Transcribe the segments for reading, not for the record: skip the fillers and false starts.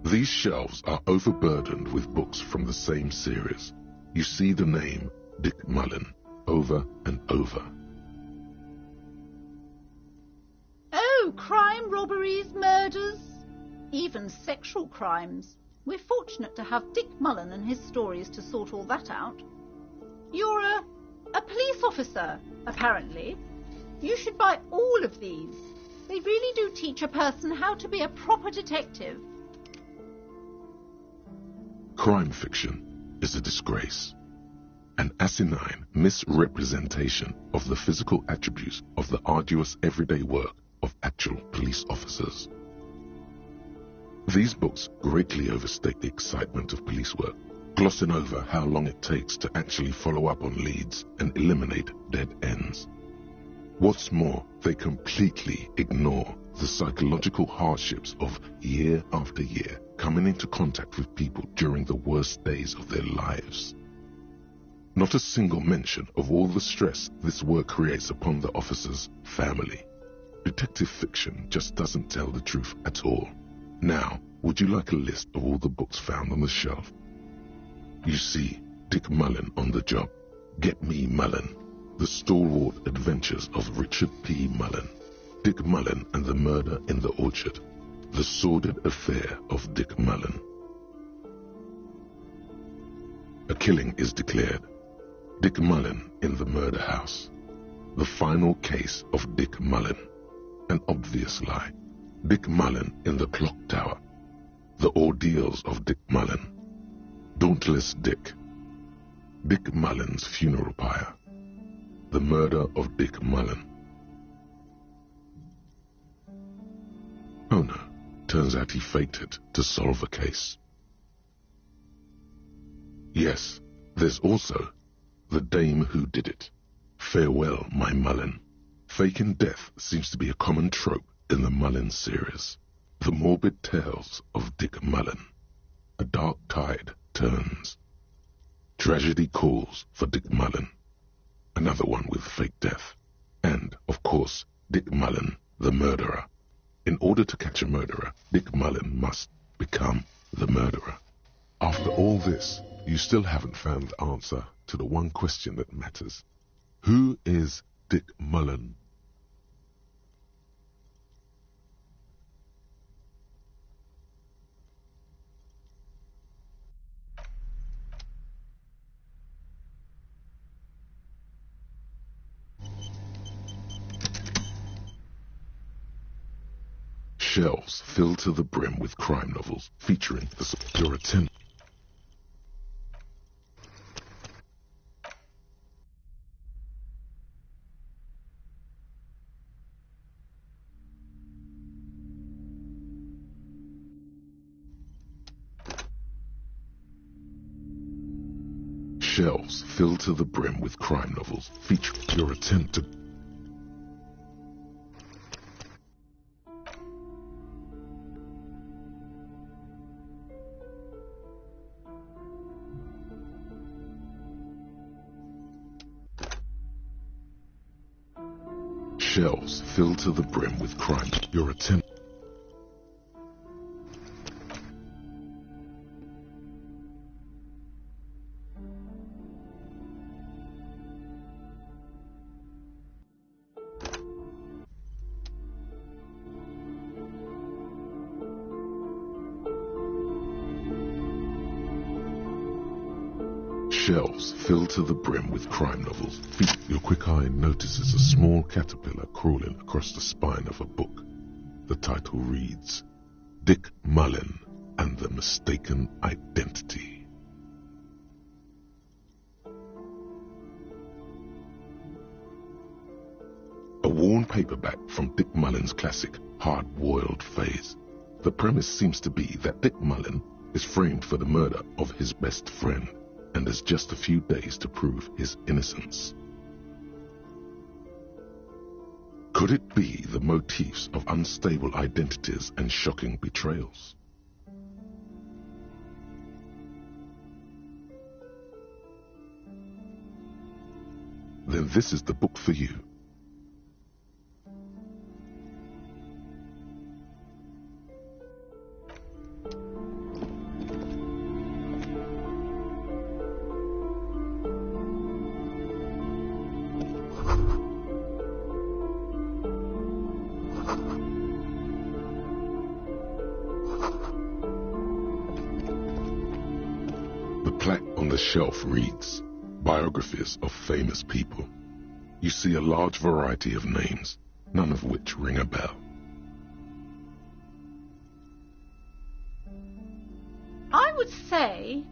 These shelves are overburdened with books from the same series. You see the name Dick Mullen over and over. Oh, crime, robberies, murders, even sexual crimes. We're fortunate to have Dick Mullen and his stories to sort all that out. You're a police officer, apparently. You should buy all of these. They really do teach a person how to be a proper detective. Crime fiction is a disgrace, an asinine misrepresentation of the physical attributes of the arduous everyday work of actual police officers. These books greatly overstate the excitement of police work, glossing over how long it takes to actually follow up on leads and eliminate dead ends. What's more, they completely ignore the psychological hardships of year after year coming into contact with people during the worst days of their lives. Not a single mention of all the stress this work creates upon the officer's family. Detective fiction just doesn't tell the truth at all. Now, would you like a list of all the books found on the shelf? You see Dick Mullen on the job. Get Me Mullen. The Stalwart Adventures of Richard P. Mullen. Dick Mullen and the Murder in the Orchard. The Sordid Affair of Dick Mullen. A killing is declared. Dick Mullen in the Murder House. The Final Case of Dick Mullen. An obvious lie. Dick Mullen in the Clock Tower. The Ordeals of Dick Mullen. Dauntless Dick. Dick Mullen's Funeral Pyre. The Murder of Dick Mullen. Oh no, turns out he fainted to solve a case. Yes, there's also The Dame Who Did It. Farewell, My Mullen. Faking death seems to be a common trope in the Mullen series. The morbid tales of Dick Mullen. A dark tide turns. Tragedy calls for Dick Mullen. Another one with fake death. And, of course, Dick Mullen, the murderer. In order to catch a murderer, Dick Mullen must become the murderer. After all this, you still haven't found the answer to the one question that matters. Who is Dick Mullen? Shelves filled to the brim with crime novels featuring the your attention. Shelves filled to the brim with crime novels featuring your attempt to Shelves filled to the brim with crime. Your attempt. Shelves filled to the brim with crime novels. Your quick eye notices a small caterpillar crawling across the spine of a book. The title reads, Dick Mullen and the Mistaken Identity. A worn paperback from Dick Mullen's classic Hard-Boiled Phase. The premise seems to be that Dick Mullen is framed for the murder of his best friend and has just a few days to prove his innocence. Could it be the motifs of unstable identities and shocking betrayals? Then this is the book for you. plaque on the shelf reads, Biographies of Famous People. You see a large variety of names, none of which ring a bell. I would say...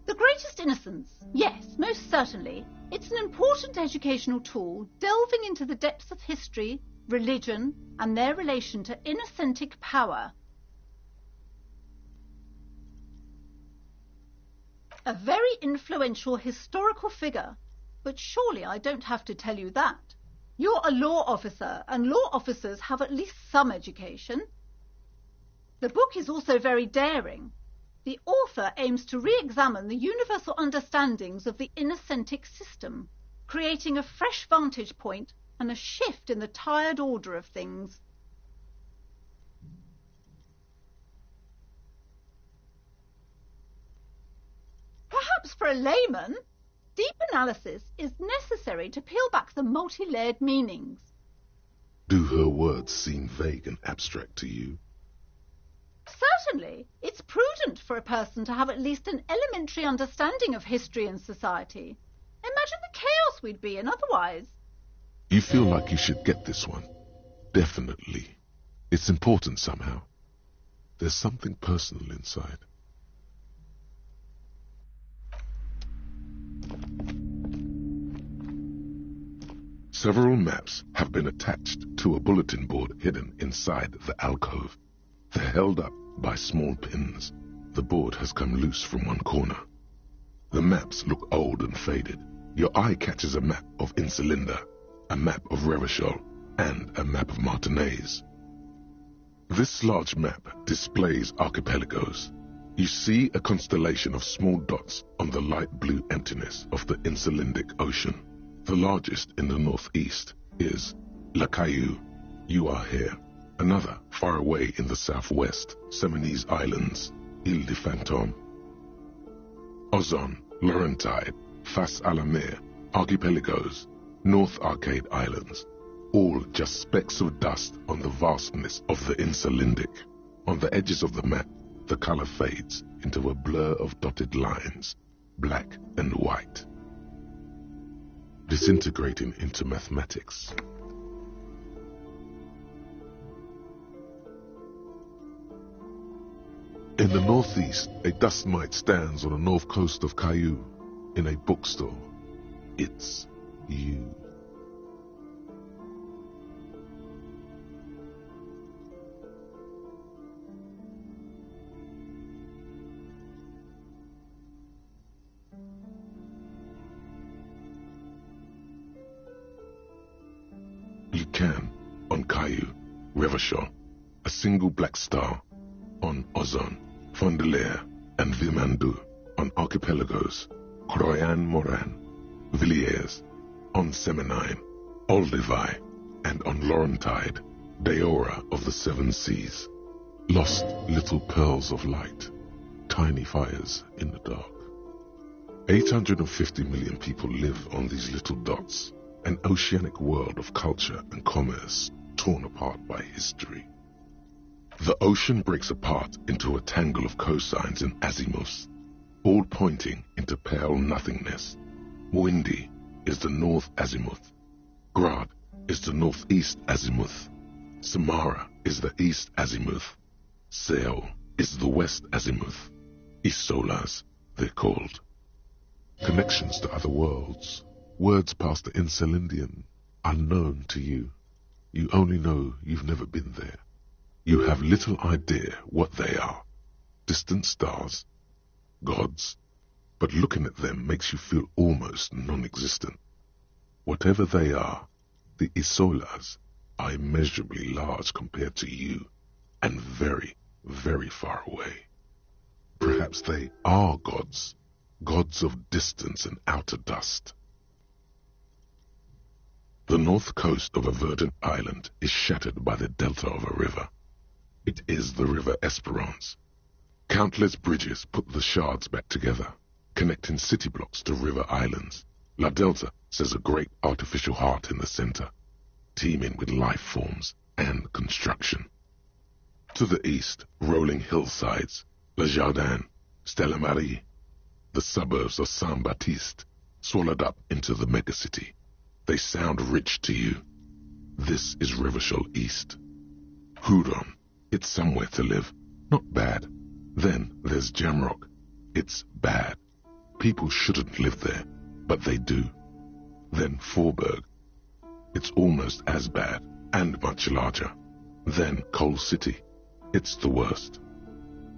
The Greatest Innocence. Yes, most certainly. It's an important educational tool, delving into the depths of history, religion, and their relation to innocentic power. A very influential historical figure, but surely I don't have to tell you that. You're a law officer, and law officers have at least some education. The book is also very daring. The author aims to re-examine the universal understandings of the innocentic system, creating a fresh vantage point and a shift in the tired order of things. Perhaps for a layman, deep analysis is necessary to peel back the multi-layered meanings. Do her words seem vague and abstract to you? Certainly, it's prudent for a person to have at least an elementary understanding of history and society. Imagine the chaos we'd be in otherwise. You feel like you should get this one? Definitely. It's important somehow. There's something personal inside. Several maps have been attached to a bulletin board hidden inside the alcove. They're held up by small pins. The board has come loose from one corner. The maps look old and faded. Your eye catches a map of Insulinda, a map of Revachol, and a map of Martinaise. This large map displays archipelagos. You see a constellation of small dots on the light blue emptiness of the Insulindic Ocean. The largest in the northeast is La Caillou. You are here. Another, far away in the southwest, Seminese Islands, Ile de Fantôme. Ozon, Laurentide, Fas à la Mer, Archipelagos, North Arcade Islands, all just specks of dust on the vastness of the Insulindic. On the edges of the map, the color fades into a blur of dotted lines, black and white, disintegrating into mathematics. In the northeast, a dust mite stands on the north coast of Caillou in a bookstore. It's you. You can, on Caillou, Revachol, a single black star, on Ozon, Fondelaire, and Vilmandoux, on Archipelagos, Croyan-Moran, Villiers, on Seminine, Olduvai, and on Laurentide, Deora of the Seven Seas. Lost little pearls of light, tiny fires in the dark. 850 million people live on these little dots, an oceanic world of culture and commerce torn apart by history. The ocean breaks apart into a tangle of cosines and azimuths, all pointing into pale nothingness. Mwindi is the north azimuth. Grad is the northeast azimuth. Samara is the east azimuth. Seo is the west azimuth. Isolas, they're called. Connections to other worlds, words past the Insulindian, unknown to you. You only know you've never been there. You have little idea what they are. Distant stars, gods, but looking at them makes you feel almost non-existent. Whatever they are, the Isolas are immeasurably large compared to you, and very, very far away. Perhaps they are gods, gods of distance and outer dust. The north coast of a verdant island is shattered by the delta of a river. It is the River Esperance. Countless bridges put the shards back together, connecting city blocks to river islands. La Delta says a great artificial heart in the center, teeming with life forms and construction. To the east, rolling hillsides, Le Jardin, Stella Marie, The suburbs of Saint Baptiste, swallowed up into the megacity. They sound rich to you. This is Revachol East. Houdon, it's somewhere to live. Not bad. Then there's Jamrock. It's bad. People shouldn't live there, but they do. Then Faubourg. It's almost as bad, and much larger. Then Coal City. It's the worst.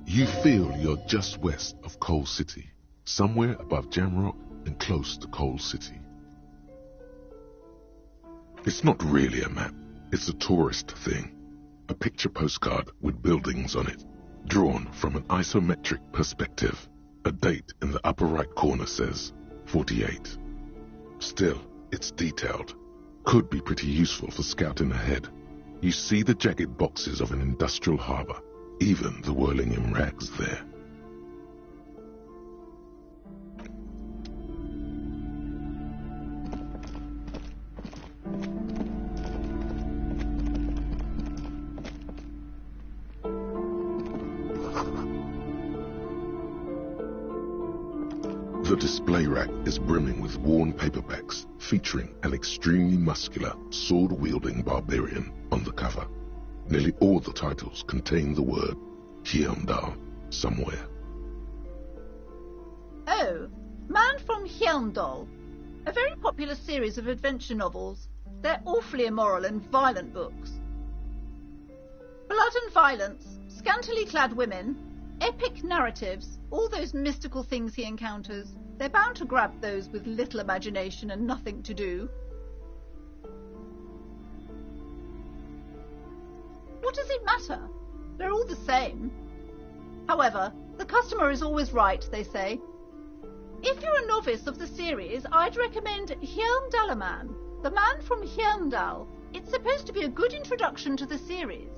You feel you're just west of Coal City, somewhere above Jamrock and close to Coal City. It's not really a map. It's a tourist thing. A picture postcard with buildings on it, drawn from an isometric perspective. A date in the upper right corner says 48. Still, it's detailed. Could be pretty useful for scouting ahead. You see the jagged boxes of an industrial harbor, even the whirling in rags there. The display rack is brimming with worn paperbacks featuring an extremely muscular, sword-wielding barbarian on the cover. Nearly all the titles contain the word Heimdall somewhere. Oh, Man from Heimdall. A very popular series of adventure novels. They're awfully immoral and violent books. Blood and violence, scantily clad women, epic narratives, all those mystical things he encounters. They're bound to grab those with little imagination and nothing to do. What does it matter? They're all the same. However, the customer is always right, they say. If you're a novice of the series, I'd recommend Heimdallaman, the Man from Heimdall. It's supposed to be a good introduction to the series.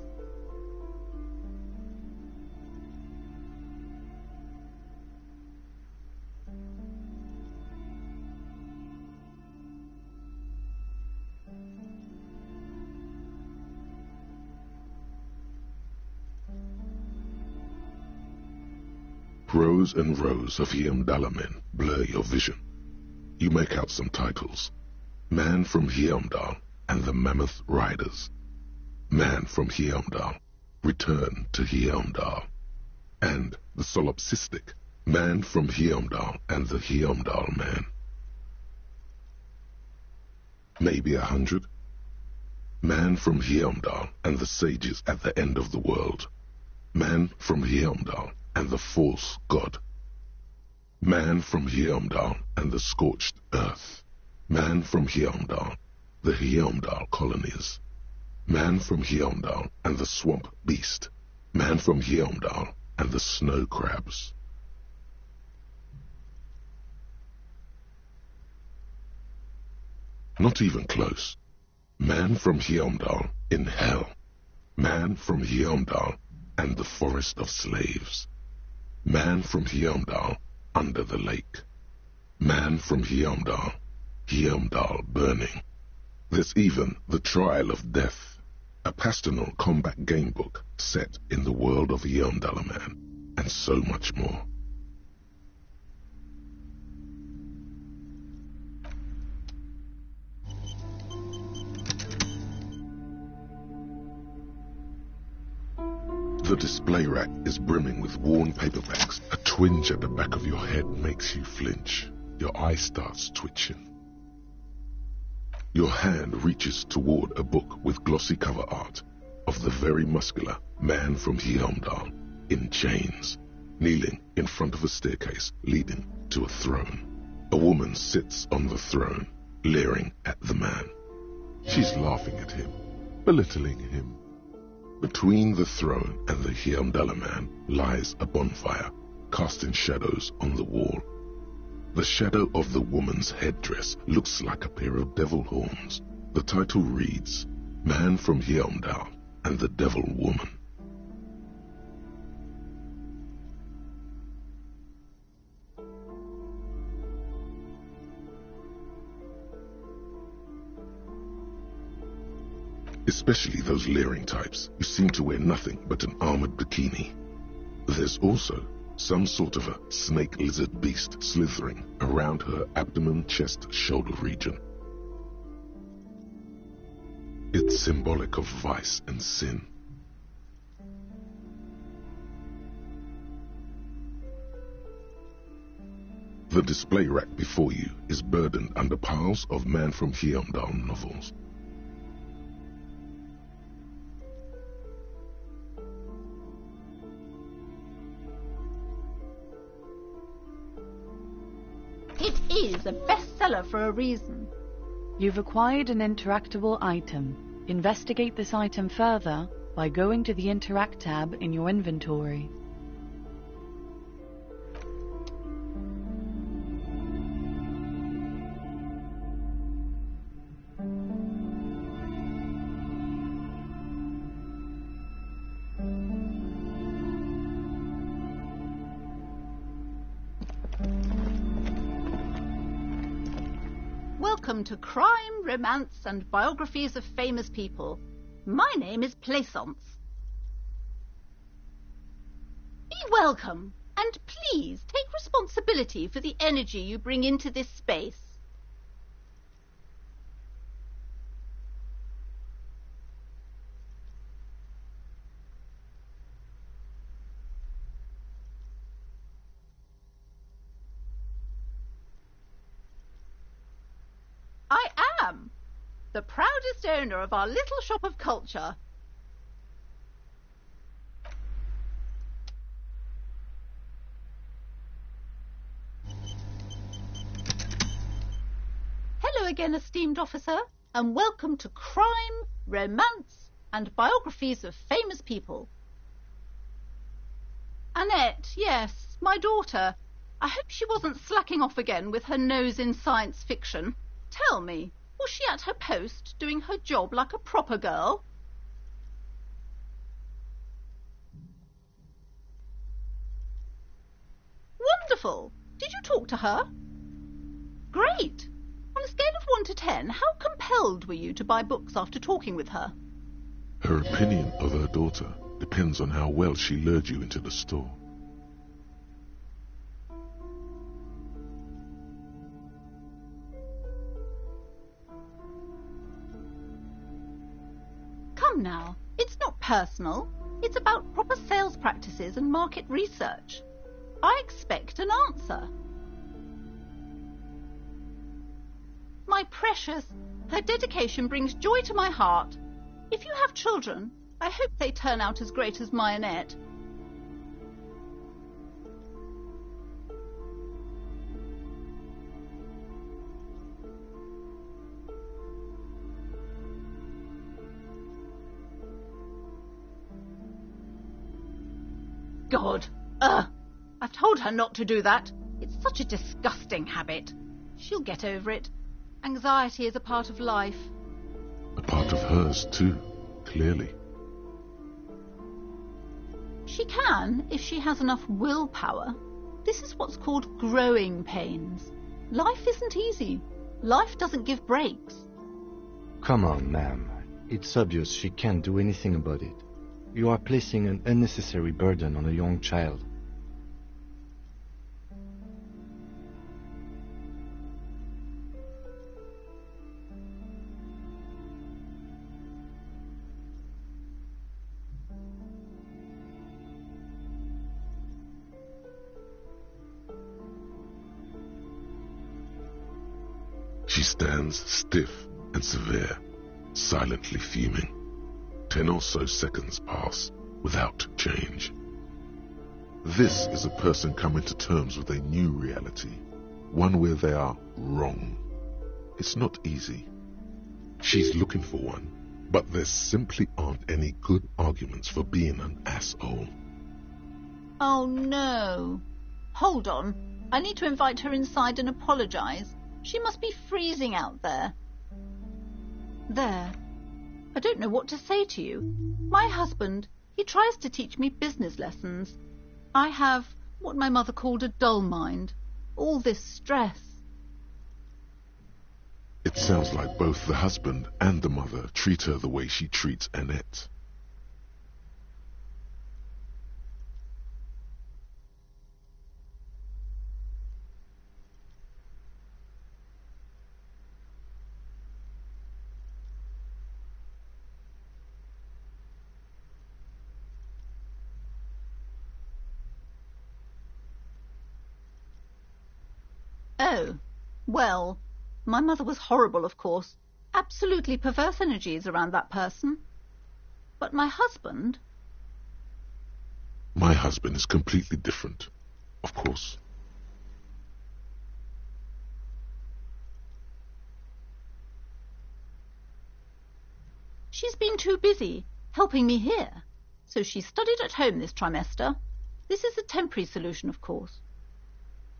Rows and rows of Heimdallamen blur your vision. You make out some titles. Man from Heimdall and the Mammoth Riders. Man from Heimdall, Return to Heimdall. And the solipsistic Man from Heimdall and the Heimdall Man. Maybe 100. Man from Heimdall and the Sages at the End of the World. Man from Heimdall and the False God. Man from Heimdall and the Scorched Earth. Man from Heimdall, the Heimdall Colonies. Man from Heimdall and the Swamp Beast. Man from Heimdall and the Snow Crabs. Not even close. Man from Heimdall in Hell. Man from Heimdall and the Forest of Slaves. Man from Heimdall under the lake. Man from Heimdall, Heimdall burning. There's even The Trial of Death, a pastoral combat game book set in the world of Heimdallaman, and so much more. The display rack is brimming with worn paperbacks. A twinge at the back of your head makes you flinch. Your eye starts twitching. Your hand reaches toward a book with glossy cover art of the very muscular Man from Heimdall in chains, kneeling in front of a staircase leading to a throne. A woman sits on the throne, leering at the man. She's laughing at him, belittling him. Between the throne and the Heimdallaman lies a bonfire, casting shadows on the wall. The shadow of the woman's headdress looks like a pair of devil horns. The title reads, Man from Heimdall and the Devil Woman. Especially those leering types who seem to wear nothing but an armored bikini. There's also Some sort of a snake lizard beast slithering around her abdomen, chest, shoulder region. It's symbolic of vice and sin. The display rack before you is burdened under piles of Man from Hyundai novels. It is a bestseller for a reason. You've acquired an interactable item. Investigate this item further by going to the Interact tab in your inventory. Welcome to Crime, Romance and Biographies of Famous People. My name is Plaisance. Be welcome, and please take responsibility for the energy you bring into this space. I am the proudest owner of our little shop of culture. Hello again, esteemed officer, and welcome to Crime, Romance and Biographies of Famous People. Annette, yes, my daughter. I hope she wasn't slacking off again with her nose in science fiction. Tell me, was she at her post, doing her job like a proper girl? Wonderful! Did you talk to her? Great! On a scale of 1 to 10, how compelled were you to buy books after talking with her? Her opinion of her daughter depends on how well she lured you into the store. Come now, it's not personal. It's about proper sales practices and market research. I expect an answer. My precious, her dedication brings joy to my heart. If you have children, I hope they turn out as great as my Annette. God! I've told her not to do that. It's such a disgusting habit. She'll get over it. Anxiety is a part of life. A part of hers too, clearly. She can, if she has enough willpower. This is what's called growing pains. Life isn't easy. Life doesn't give breaks. Come on, ma'am. It's obvious she can't do anything about it. You are placing an unnecessary burden on a young child. She stands stiff and severe, silently fuming. 10 or so seconds pass without change. This is a person coming to terms with a new reality, one where they are wrong. It's not easy. She's looking for one, but there simply aren't any good arguments for being an asshole. Oh no. Hold on. I need to invite her inside and apologise. She must be freezing out there. There. I don't know what to say to you. My husband, he tries to teach me business lessons. I have what my mother called a dull mind. All this stress. It sounds like both the husband and the mother treat her the way she treats Annette. Oh, well, my mother was horrible, of course. Absolutely perverse energies around that person. But my husband... My husband is completely different, of course. She's been too busy helping me here, so she studied at home this trimester. This is a temporary solution, of course.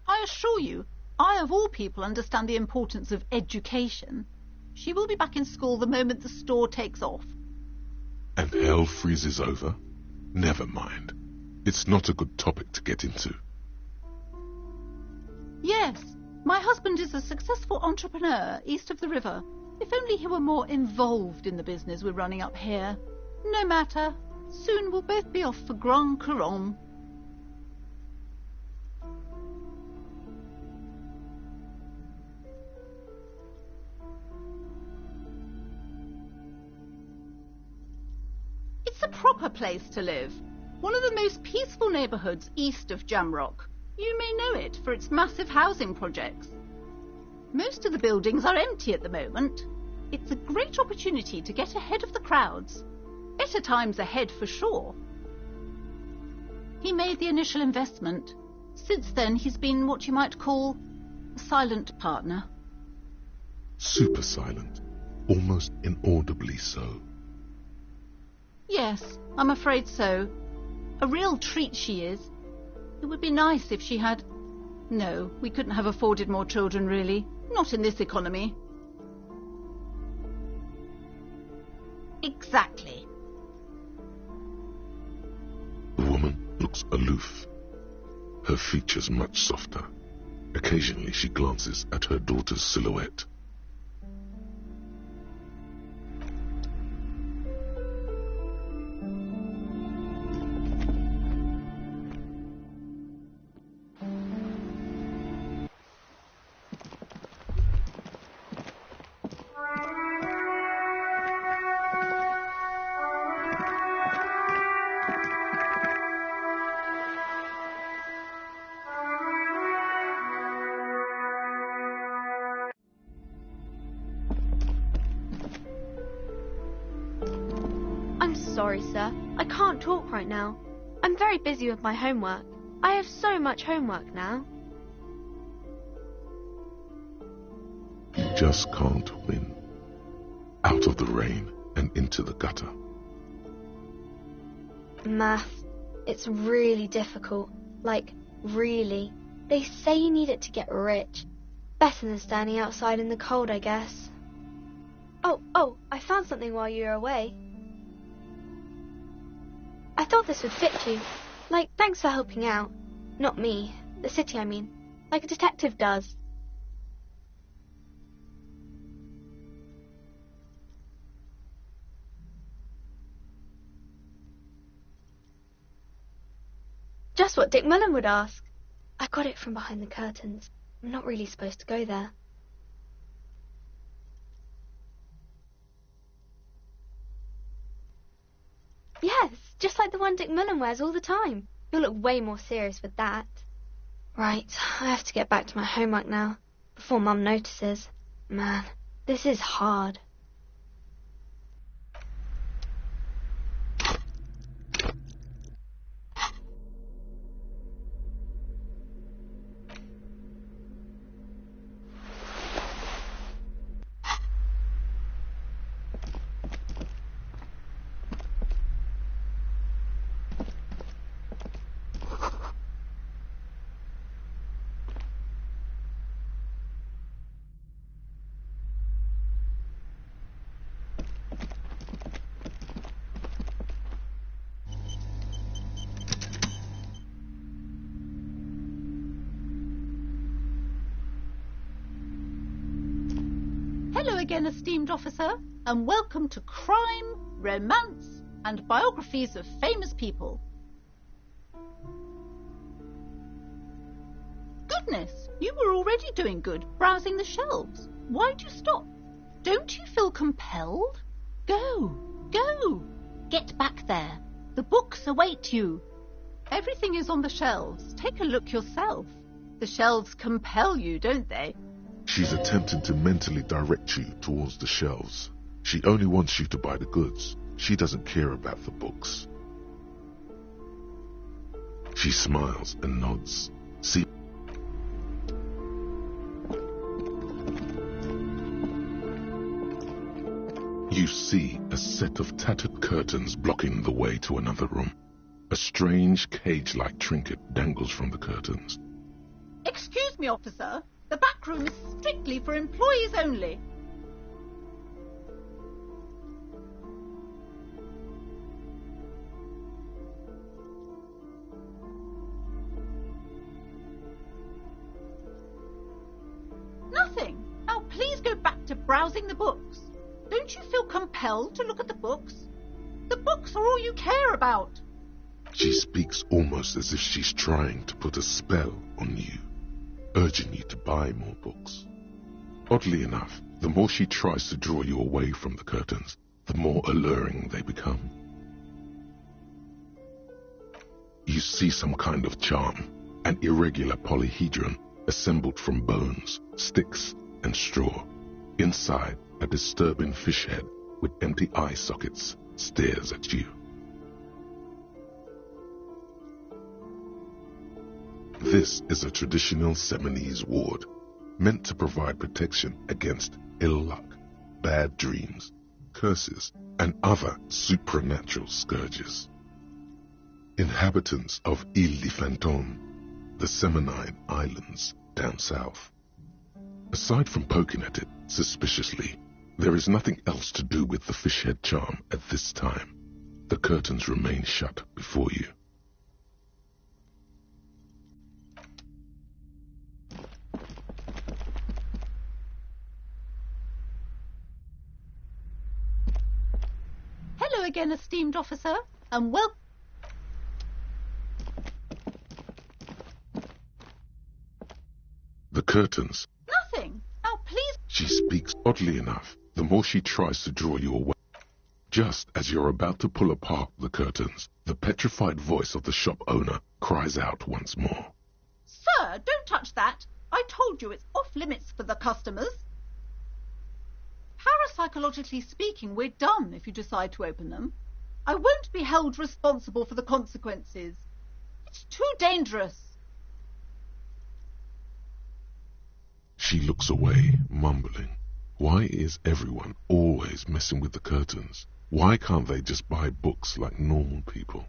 I assure you, I of all people understand the importance of education. She will be back in school the moment the store takes off. And hell freezes over? Never mind. It's not a good topic to get into. Yes, my husband is a successful entrepreneur east of the river. If only he were more involved in the business we're running up here. No matter. Soon we'll both be off for Grand Couronne. It's a proper place to live. One of the most peaceful neighbourhoods east of Jamrock. You may know it for its massive housing projects. Most of the buildings are empty at the moment. It's a great opportunity to get ahead of the crowds. Better times ahead for sure. He made the initial investment. Since then, he's been what you might call a silent partner. Super silent. Almost inaudibly so. Yes, I'm afraid so. A real treat she is. It would be nice if she had... No, we couldn't have afforded more children, really. Not in this economy. Exactly. The woman looks aloof. Her features much softer. Occasionally she glances at her daughter's silhouette. I'm sorry, sir. I can't talk right now. I'm very busy with my homework. I have so much homework now. You just can't win. Out of the rain and into the gutter. Math. It's really difficult. Like, really. They say you need it to get rich. Better than standing outside in the cold, I guess. Oh, I found something while you were away. I thought this would fit you. Like, thanks for helping out. Not me. The city, I mean. Like a detective does. Just what Dick Mullen would ask. I got it from behind the curtains. I'm not really supposed to go there. Yes, just like the one Dick Mullen wears all the time. You'll look way more serious with that. Right, I have to get back to my homework now, before Mum notices. Man, this is hard. Hello again, esteemed officer, and welcome to Crime, Romance, and Biographies of Famous People. Goodness, you were already doing good, browsing the shelves. Why'd you stop? Don't you feel compelled? Go, get back there. The books await you. Everything is on the shelves. Take a look yourself. The shelves compel you, don't they? She's attempting to mentally direct you towards the shelves. She only wants you to buy the goods. She doesn't care about the books. She smiles and nods. See, you see a set of tattered curtains blocking the way to another room. A strange cage-like trinket dangles from the curtains. Excuse me, officer. The back room is strictly for employees only. Nothing. Now please go back to browsing the books. Don't you feel compelled to look at the books? The books are all you care about. She speaks almost as if she's trying to put a spell on you, urging you to buy more books. Oddly enough, the more she tries to draw you away from the curtains, the more alluring they become. You see some kind of charm, an irregular polyhedron assembled from bones, sticks, and straw. Inside, a disturbing fish head with empty eye sockets stares at you. This is a traditional Seminese ward, meant to provide protection against ill luck, bad dreams, curses, and other supernatural scourges. Inhabitants of Île de Fantôme, the Seminine Islands down south. Aside from poking at it suspiciously, there is nothing else to do with the fish head charm at this time. The curtains remain shut before you. Hello again, esteemed officer, and welcome. The curtains. Nothing. Now please. She speaks oddly enough, the more she tries to draw you away. Just as you're about to pull apart the curtains, the petrified voice of the shop owner cries out once more. Sir, don't touch that. I told you it's off limits for the customers. Parapsychologically speaking, we're done if you decide to open them. I won't be held responsible for the consequences. It's too dangerous. She looks away, mumbling. Why is everyone always messing with the curtains? Why can't they just buy books like normal people?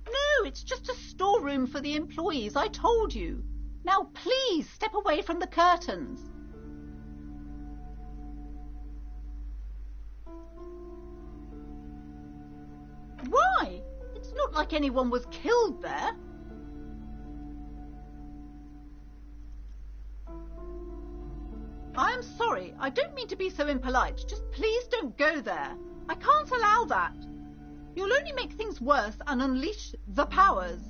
No, it's just a storeroom for the employees, I told you. Now please step away from the curtains. Why? It's not like anyone was killed there. I am sorry. I don't mean to be so impolite. Just please don't go there. I can't allow that. You'll only make things worse and unleash the powers.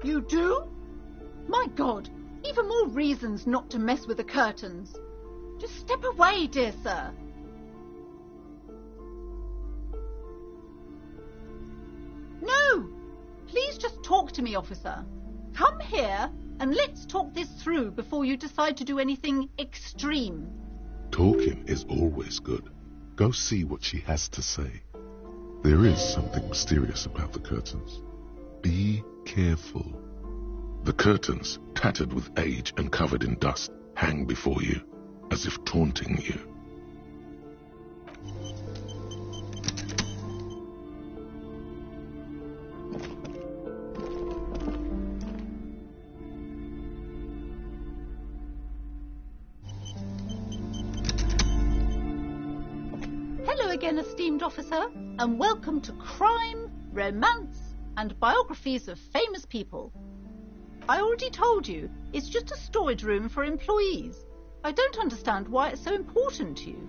You do? My God, even more reasons not to mess with the curtains. Just step away, dear sir. No! Please just talk to me, officer. Come here and let's talk this through before you decide to do anything extreme. Talking is always good. Go see what she has to say. There is something mysterious about the curtains. Be careful. The curtains, tattered with age and covered in dust, hang before you, as if taunting you. Hello again, esteemed officer, and welcome to Crime, Romance, and Biographies of Famous People. I already told you, it's just a storage room for employees. I don't understand why it's so important to you.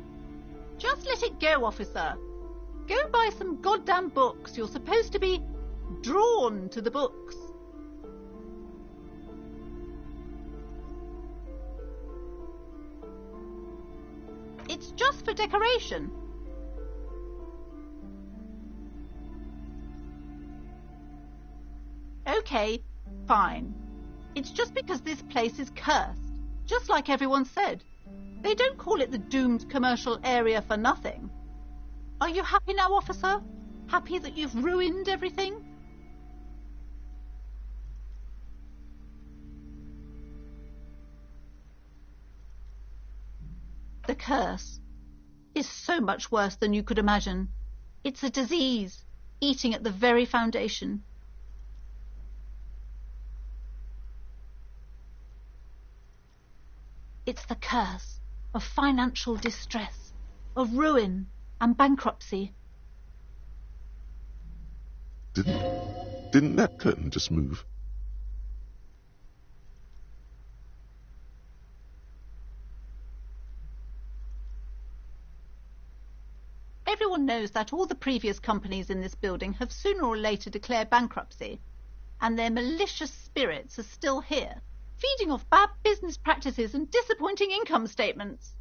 Just let it go, officer. Go and buy some goddamn books. You're supposed to be drawn to the books. just for decoration. Okay, fine. It's just because this place is cursed, just like everyone said. They don't call it the doomed commercial area for nothing. Are you happy now, officer? Happy that you've ruined everything? The curse is so much worse than you could imagine. It's a disease, eating at the very foundation. It's the curse of financial distress, of ruin and bankruptcy. Didn't that curtain just move? Everyone knows that all the previous companies in this building have sooner or later declared bankruptcy, and their malicious spirits are still here, feeding off bad business practices and disappointing income statements.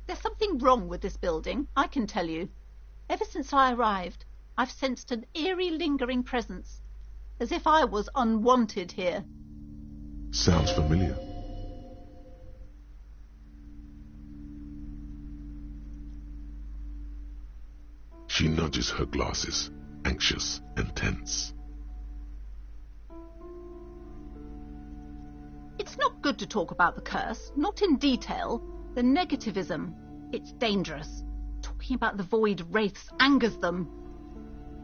There's something wrong with this building, I can tell you. Ever since I arrived, I've sensed an eerie lingering presence, as if I was unwanted here. Sounds familiar. She nudges her glasses, anxious and tense. It's not good to talk about the curse, not in detail. The negativism, it's dangerous. Talking about the void wraiths angers them.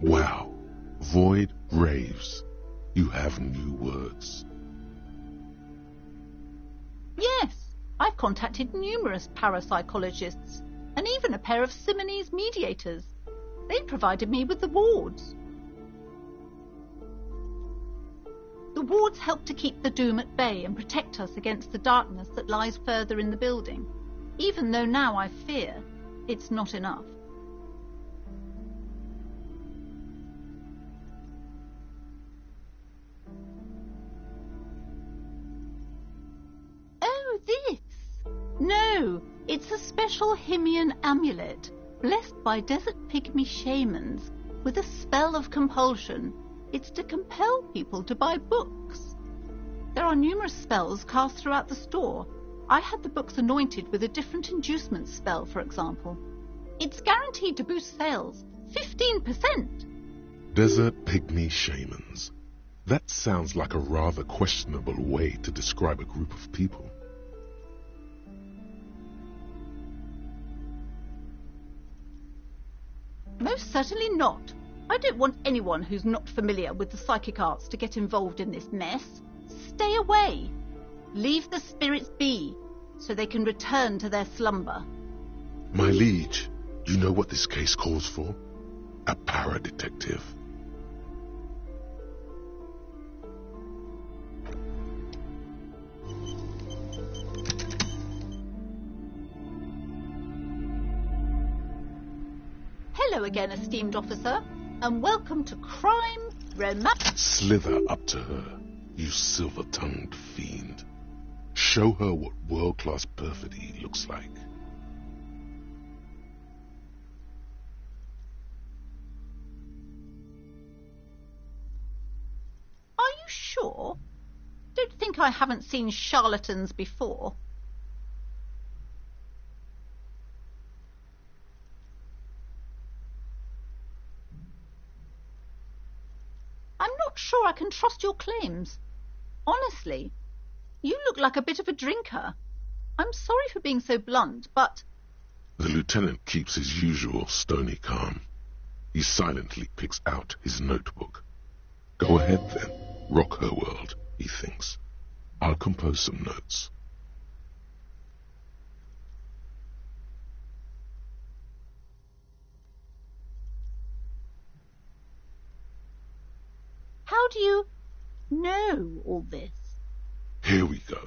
Wow. Void raves. You have new words. Yes, I've contacted numerous parapsychologists and even a pair of Simonese mediators. They provided me with the wards. The wards help to keep the doom at bay and protect us against the darkness that lies further in the building, even though now I fear it's not enough. Oh, this? No, it's a special Himian amulet, blessed by desert pygmy shamans with a spell of compulsion. It's to compel people to buy books. There are numerous spells cast throughout the store. I had the books anointed with a different inducement spell, for example. It's guaranteed to boost sales 15%. Desert pygmy shamans. That sounds like a rather questionable way to describe a group of people. Most certainly not. I don't want anyone who's not familiar with the psychic arts to get involved in this mess. Stay away. Leave the spirits be, so they can return to their slumber. My liege, you know what this case calls for? A para-detective. Hello again, esteemed officer, and welcome to Crime Romance. Slither up to her, you silver-tongued fiend. Show her what world-class perfidy looks like. Are you sure? Don't think I haven't seen charlatans before. I'm not sure I can trust your claims. Honestly, you look like a bit of a drinker. I'm sorry for being so blunt, but... The lieutenant keeps his usual stony calm. He silently picks out his notebook. Go ahead then, rock her world, he thinks. I'll compose some notes. How do you know all this? Here we go.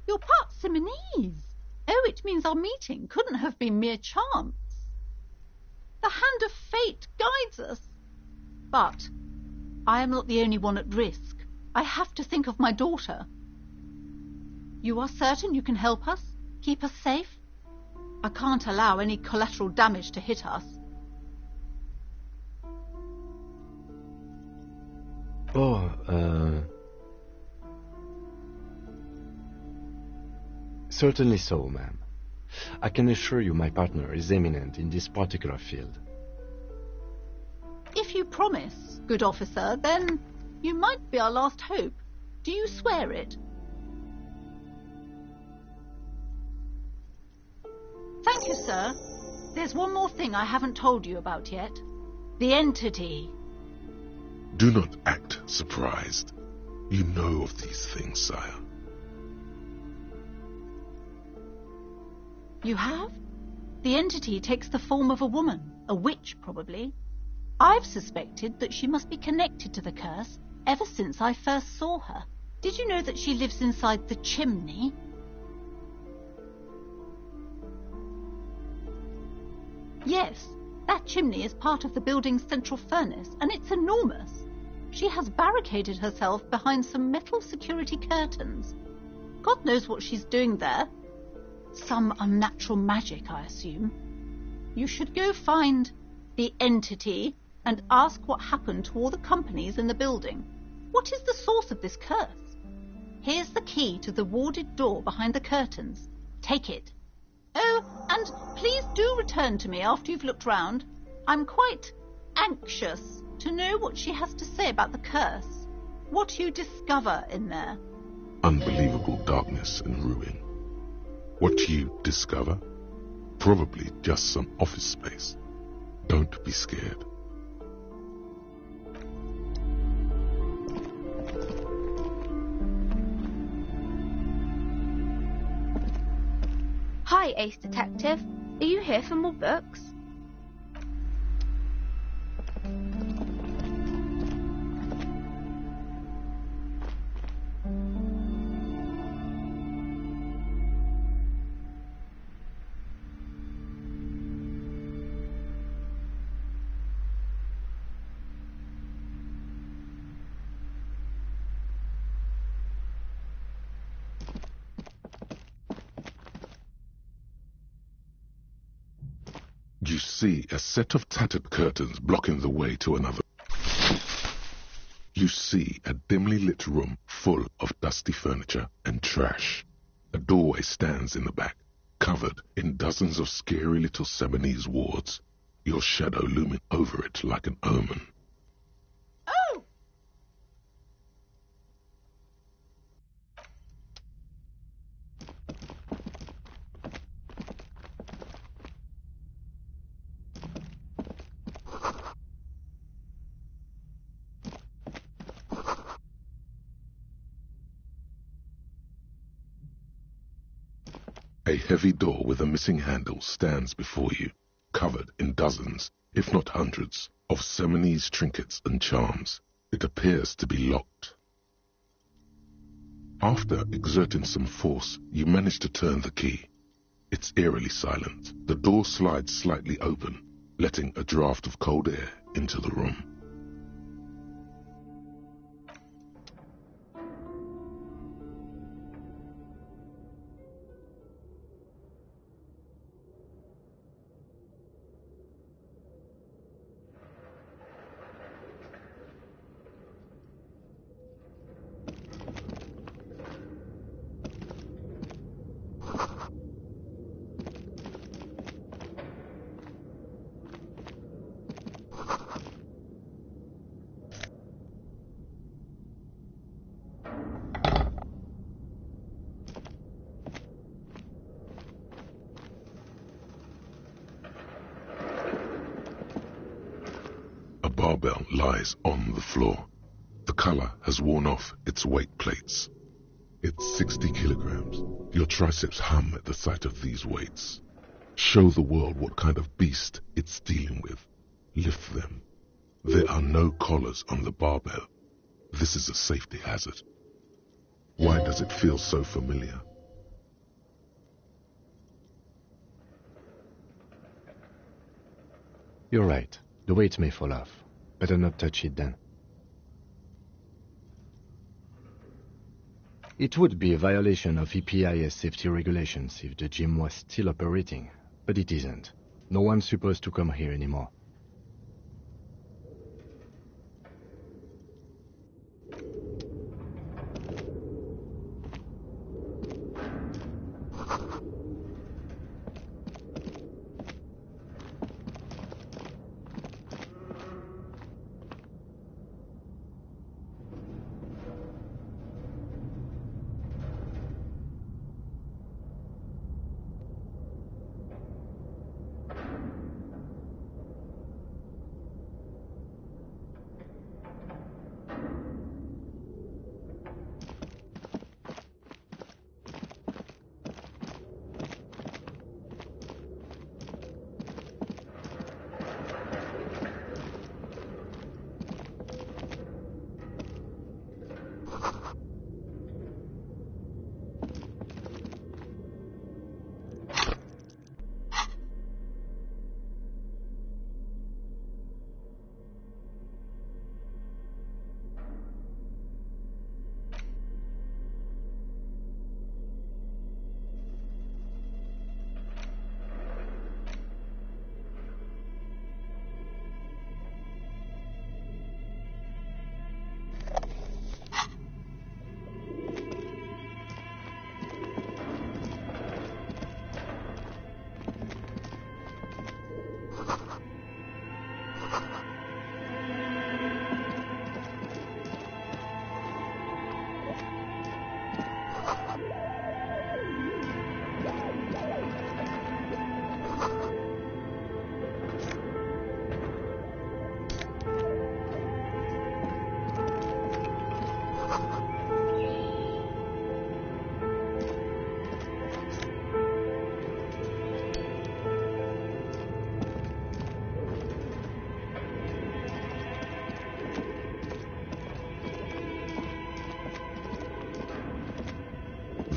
Your parsimonies! Oh, it means our meeting couldn't have been mere chance. The hand of fate guides us. But I am not the only one at risk. I have to think of my daughter. You are certain you can help us? Keep us safe? I can't allow any collateral damage to hit us. Certainly so, ma'am. I can assure you my partner is eminent in this particular field. If you promise, good officer, then you might be our last hope. Do you swear it? Thank you, sir. There's one more thing I haven't told you about yet. The entity. Do not act surprised. You know of these things, sire. You have? The entity takes the form of a woman, a witch probably. I've suspected that she must be connected to the curse ever since I first saw her. Did you know that she lives inside the chimney? Yes, that chimney is part of the building's central furnace, and it's enormous. She has barricaded herself behind some metal security curtains. God knows what she's doing there. Some unnatural magic, I assume. You should go find the entity and ask what happened to all the companies in the building. What is the source of this curse? Here's the key to the warded door behind the curtains. Take it. Oh, and please do return to me after you've looked round. I'm quite anxious to know what she has to say about the curse. What you discover in there. Unbelievable darkness and ruin. What you discover? Probably just some office space. Don't be scared. Hi, Ace Detective. Are you here for more books? You see a set of tattered curtains blocking the way to another. You see a dimly lit room full of dusty furniture and trash. A doorway stands in the back, covered in dozens of scary little Seminese wards, your shadow looming over it like an omen. Oh! A heavy door with a missing handle stands before you, covered in dozens, if not hundreds, of Seminese trinkets and charms. It appears to be locked. After exerting some force, you manage to turn the key. It's eerily silent. The door slides slightly open, letting a draft of cold air into the room. A barbell lies on the floor. The color has worn off its weight plates. It's 60 kilograms. Your triceps hum at the sight of these weights. Show the world what kind of beast it's dealing with. Lift them. There are no collars on the barbell. This is a safety hazard. Why does it feel so familiar? You're right. The weight may fall off. Better not touch it then. It would be a violation of EPIS safety regulations if the gym was still operating, but it isn't. No one's supposed to come here anymore.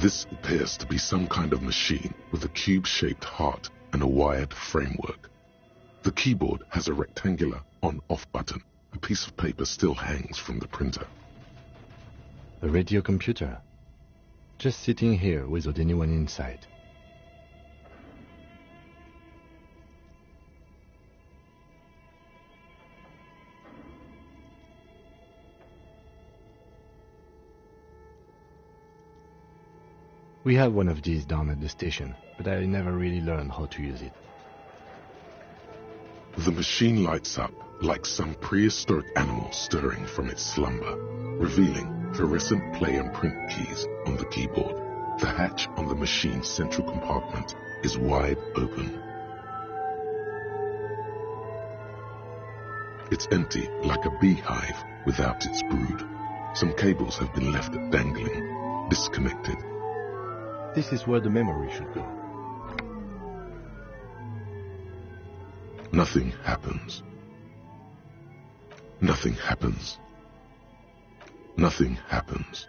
This appears to be some kind of machine with a cube-shaped heart and a wired framework. The keyboard has a rectangular on-off button. A piece of paper still hangs from the printer. A radio computer. Just sitting here without anyone inside. We have one of these down at the station, but I never really learned how to use it. The machine lights up like some prehistoric animal stirring from its slumber, revealing fluorescent play and print keys on the keyboard. The hatch on the machine's central compartment is wide open. It's empty like a beehive without its brood. Some cables have been left dangling, disconnected. This is where the memory should go. Nothing happens. Nothing happens. Nothing happens.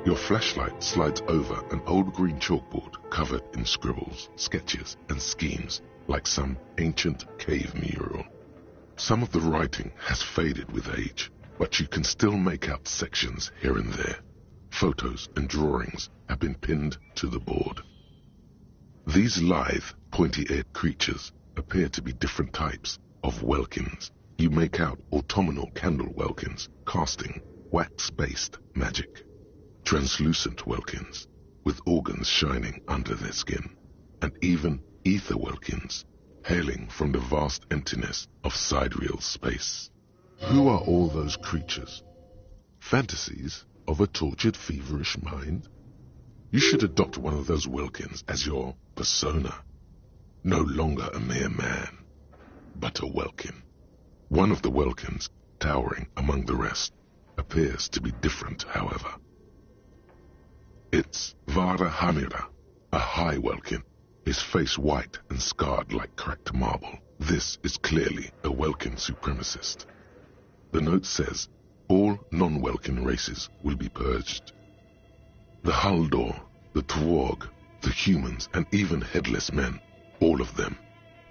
Your flashlight slides over an old green chalkboard covered in scribbles, sketches, and schemes like some ancient cave mural. Some of the writing has faded with age, but you can still make out sections here and there. Photos and drawings have been pinned to the board. These lithe, pointy-eared creatures appear to be different types of welkins. You make out autumnal candle welkins casting wax-based magic. Translucent welkins with organs shining under their skin, and even ether welkins hailing from the vast emptiness of sidereal space. Who are all those creatures? Fantasies of a tortured, feverish mind? You should adopt one of those welkins as your persona. No longer a mere man, but a welkin. One of the welkins, towering among the rest, appears to be different, however. It's Vara Hamira, a high welkin, his face white and scarred like cracked marble. This is clearly a welkin supremacist. The note says, All non-Welkin races will be purged. The Haldor, the Twarg, the humans, and even headless men, all of them,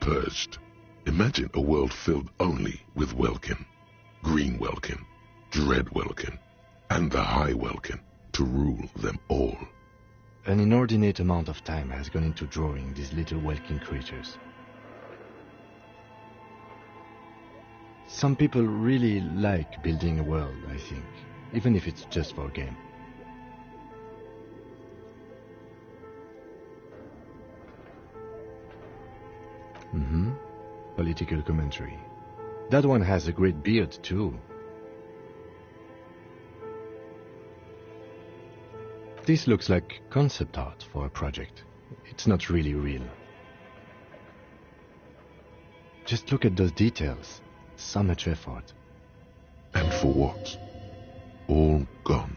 purged. Imagine a world filled only with Welkin, Green Welkin, Dread Welkin, and the High Welkin to rule them all. An inordinate amount of time has gone into drawing these little Welkin creatures. Some people really like building a world, I think, even if it's just for a game. Political commentary. That one has a great beard too. This looks like concept art for a project. It's not really real. Just look at those details. So much effort. And for what? All gone.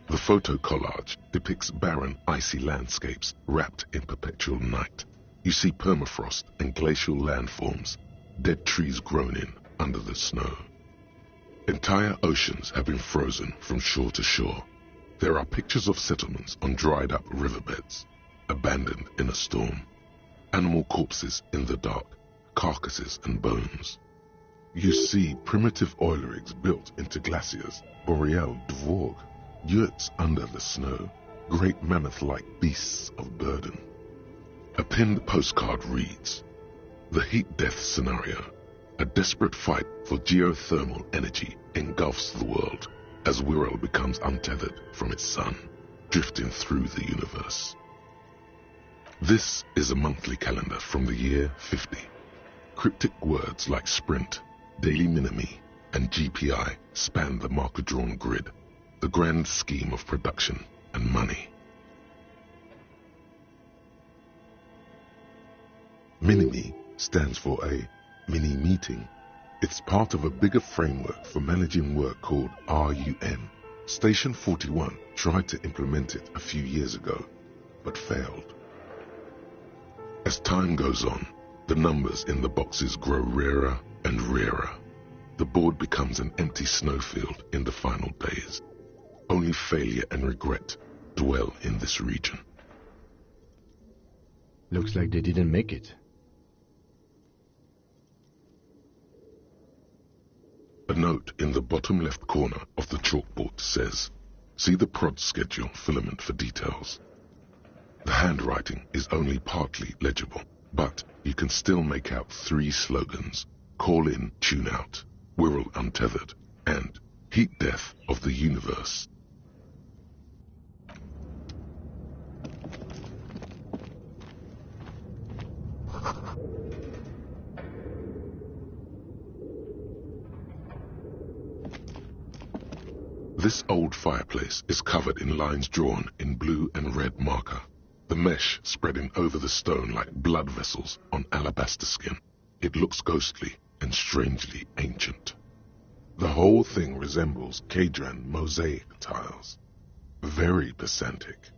The photo collage depicts barren, icy landscapes wrapped in perpetual night. You see permafrost and glacial landforms, dead trees grown in under the snow. Entire oceans have been frozen from shore to shore. There are pictures of settlements on dried-up riverbeds, abandoned in a storm. Animal corpses in the dark, carcasses and bones. You see primitive oil rigs built into glaciers, boreal dvorg, yurts under the snow, great mammoth-like beasts of burden. A pinned postcard reads, "The heat death scenario. A desperate fight for geothermal energy engulfs the world as Wirral becomes untethered from its sun, drifting through the universe." This is a monthly calendar from the year 50. Cryptic words like sprint, daily minimi, and GPI span the marker-drawn grid, the grand scheme of production and money. Minimi stands for a mini-meeting. It's part of a bigger framework for managing work called RUM. Station 41 tried to implement it a few years ago, but failed. As time goes on, the numbers in the boxes grow rarer and rarer. The board becomes an empty snowfield in the final days. Only failure and regret dwell in this region. Looks like they didn't make it. A note in the bottom left corner of the chalkboard says, "See the prod schedule filament for details." The handwriting is only partly legible, but you can still make out 3 slogans: "Call in, tune out," "Wirral untethered," and "Heat death of the universe." This old fireplace is covered in lines drawn in blue and red marker, the mesh spreading over the stone like blood vessels on alabaster skin. It looks ghostly and strangely ancient. The whole thing resembles Kadran mosaic tiles. Very pesantic.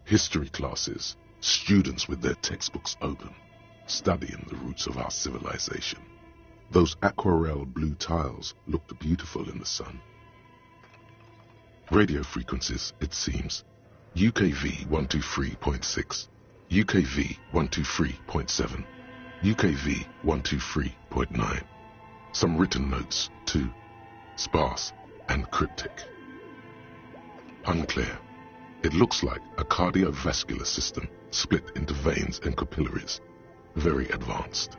History classes, students with their textbooks open, studying the roots of our civilization. Those aquarelle blue tiles looked beautiful in the sun. Radio frequencies, it seems. UKV 123.6, UKV 123.7, UKV 123.9. Some written notes, too. Sparse and cryptic. Unclear. It looks like a cardiovascular system split into veins and capillaries. Very advanced.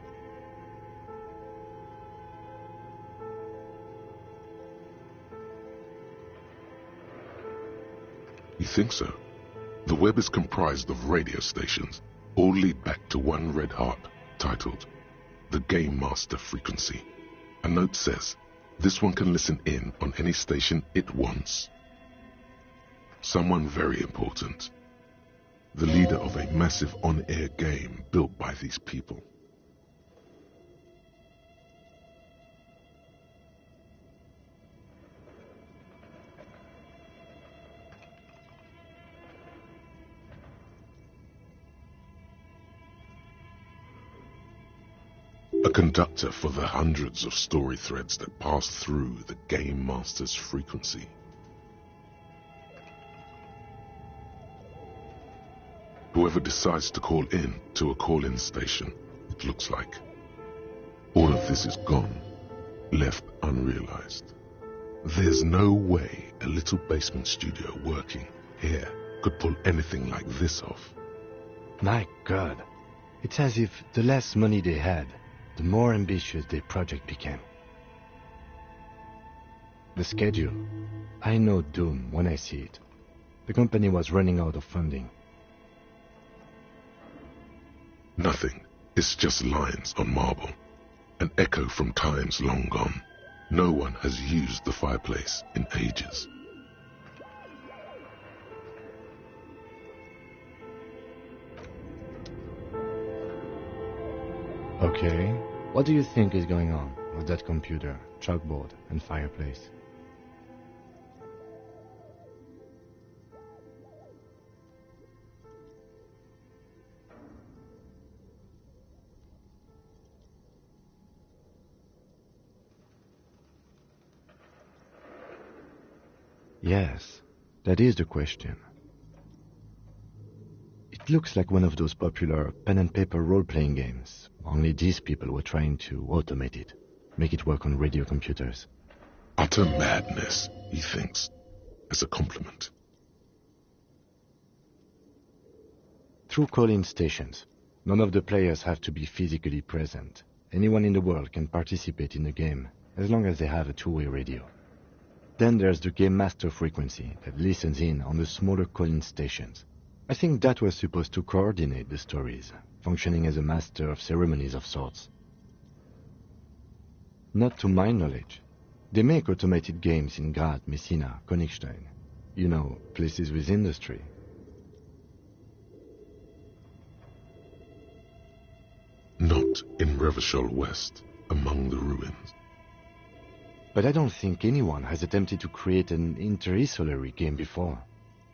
You think so? The web is comprised of radio stations, all lead back to one red heart, titled The Game Master Frequency. A note says, this one can listen in on any station it wants. Someone very important. The leader of a massive on-air game built by these people. A conductor for the hundreds of story threads that pass through the Game Master's frequency. Whoever decides to call in to a call-in station, it looks like. All of this is gone, left unrealized. There's no way a little basement studio working here could pull anything like this off. My God, it's as if the less money they had, the more ambitious their project became. The schedule. I know doom when I see it. The company was running out of funding. Nothing. It's just lines on marble. An echo from times long gone. No one has used the fireplace in ages. Okay, what do you think is going on with that computer, chalkboard, and fireplace? Yes, that is the question. It looks like one of those popular pen and paper role-playing games, only these people were trying to automate it, make it work on radio computers. Utter madness, he thinks, as a compliment. Through call-in stations, none of the players have to be physically present. Anyone in the world can participate in the game, as long as they have a two-way radio. Then there's the Game Master frequency that listens in on the smaller call-in stations. I think that was supposed to coordinate the stories, functioning as a master of ceremonies of sorts. Not to my knowledge. They make automated games in Graz, Messina, Königstein. You know, places with industry. Not in Revachol West, among the ruins. But I don't think anyone has attempted to create an inter-isolary game before.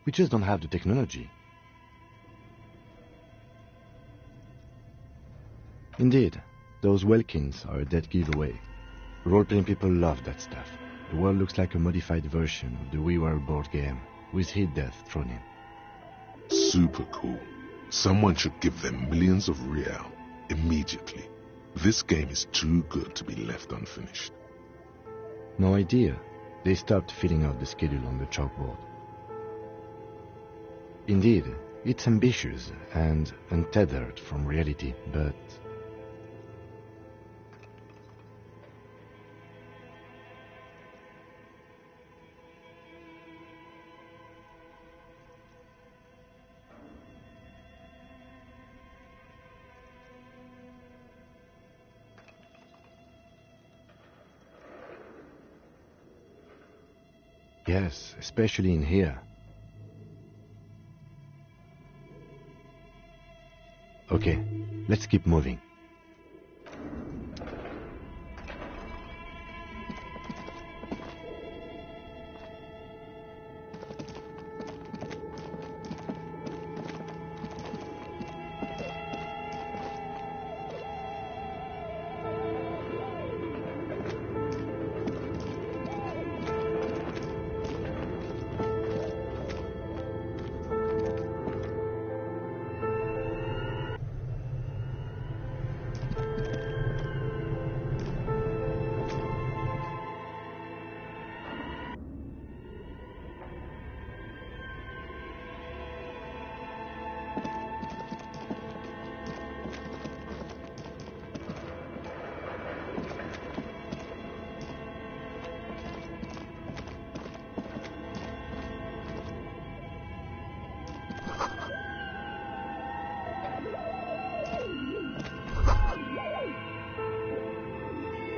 We just don't have the technology. Indeed, those Welkins are a dead giveaway. Role-playing people love that stuff. The world looks like a modified version of the WiiWare board game, with hit death thrown in. Super cool. Someone should give them millions of real immediately. This game is too good to be left unfinished. No idea. They stopped filling out the schedule on the chalkboard. Indeed, it's ambitious and untethered from reality, but... Yes, especially in here. Okay, let's keep moving.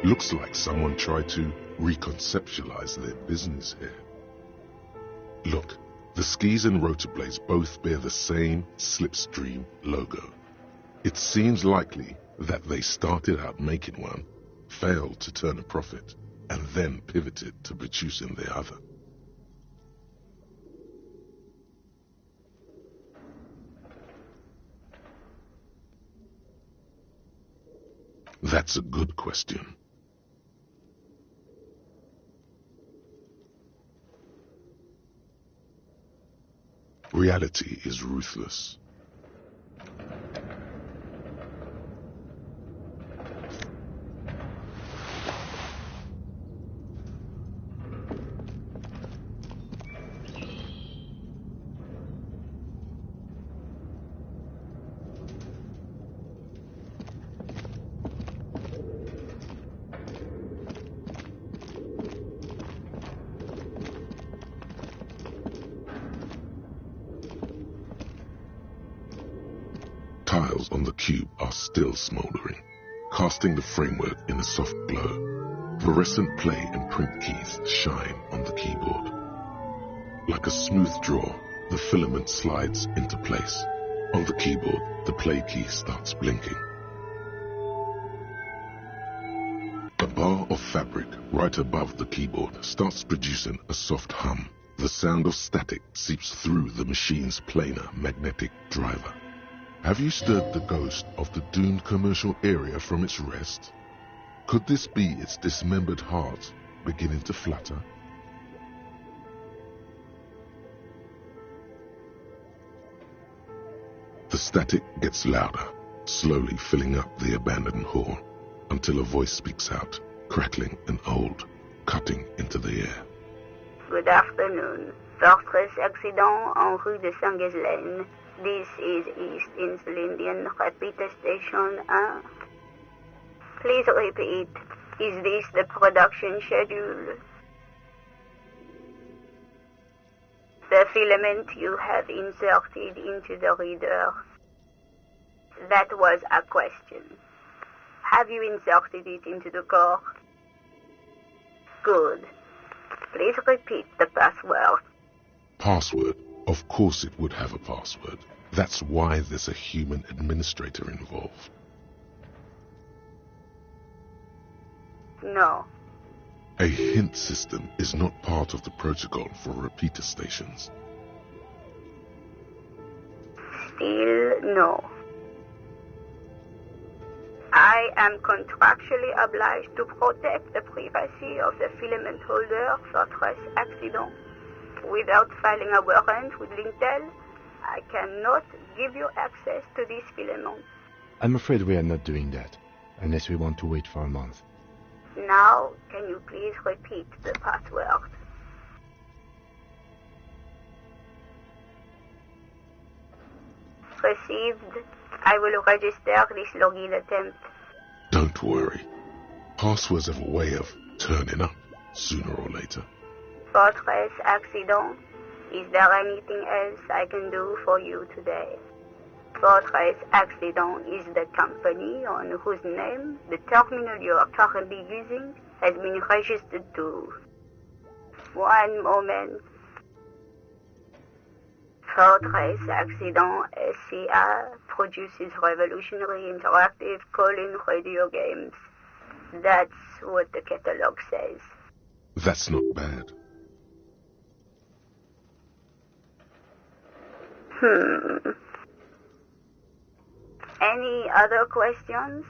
Looks like someone tried to reconceptualize their business here. Look, the skis and rotor blades both bear the same Slipstream logo. It seems likely that they started out making one, failed to turn a profit, and then pivoted to producing the other. That's a good question. Reality is ruthless. Tiles on the cube are still smoldering, casting the framework in a soft glow. Fluorescent play and print keys shine on the keyboard. Like a smooth draw, the filament slides into place. On the keyboard, the play key starts blinking. A bar of fabric right above the keyboard starts producing a soft hum. The sound of static seeps through the machine's planar magnetic driver. Have you stirred the ghost of the doomed commercial area from its rest? Could this be its dismembered heart beginning to flutter? The static gets louder, slowly filling up the abandoned hall, until a voice speaks out, crackling and old, cutting into the air. Good afternoon. Fortress accident en rue de Saint-Ghislaine. This is East Insulindian Repeater Station 1. Please repeat. Is this the production schedule? The filament you have inserted into the reader. That was a question. Have you inserted it into the core? Good. Please repeat the password. Password? Of course it would have a password. That's why there's a human administrator involved. No. A hint system is not part of the protocol for repeater stations. Still no. I am contractually obliged to protect the privacy of the filament holder Fortress accident. Without filing a warrant with Lintel, I cannot give you access to this filament. I'm afraid we are not doing that, unless we want to wait for a month. Now, can you please repeat the password? Received. I will register this login attempt. Don't worry. Passwords have a way of turning up sooner or later. Fortress accident. Is there anything else I can do for you today? Fortress accident is the company on whose name the terminal you are currently using has been registered to. One moment. Fortress accident SCA produces revolutionary interactive call-in radio games. That's what the catalog says. That's not bad. Any other questions?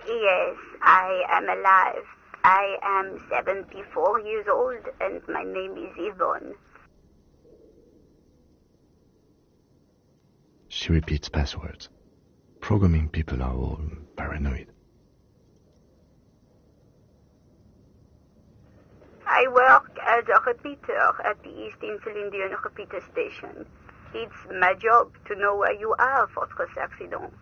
Yes, I am alive. I am 74 years old and my name is Yvonne. She repeats passwords. Programming people are all paranoid. I work as a repeater at the East Insulindian Repeater Station. It's my job to know where you are, Fortress accident.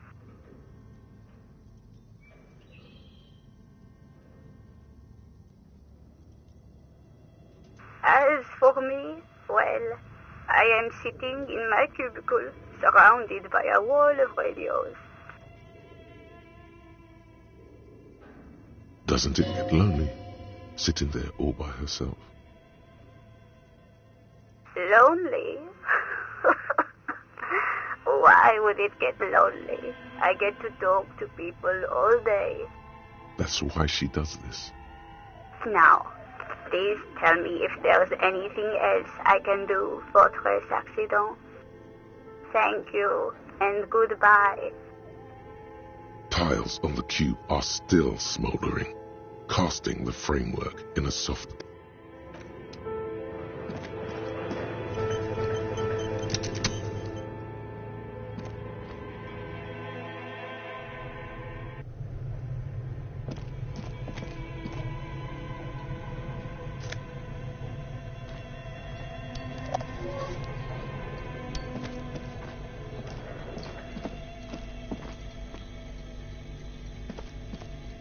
As for me, well, I am sitting in my cubicle, surrounded by a wall of radios. Doesn't it get lonely, sitting there all by herself? Lonely? Why would it get lonely? I get to talk to people all day. That's why she does this. Now, please tell me if there's anything else I can do, Fortress accident. Thank you, and goodbye. tiles on the cube are still smoldering, casting the framework in a soft...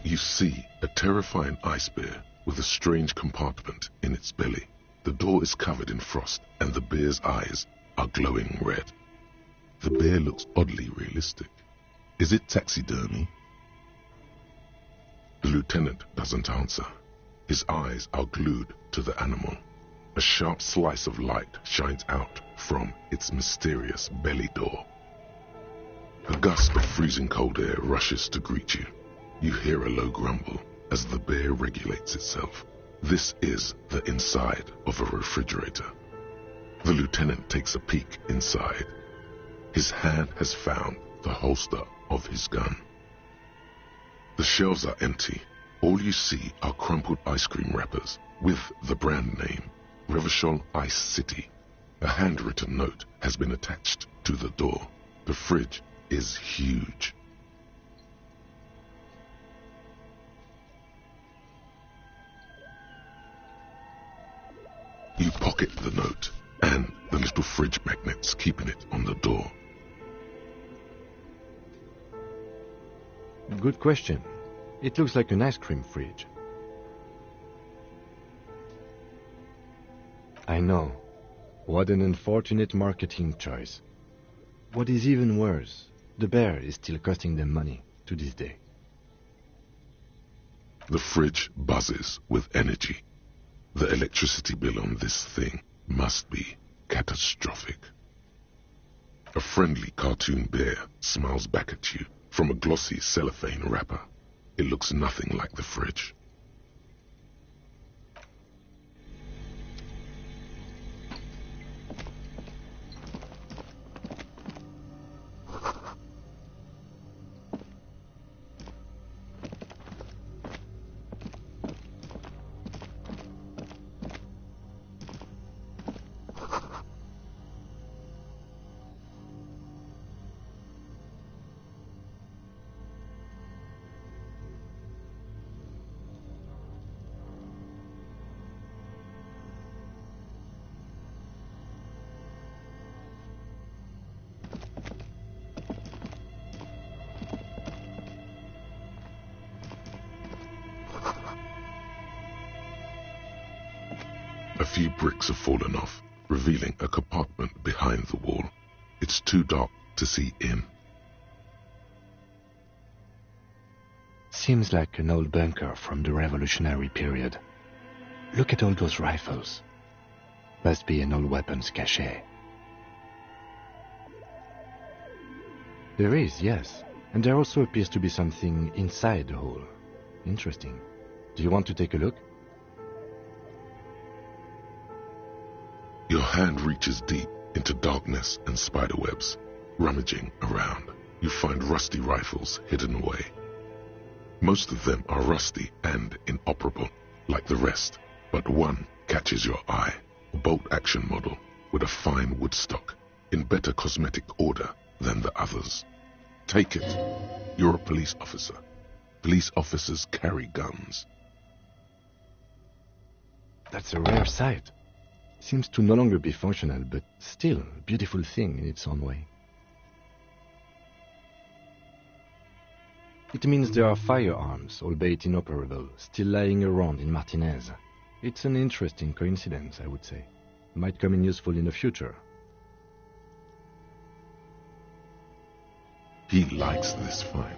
You see a terrifying ice bear with a strange compartment in its belly. The door is covered in frost and the bear's eyes are glowing red. The bear looks oddly realistic. Is it taxidermy? The lieutenant doesn't answer. His eyes are glued to the animal. A sharp slice of light shines out from its mysterious belly door. A gust of freezing cold air rushes to greet you. You hear a low grumble as the bear regulates itself. This is the inside of a refrigerator. The lieutenant takes a peek inside. His hand has found the holster of his gun. The shelves are empty. All you see are crumpled ice cream wrappers with the brand name, Revachol Ice City. A handwritten note has been attached to the door. The fridge is huge. You pocket the note and the little fridge magnets keeping it on the door. Good question. It looks like an ice cream fridge. I know. What an unfortunate marketing choice. What is even worse, the bear is still costing them money to this day. The fridge buzzes with energy. The electricity bill on this thing must be catastrophic. A friendly cartoon bear smiles back at you from a glossy cellophane wrapper. It looks nothing like the fridge. A few bricks have fallen off, revealing a compartment behind the wall. It's too dark to see in. Seems like an old bunker from the revolutionary period. Look at all those rifles. Must be an old weapons cache. There is, yes. And there also appears to be something inside the hole. Interesting. Do you want to take a look? Your hand reaches deep into darkness and spiderwebs. Rummaging around, you find rusty rifles hidden away. Most of them are rusty and inoperable, like the rest, but one catches your eye. A bolt-action model with a fine wood stock, in better cosmetic order than the others. Take it. You're a police officer. Police officers carry guns. That's a rare sight. Seems to no longer be functional, but still a beautiful thing in its own way. It means there are firearms, albeit inoperable, still lying around in Martinez. It's an interesting coincidence, I would say. Might come in useful in the future. He likes this find.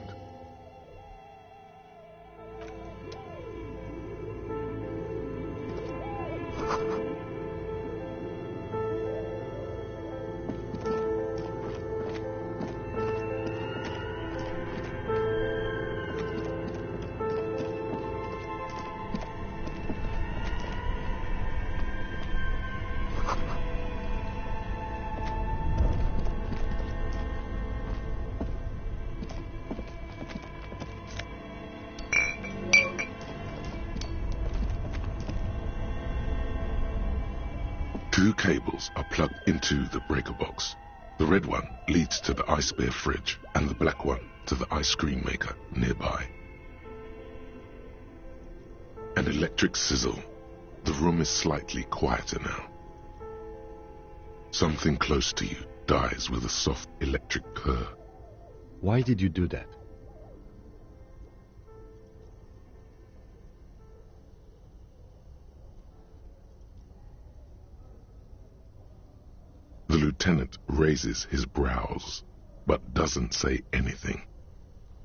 Two cables are plugged into the breaker box. The red one leads to the ice bear fridge and the black one to the ice cream maker nearby. An electric sizzle. The room is slightly quieter now. Something close to you dies with a soft electric purr. Why did you do that? The lieutenant raises his brows, but doesn't say anything.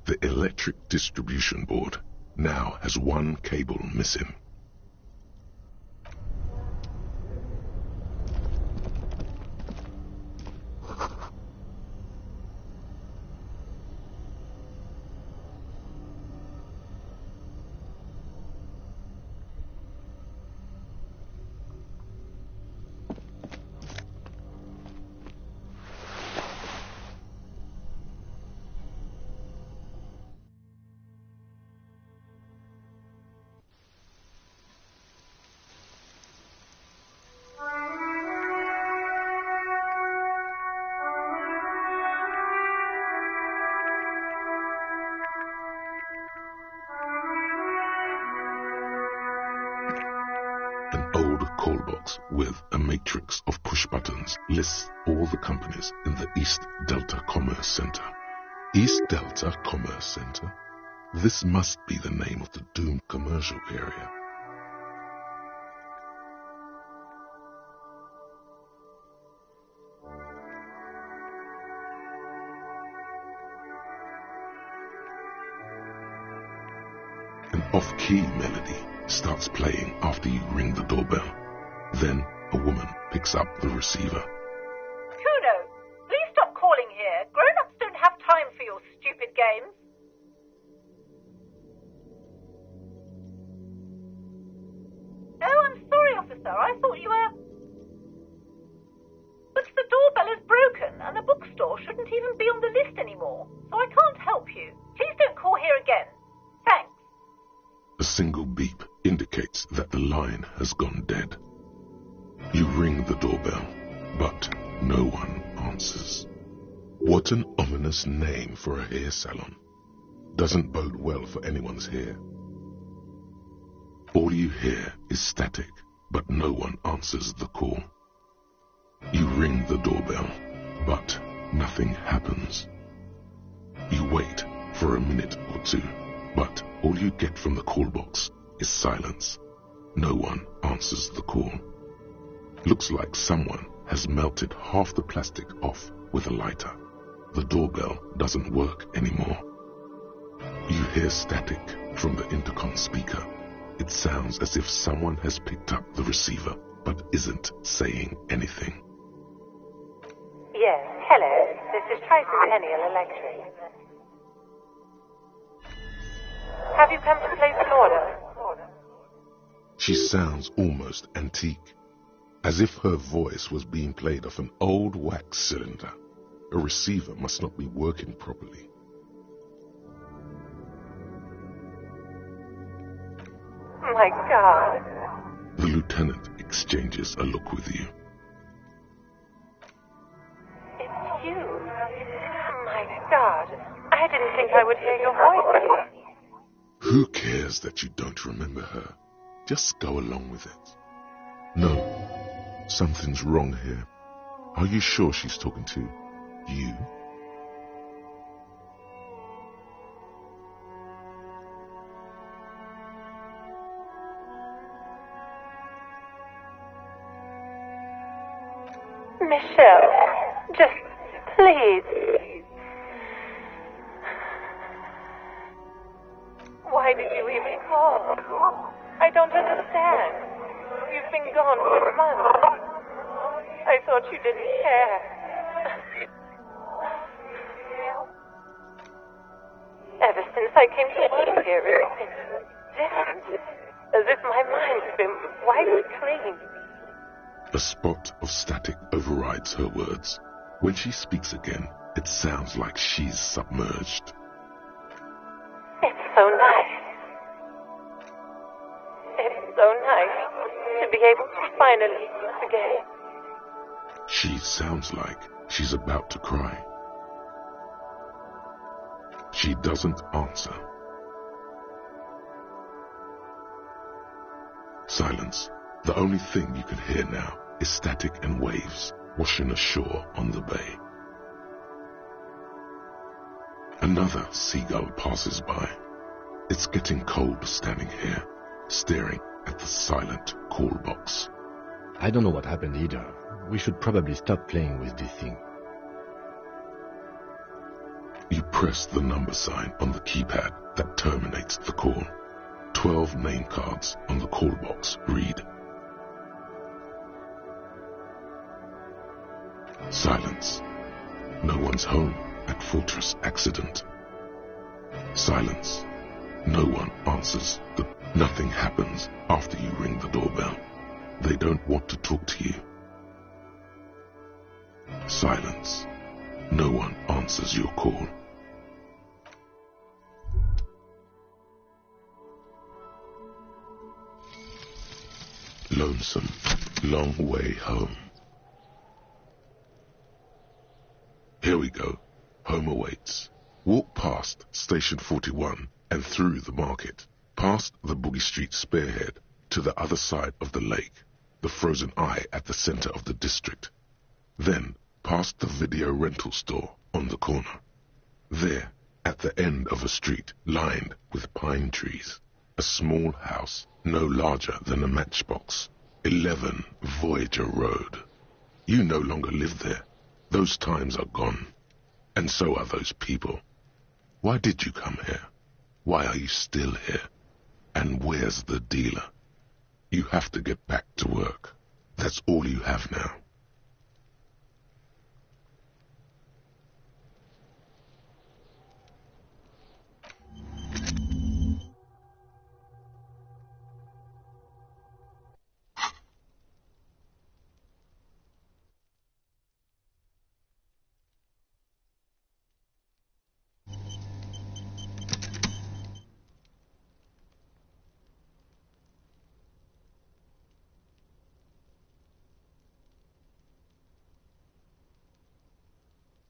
The electric distribution board now has one cable missing. An old call box with a matrix of push buttons lists all the companies in the East Delta Commerce Center. East Delta Commerce Center? This must be the name of the doomed commercial area. An off-key melody starts playing after you ring the doorbell. Then a woman picks up the receiver. Kuno, please stop calling here. Grown-ups don't have time for your stupid games. Oh, I'm sorry, officer. I thought you were... But the doorbell is broken, and the bookstore shouldn't even be on the list anymore, so I can't help you. Please don't call here again. Thanks. A single beep indicates that the line has gone dead. You ring the doorbell, but no one answers. What an ominous name for a hair salon. Doesn't bode well for anyone's hair. All you hear is static, but no one answers the call. You ring the doorbell, but nothing happens. You wait for a minute or two, but all you get from the call box is silence. No one answers the call. Looks like someone has melted half the plastic off with a lighter. The doorbell doesn't work anymore. You hear static from the intercom speaker. It sounds as if someone has picked up the receiver but isn't saying anything. Yes, hello. This is Tracy Ennial Electric. Have you come to place an order? She sounds almost antique, as if her voice was being played off an old wax cylinder. A receiver must not be working properly. My God. The lieutenant exchanges a look with you. It's you. My God. I didn't think I would hear your voice. Who cares that you don't remember her? Just go along with it. No, something's wrong here. Are you sure she's talking to you? Michelle, just please. Why did you even call? I don't understand. You've been gone for months. I thought you didn't care. Ever since I came to work here, it's been different. As if my mind's been wiped clean. A spot of static overrides her words. When she speaks again, it sounds like she's submerged. It's so nice. It's so nice to be able to finally forget. She sounds like she's about to cry. She doesn't answer. Silence. The only thing you can hear now is static and waves washing ashore on the bay. Another seagull passes by. It's getting cold standing here, staring at the silent call box. I don't know what happened either. We should probably stop playing with this thing. You press the number sign on the keypad that terminates the call. 12 name cards on the call box read. Silence. No one's home at Fortress Accident. Silence. No one answers. Nothing happens after you ring the doorbell. They don't want to talk to you. Silence. No one answers your call. Lonesome, long way home. Here we go. Home awaits. Walk past Station 41 and through the market, past the Boogie Street spearhead to the other side of the lake, the frozen eye at the center of the district. Then past the video rental store on the corner. There, at the end of a street lined with pine trees, a small house no larger than a matchbox. 11 Voyager Road. You no longer live there. Those times are gone. And so are those people. Why did you come here? Why are you still here? And where's the dealer? You have to get back to work. That's all you have now.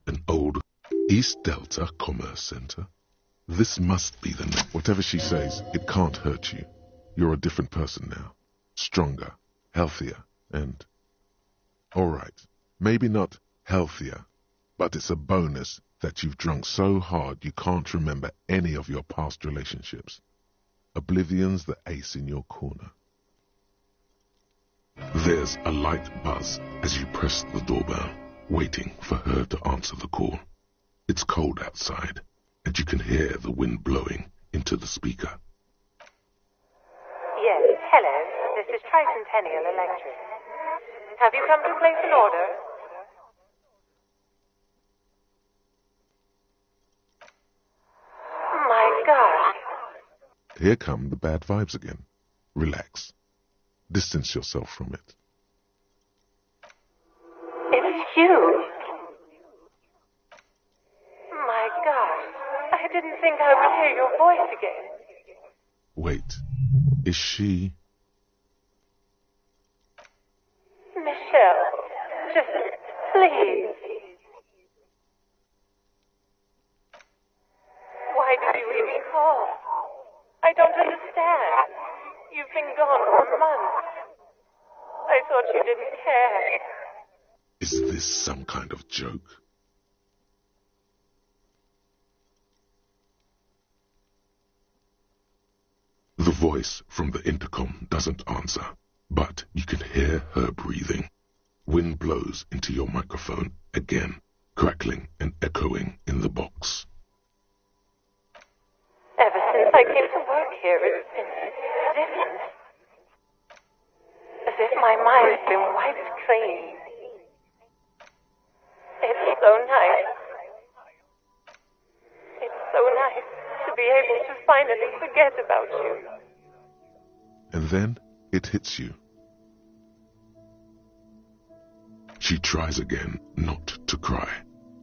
An old East Delta Commerce Center. This must be the name. Whatever she says, it can't hurt you. You're a different person now. Stronger, healthier, and... Alright, maybe not healthier, but it's a bonus that you've drunk so hard you can't remember any of your past relationships. Oblivion's the ace in your corner. There's a light buzz as you press the doorbell, waiting for her to answer the call. It's cold outside, and you can hear the wind blowing into the speaker. Yes, hello. This is Tricentennial Electric. Have you come to place an order? My gosh. Here come the bad vibes again. Relax. Distance yourself from it. It's you. My gosh. I didn't think I would hear your voice again. Wait. Is she... Michelle, just please. Why did you even call? I don't understand. You've been gone for months. I thought you didn't care. Is this some kind of joke? The voice from the intercom doesn't answer, but you can hear her breathing. Wind blows into your microphone again, crackling and echoing in the box. Ever since I came to work here, it's been different. As if my mind's been wiped clean. It's so nice. It's so nice to be able to finally forget about you. And then it hits you. She tries again not to cry,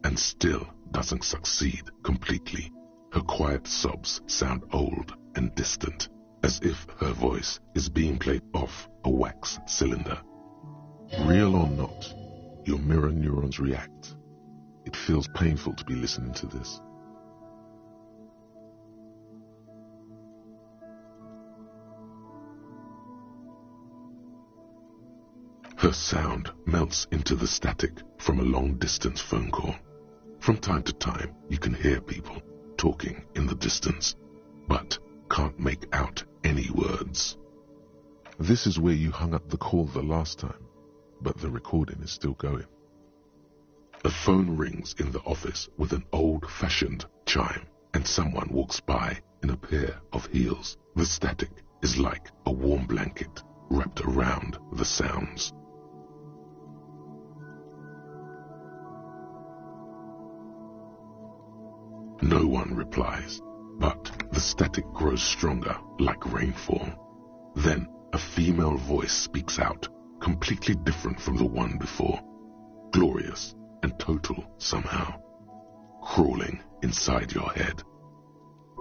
and still doesn't succeed completely. Her quiet sobs sound old and distant, as if her voice is being played off a wax cylinder. Real or not, your mirror neurons react. It feels painful to be listening to this. Her sound melts into the static from a long-distance phone call. From time to time, you can hear people talking in the distance, but can't make out any words. This is where you hung up the call the last time, but the recording is still going. A phone rings in the office with an old-fashioned chime, and someone walks by in a pair of heels. The static is like a warm blanket wrapped around the sounds. No one replies, but the static grows stronger like rainfall. Then a female voice speaks out, completely different from the one before, glorious and total somehow, crawling inside your head.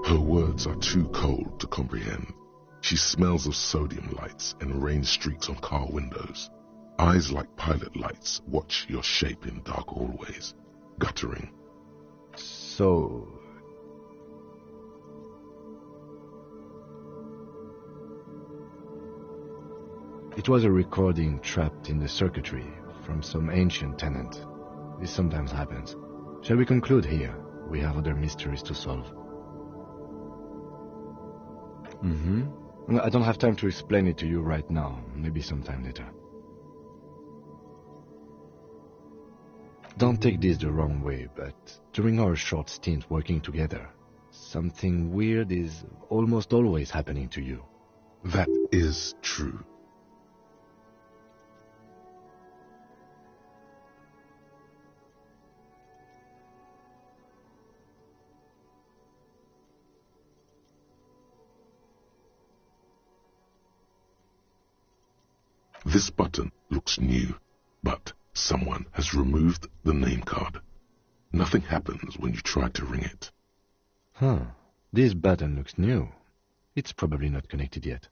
Her words are too cold to comprehend. She smells of sodium lights and rain streaks on car windows. Eyes like pilot lights watch your shape in dark hallways, guttering. So... it was a recording trapped in the circuitry from some ancient tenant. This sometimes happens. Shall we conclude here? We have other mysteries to solve. I don't have time to explain it to you right now. Maybe sometime later. Don't take this the wrong way, but during our short stint working together, something weird is almost always happening to you. That is true. This button looks new, but someone has removed the name card. Nothing happens when you try to ring it. This button looks new. It's probably not connected yet.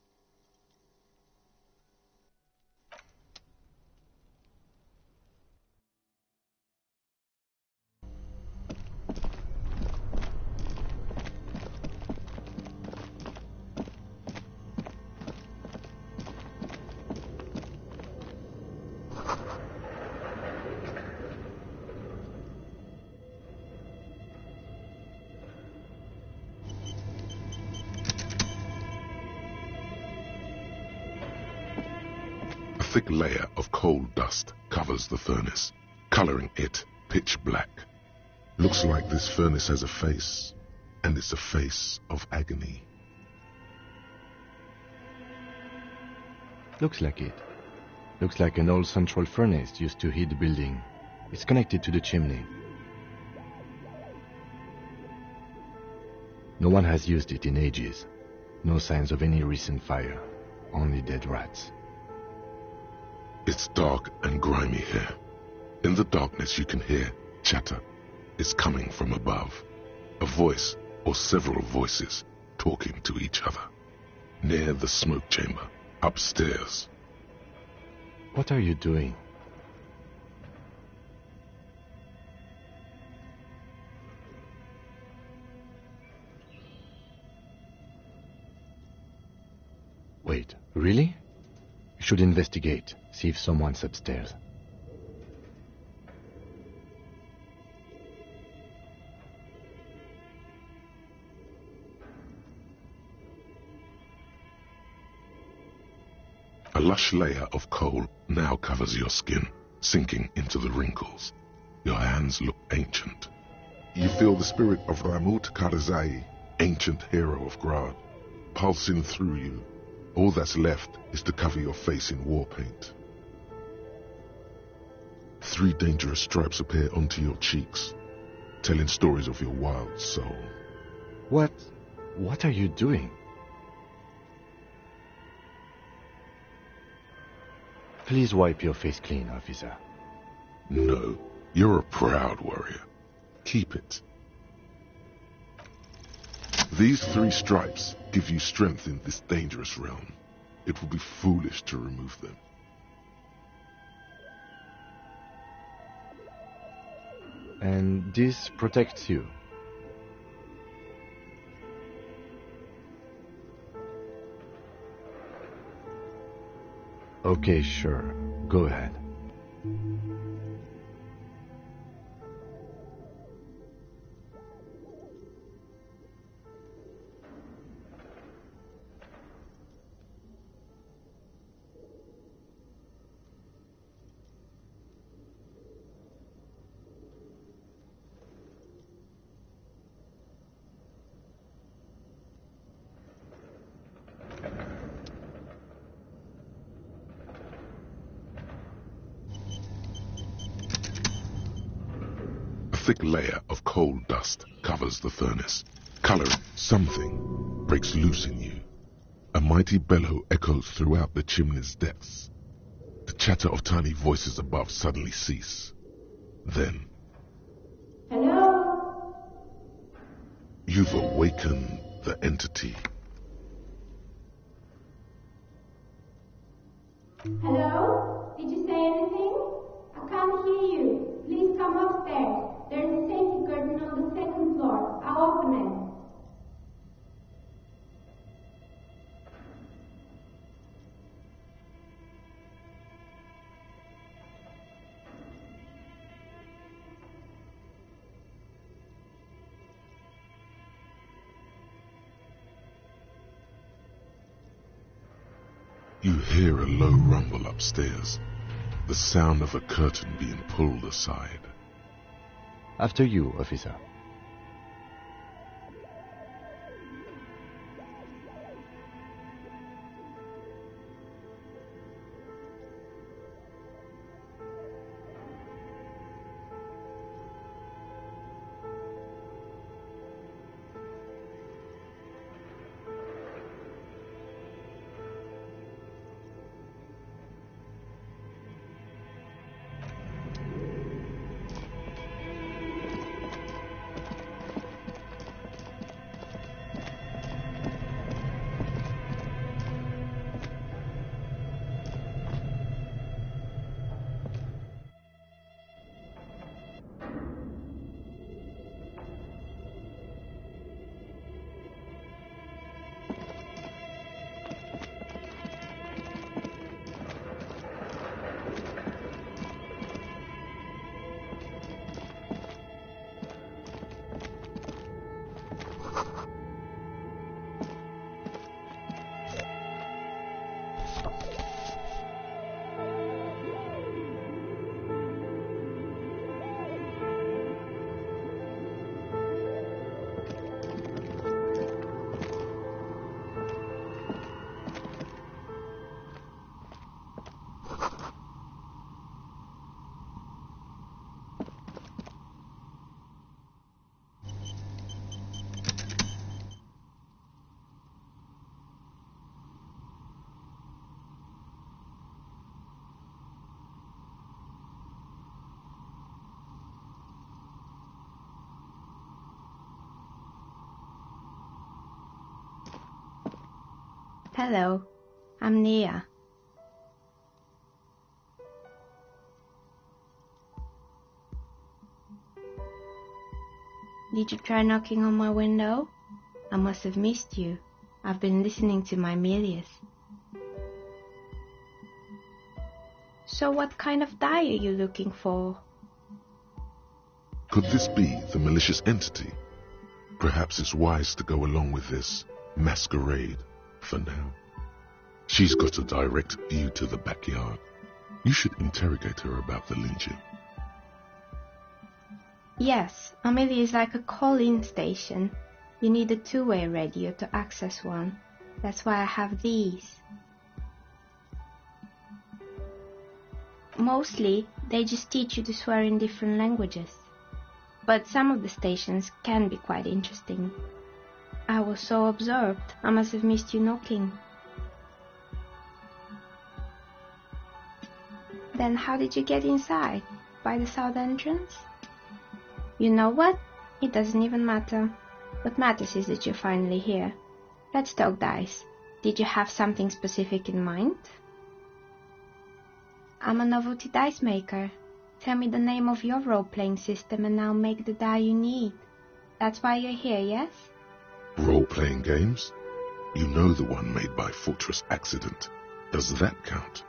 A thick layer of coal dust covers the furnace, coloring it pitch black. Looks like this furnace has a face, and it's a face of agony. Looks like it. Looks like an old central furnace used to heat the building. It's connected to the chimney. No one has used it in ages. No signs of any recent fire. Only dead rats. It's dark and grimy here. In the darkness you can hear chatter. It's coming from above. A voice or several voices talking to each other. Near the smoke chamber, upstairs. What are you doing? Wait, really? You should investigate, see if someone's upstairs. A lush layer of coal now covers your skin, sinking into the wrinkles. Your hands look ancient. You feel the spirit of Ramut Karzai, ancient hero of Grad, pulsing through you. All that's left is to cover your face in war paint. 3 dangerous stripes appear onto your cheeks, telling stories of your wild soul. What are you doing? Please wipe your face clean, officer. No, you're a proud warrior. Keep it. These 3 stripes give you strength in this dangerous realm. It would be foolish to remove them. and this protects you. Okay, sure. Go ahead. A thick layer of coal dust covers the furnace. Coloring something breaks loose in you. A mighty bellow echoes throughout the chimney's depths. The chatter of tiny voices above suddenly cease. Then, Hello? you've awakened the entity. Hello? Did you say anything? I can't hear you. Please come upstairs. There's a safety curtain on the second floor. I'll open it. You hear a low rumble upstairs, the sound of a curtain being pulled aside. After you, officer. Hello, I'm Nia. Did you try knocking on my window? I must have missed you. I've been listening to my Milius. So what kind of die are you looking for? Could this be the malicious entity? Perhaps it's wise to go along with this masquerade for now. She's got a direct view to the backyard. You should interrogate her about the lynching. Yes, Amelia is like a call-in station. You need a two-way radio to access one. That's why I have these. Mostly, they just teach you to swear in different languages. But some of the stations can be quite interesting. I was so absorbed, I must have missed you knocking. Then how did you get inside? By the south entrance? You know what? It doesn't even matter. What matters is that you're finally here. Let's talk dice. Did you have something specific in mind? I'm a novelty dice maker. Tell me the name of your role-playing system and I'll make the die you need. That's why you're here, yes? Role-playing games? You know the one made by Fortress Accident. Does that count?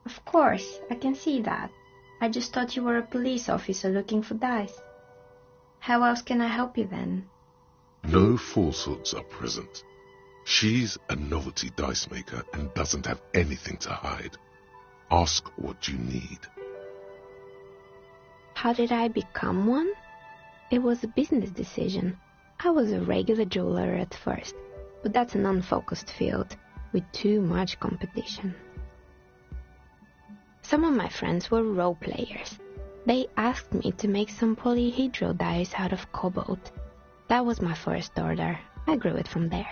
Of course, I can see that. I just thought you were a police officer looking for dice. How else can I help you then? No falsehoods are present. She's a novelty dice maker and doesn't have anything to hide. Ask what you need. How did I become one? It was a business decision. I was a regular jeweler at first, but that's an unfocused field with too much competition. Some of my friends were role players. They asked me to make some polyhedral dice out of cobalt. That was my first order. I grew it from there.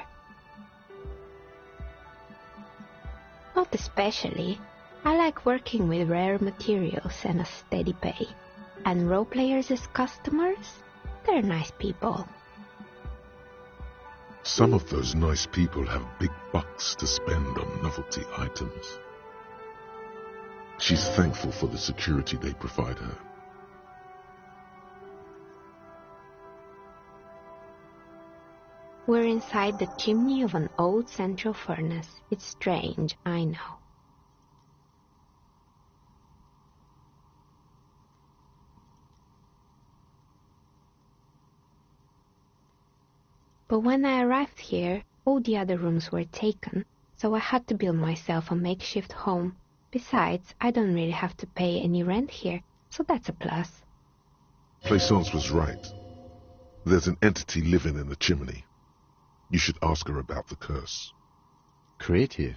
Not especially. I like working with rare materials and a steady pay. And role players as customers? They're nice people. Some of those nice people have big bucks to spend on novelty items. She's thankful for the security they provide her. We're inside the chimney of an old central furnace. It's strange, I know. But when I arrived here, all the other rooms were taken, so I had to build myself a makeshift home. Besides, I don't really have to pay any rent here, so that's a plus. Plaisance was right. There's an entity living in the chimney. You should ask her about the curse. Creative.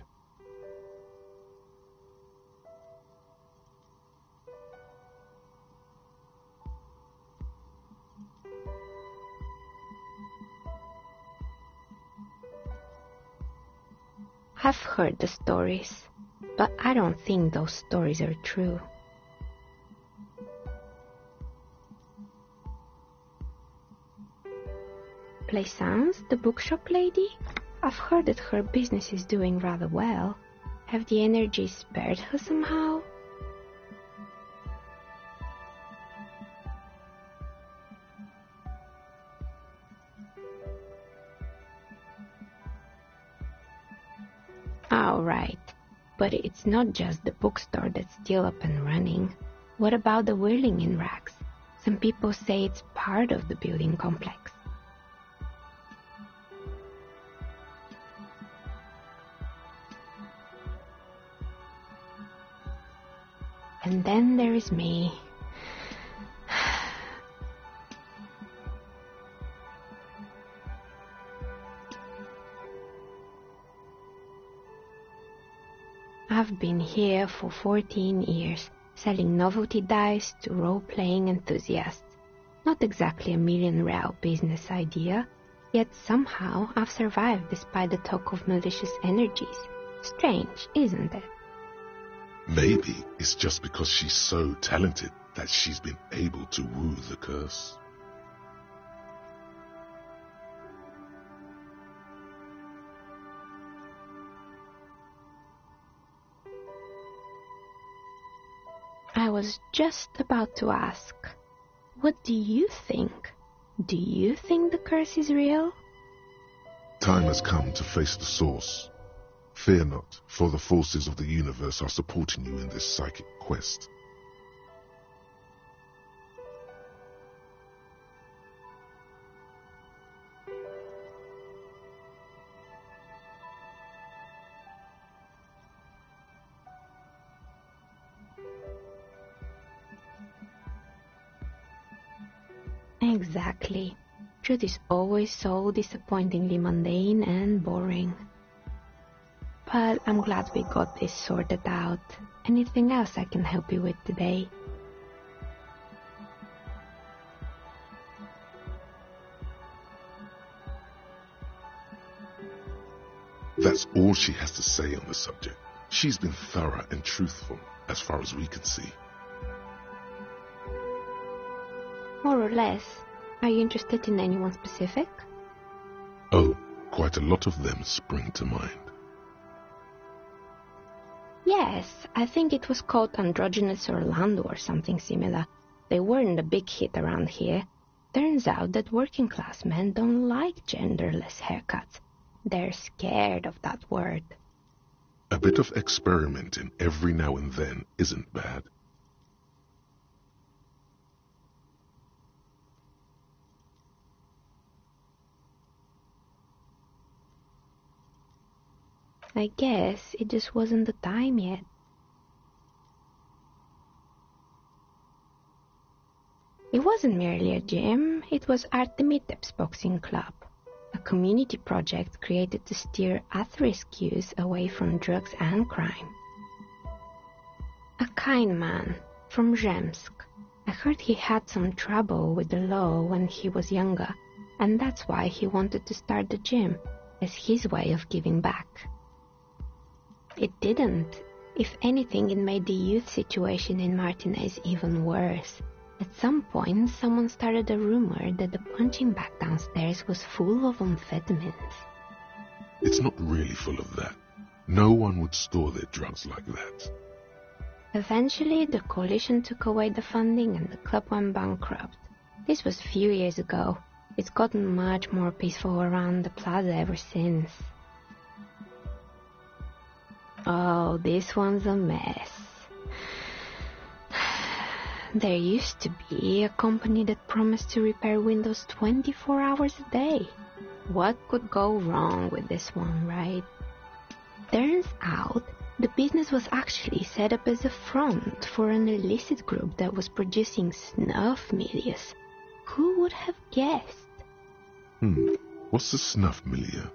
I've heard the stories, but I don't think those stories are true. Plaisance, the bookshop lady? I've heard that her business is doing rather well. Have the energy spared her somehow? Oh, right. But it's not just the bookstore that's still up and running. What about the whirling in racks? Some people say it's part of the building complex. And then there is me. I've been here for 14 years, selling novelty dice to role-playing enthusiasts. Not exactly a million-real business idea, yet somehow I've survived despite the talk of malicious energies. Strange, isn't it? Maybe it's just because she's so talented that she's been able to woo the curse. I was just about to ask, what do you think? Do you think the curse is real? Time has come to face the source. Fear not, for the forces of the universe are supporting you in this psychic quest. Exactly. Truth is always so disappointingly mundane and boring. But I'm glad we got this sorted out. Anything else I can help you with today? That That's all she has to say on the subject. She's been thorough and truthful, as far as we can see. More or less. Are you interested in anyone specific? Oh, quite a lot of them spring to mind. Yes, I think it was called Androgynous Orlando or something similar. They weren't a big hit around here. Turns out that working class men don't like genderless haircuts. They're scared of that word. A bit of experimenting every now and then isn't bad. I guess it just wasn't the time yet. It wasn't merely a gym, it was Artemitep's boxing club, a community project created to steer at-risk youth away from drugs and crime. A kind man from Zemsk. I heard he had some trouble with the law when he was younger, and that's why he wanted to start the gym, as his way of giving back. It didn't. If anything, it made the youth situation in Martinez even worse. At some point, someone started a rumor that the punching bag downstairs was full of amphetamines. It's not really full of that. No one would store their drugs like that. Eventually, the coalition took away the funding and the club went bankrupt. This was a few years ago. It's gotten much more peaceful around the plaza ever since. Oh, this one's a mess. There used to be a company that promised to repair windows 24 hours a day. What could go wrong with this one, right? Turns out, the business was actually set up as a front for an illicit group that was producing snuff milias. Who would have guessed? What's a snuff milieu?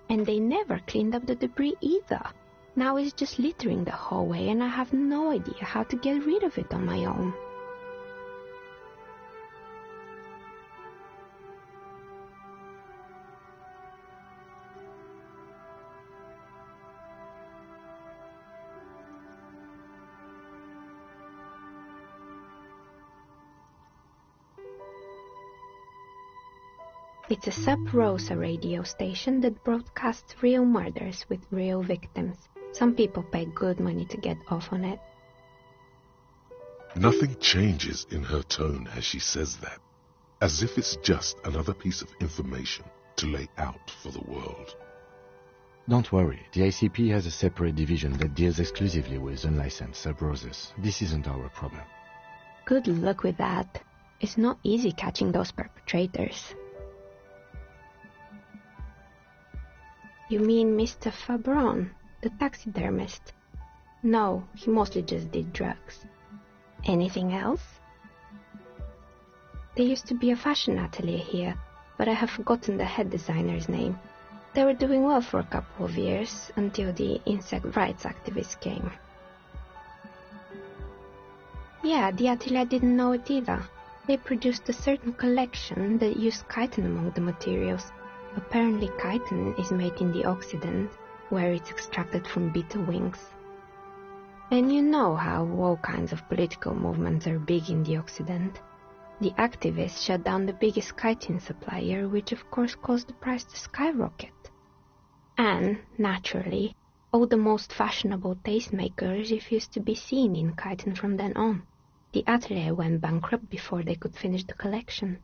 And they never cleaned up the debris either. Now it's just littering the hallway and I have no idea how to get rid of it on my own. It's a sub-Rosa radio station that broadcasts real murders with real victims. Some people pay good money to get off on it. Nothing changes in her tone as she says that, as if it's just another piece of information to lay out for the world. Don't worry, the ICP has a separate division that deals exclusively with unlicensed sub-Roses. This isn't our problem. Good luck with that. It's not easy catching those perpetrators. You mean Mr. Fabron, the taxidermist? No, he mostly just did drugs. Anything else? There used to be a fashion atelier here, but I have forgotten the head designer's name. They were doing well for a couple of years, until the insect rights activists came. Yeah, the atelier didn't know it either. They produced a certain collection that used chitin among the materials. Apparently chitin is made in the Occident, where it's extracted from beetle wings. And you know how all kinds of political movements are big in the Occident. The activists shut down the biggest chitin supplier, which of course caused the price to skyrocket. And, naturally, all the most fashionable tastemakers refused to be seen in chitin from then on. The atelier went bankrupt before they could finish the collection.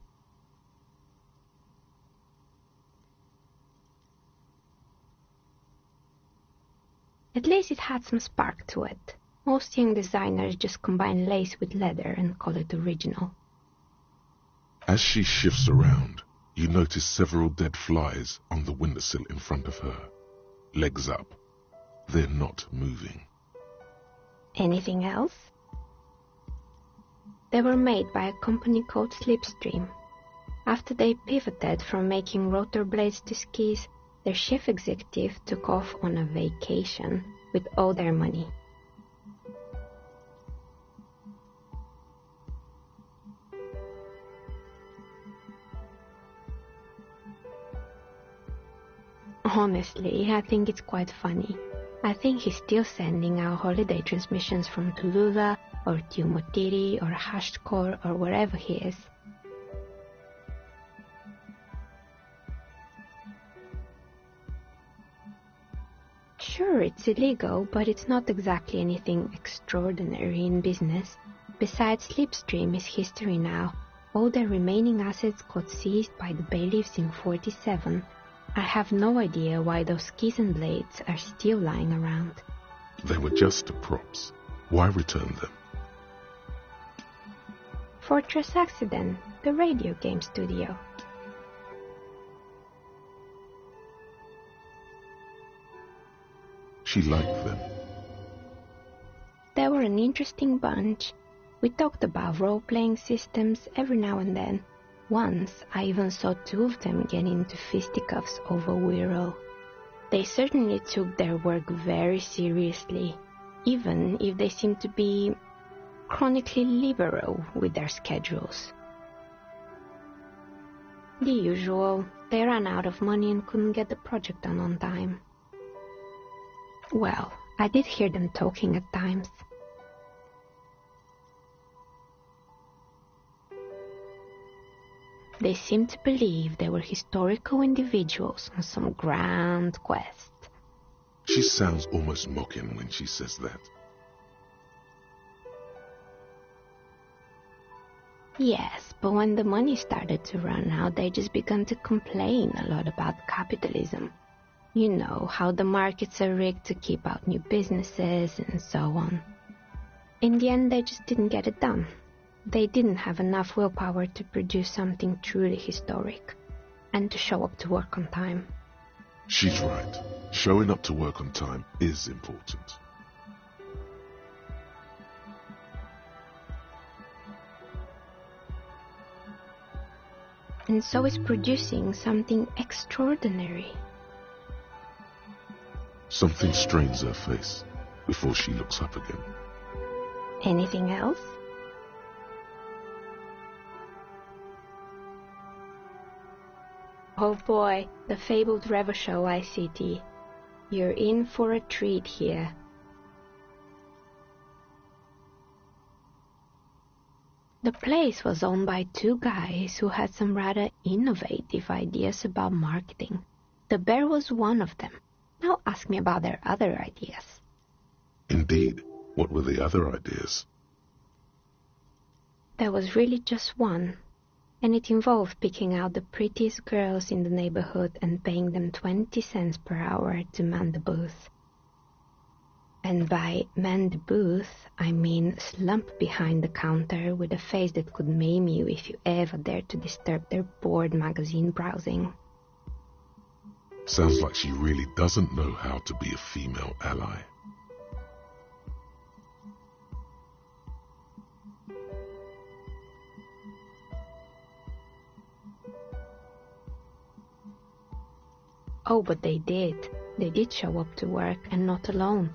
At least it had some spark to it. Most young designers just combine lace with leather and call it original. As she shifts around, you notice several dead flies on the windowsill in front of her. Legs up. They're not moving. Anything else? They were made by a company called Slipstream. After they pivoted from making rotor blades to skis, their chief executive took off on a vacation with all their money. Honestly, I think it's quite funny. I think he's still sending out holiday transmissions from Tulula or Tiumotiri or Hashtkor or wherever he is. Sure, it's illegal, but it's not exactly anything extraordinary in business. Besides, Slipstream is history now. All their remaining assets got seized by the bailiffs in 47. I have no idea why those keys and blades are still lying around. They were just props. Why return them? Fortress Accident, the radio game studio. She liked them. They were an interesting bunch. We talked about role-playing systems every now and then. Once, I even saw two of them get into fisticuffs over Wiro. They certainly took their work very seriously, even if they seemed to be chronically liberal with their schedules. The usual, they ran out of money and couldn't get the project done on time. Well, I did hear them talking at times. They seemed to believe they were historical individuals on some grand quest. She sounds almost mocking when she says that. Yes, but when the money started to run out, they just began to complain a lot about capitalism. You know, how the markets are rigged to keep out new businesses and so on. In the end, they just didn't get it done. They didn't have enough willpower to produce something truly historic, and to show up to work on time. She's right. Showing up to work on time is important. And so is producing something extraordinary. Something strains her face before she looks up again. Anything else? Oh boy, the fabled Revachol ICT. You're in for a treat here. The place was owned by two guys who had some rather innovative ideas about marketing. The bear was one of them. Now ask me about their other ideas. Indeed. What were the other ideas? There was really just one, and it involved picking out the prettiest girls in the neighborhood and paying them 20 cents per hour to man the booth. And by man the booth, I mean slump behind the counter with a face that could maim you if you ever dared to disturb their bored magazine browsing. Sounds like she really doesn't know how to be a female ally. Oh, but they did. They did show up to work, and not alone.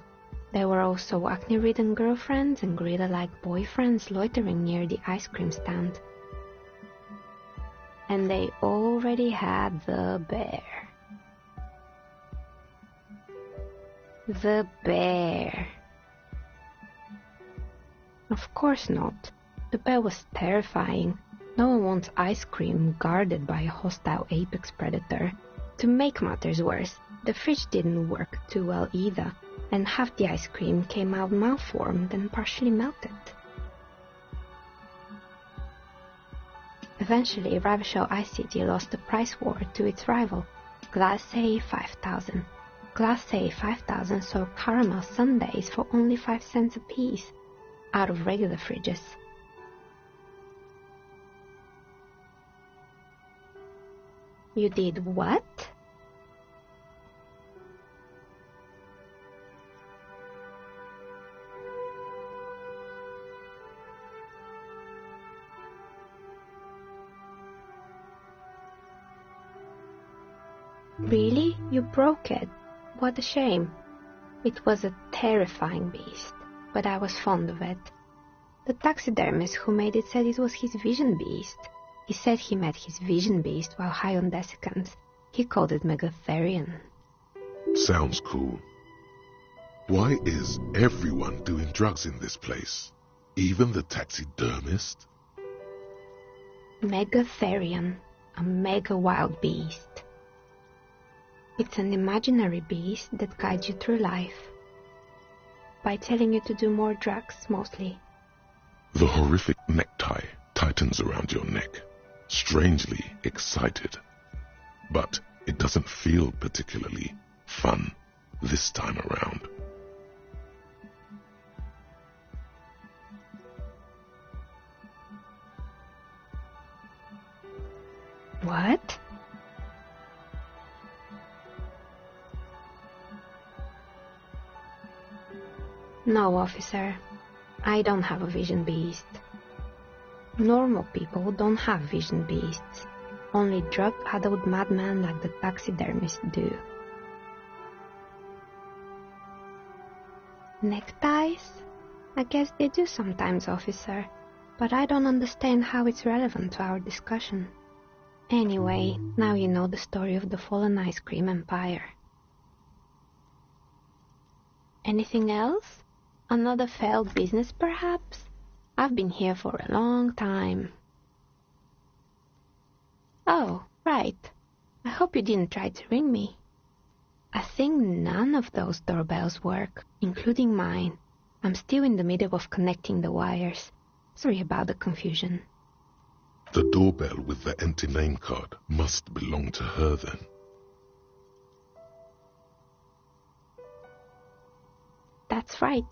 There were also acne-ridden girlfriends and gorilla-like boyfriends loitering near the ice cream stand. And they already had the bear. The bear. Of course not. The bear was terrifying. No one wants ice cream guarded by a hostile apex predator. To make matters worse, the fridge didn't work too well either, and half the ice cream came out malformed and partially melted. Eventually, Revachol ICT lost the price war to its rival, Glace 5000. Glace 5000 sold caramel sundaes for only 5 cents a piece, out of regular fridges. You did what? Really? You broke it? What a shame. It was a terrifying beast, but I was fond of it. The taxidermist who made it said it was his vision beast. He said he met his vision beast while high on desiccants. He called it Megatherion. Sounds cool. Why is everyone doing drugs in this place? Even the taxidermist? Megatherion, a mega wild beast. It's an imaginary beast that guides you through life. By telling you to do more drugs, mostly. The horrific necktie tightens around your neck, strangely excited. But it doesn't feel particularly fun this time around. What? No, officer. I don't have a vision beast. Normal people don't have vision beasts. Only drug-addled madmen like the taxidermists do. Neckties? I guess they do sometimes, officer. But I don't understand how it's relevant to our discussion. Anyway, now you know the story of the fallen ice cream empire. Anything else? Another failed business, perhaps? I've been here for a long time. Oh, right. I hope you didn't try to ring me. I think none of those doorbells work, including mine. I'm still in the middle of connecting the wires. Sorry about the confusion. The doorbell with the empty name card must belong to her then. That's right.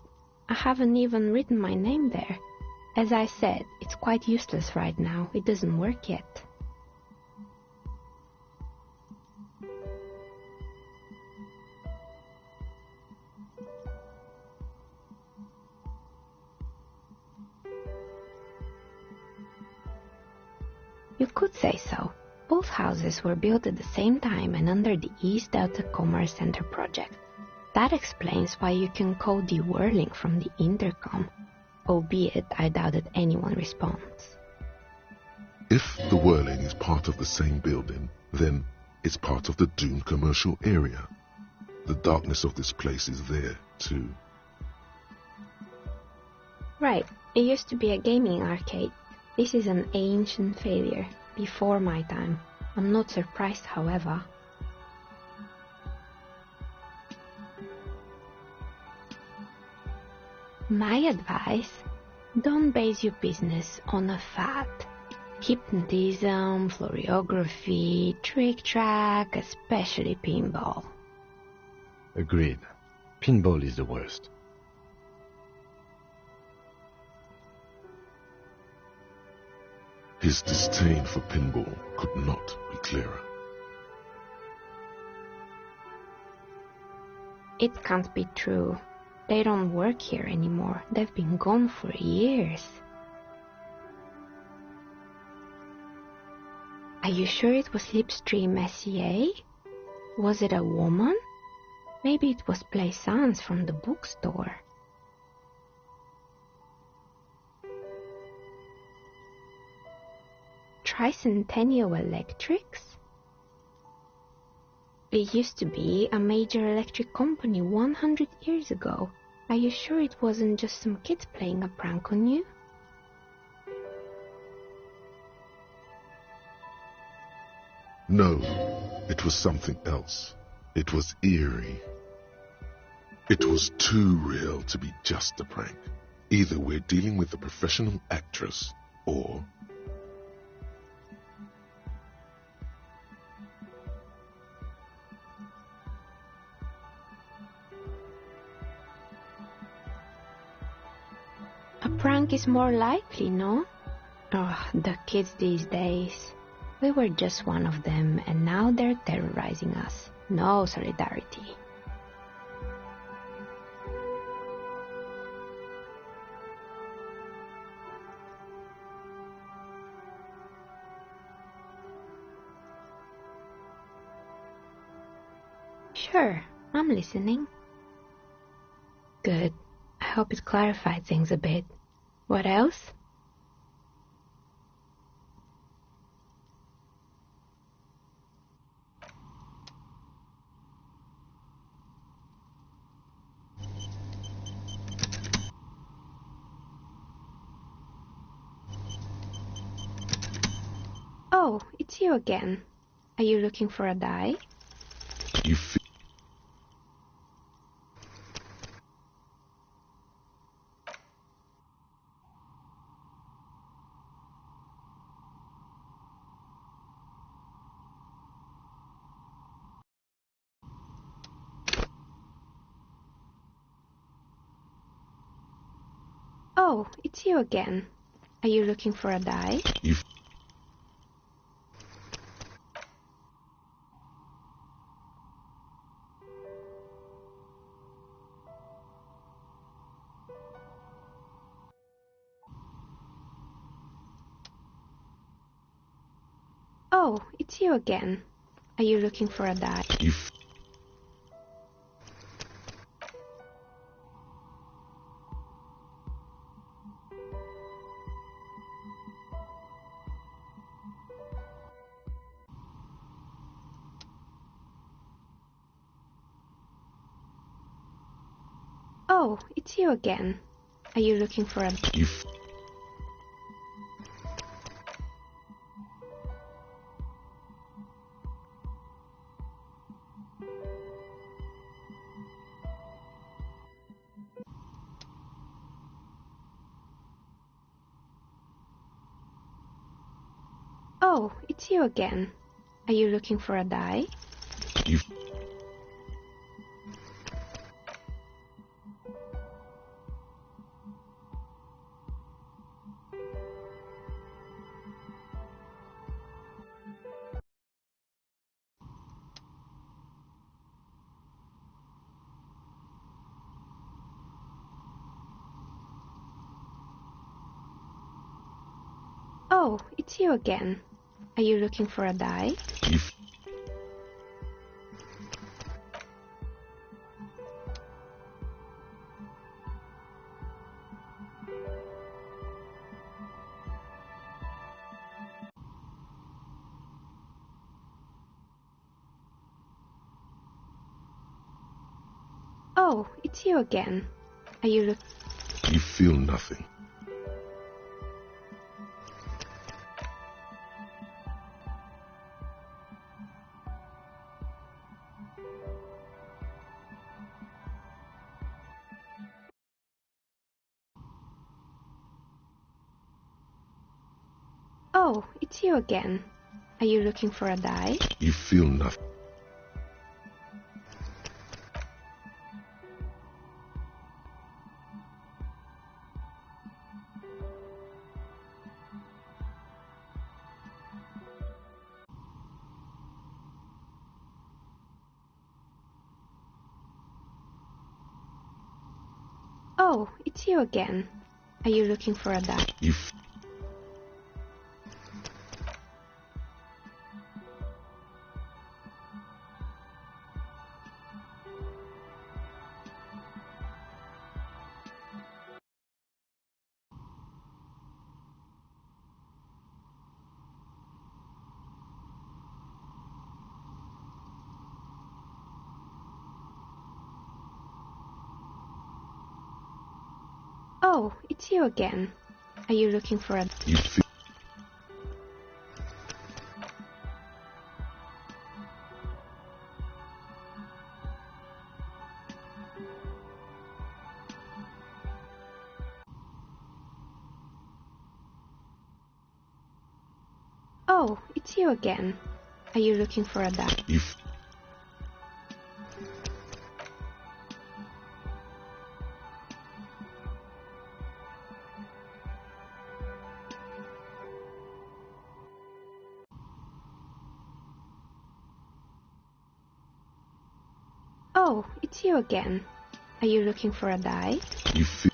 I haven't even written my name there. As I said, it's quite useless right now. It doesn't work yet. You could say so. Both houses were built at the same time and under the East Delta Commerce Center project. That explains why you can call the whirling from the intercom, albeit I doubt that anyone responds. If the whirling is part of the same building, then it's part of the Dune commercial area. The darkness of this place is there, too. Right, it used to be a gaming arcade. This is an ancient failure, before my time. I'm not surprised, however. My advice, don't base your business on a fad. Hypnotism, floriography, trick-track, especially pinball. Agreed. Pinball is the worst. His disdain for pinball could not be clearer. It can't be true. They don't work here anymore. They've been gone for years. Are you sure it was Slipstream SEA? Was it a woman? Maybe it was Plaisance from the bookstore. Tricentennial Electrics? It used to be a major electric company 100 years ago. Are you sure it wasn't just some kids playing a prank on you? No, it was something else. It was eerie. It was too real to be just a prank. Either we're dealing with a professional actress, or... A prank is more likely, no? Oh, the kids these days. We were just one of them, and now they're terrorizing us. No solidarity. Sure, I'm listening. Good. I hope it clarified things a bit. What else? Oh, it's you again. Are you looking for a die? You feel... Oh, it's you again. Are you looking for a die? You... Oh, it's you again. Are you looking for a die? You... Oh, it's you again. Are you looking for a... You... Oh, it's you again. Are you looking for a die? You... Oh, it's you again. Are you looking for a die? You... Oh, it's you again. Are you look... You feel nothing. Oh, it's you again. Are you looking for a die? You feel nothing. Oh, it's you again. Are you looking for a die? You... Oh, it's you again. Are you looking for a... You feel... Oh, it's you again. Are you looking for a die? You... Oh, it's you again. Are you looking for a die? You feel...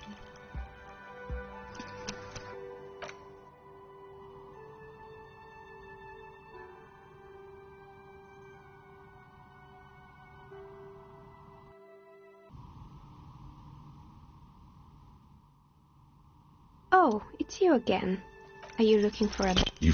Oh, it's you again. Are you looking for a... You...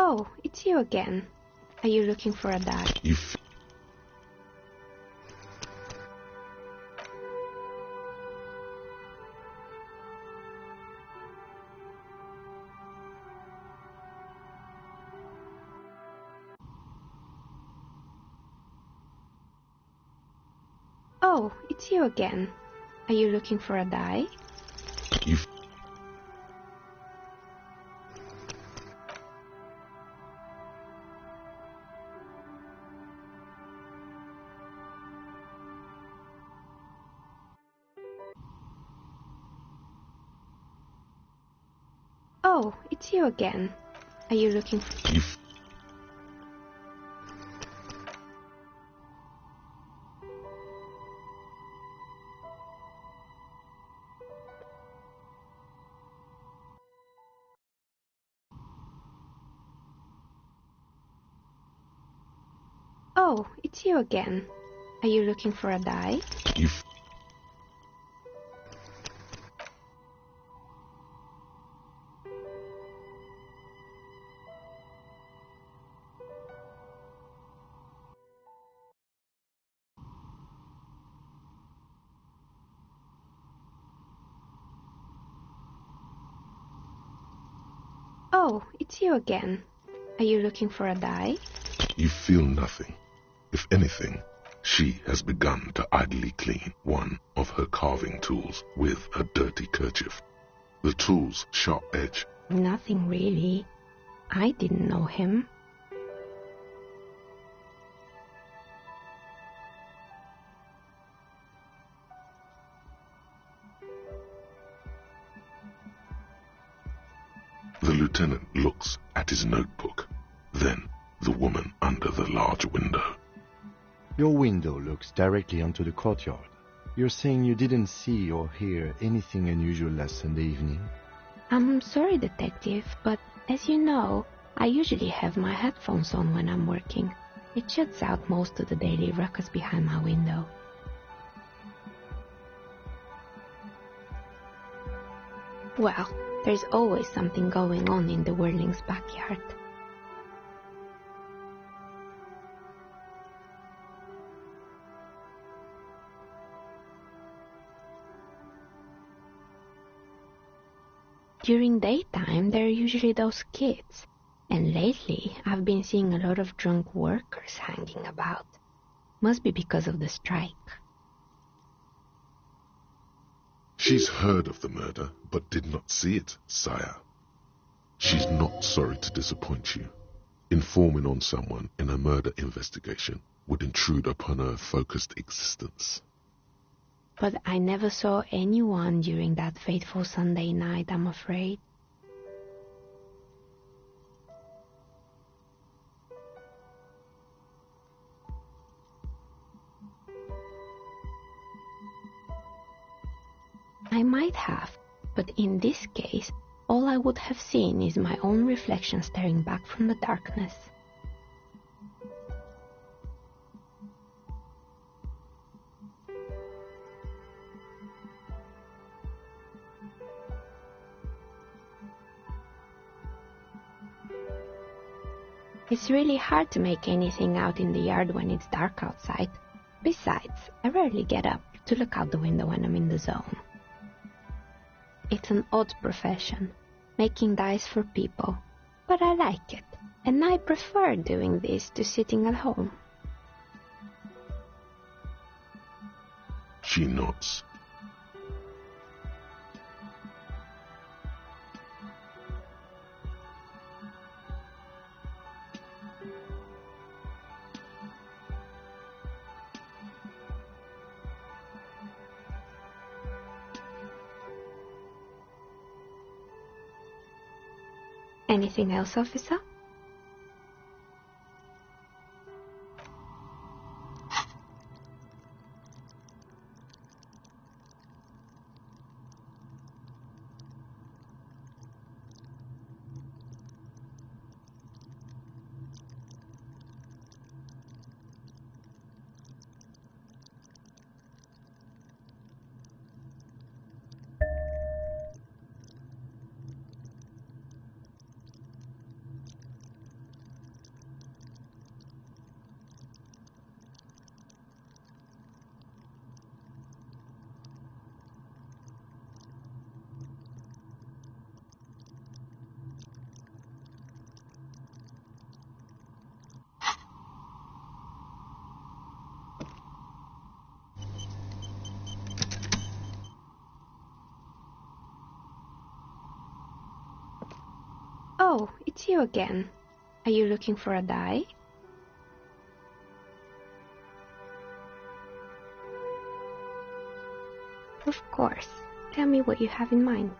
Oh, it's you again. Are you looking for a die? Oh, it's you again. Are you looking for a die? Oh, it's you again. Are you looking for... Oh, it's you again. Are you looking for a die? Oh, it's you again. Are you looking for a die? You feel nothing. If anything, she has begun to idly clean one of her carving tools with a dirty kerchief. The tool's sharp edge. Nothing really. I didn't know him. The lieutenant looks at his notebook, then the woman under the large window. Your window looks directly onto the courtyard. You're saying you didn't see or hear anything unusual last Sunday evening? I'm sorry, detective, but as you know, I usually have my headphones on when I'm working. It shuts out most of the daily ruckus behind my window. Well, there's always something going on in the Whirling's backyard. During daytime, there are usually those kids, and lately I've been seeing a lot of drunk workers hanging about. Must be because of the strike. She's heard of the murder, but did not see it, sire. She's not sorry to disappoint you. Informing on someone in a murder investigation would intrude upon her focused existence. But I never saw anyone during that fateful Sunday night, I'm afraid. I might have, but in this case, all I would have seen is my own reflection staring back from the darkness. It's really hard to make anything out in the yard when it's dark outside. Besides, I rarely get up to look out the window when I'm in the zone. It's an odd profession, making dice for people, but I like it, and I prefer doing this to sitting at home. She nods. Anything else, officer? Oh, it's you again. Are you looking for a die? Of course. Tell me what you have in mind.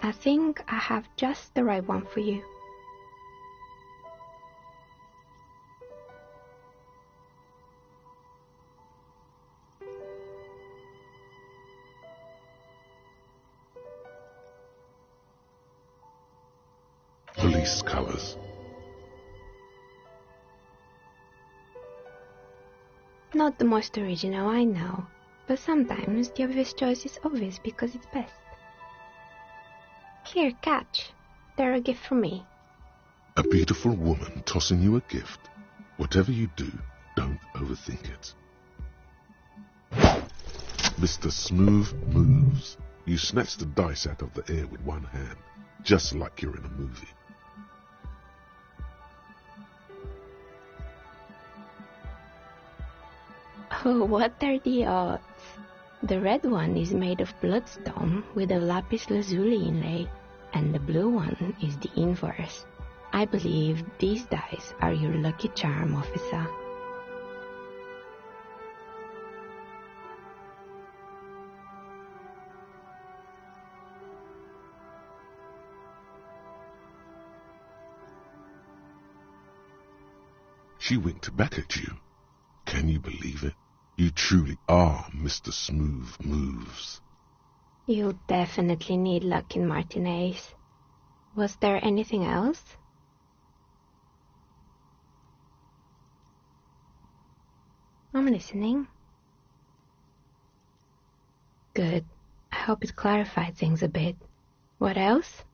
I think I have just the right one for you. Police colours. Not the most original, I know, but sometimes the obvious choice is obvious because it's best. Here, catch. They're a gift from me. A beautiful woman tossing you a gift. Whatever you do, don't overthink it. Mr. Smooth moves. You snatch the dice out of the air with one hand, just like you're in a movie. Oh, what are the odds? The red one is made of bloodstone with a lapis lazuli inlay, and the blue one is the inverse. I believe these dice are your lucky charm, officer. She winked back at you. Can you believe it? You truly are Mr. Smooth Moves. You'll definitely need luck in Martinez. Was there anything else? I'm listening. Good. I hope it clarified things a bit. What else?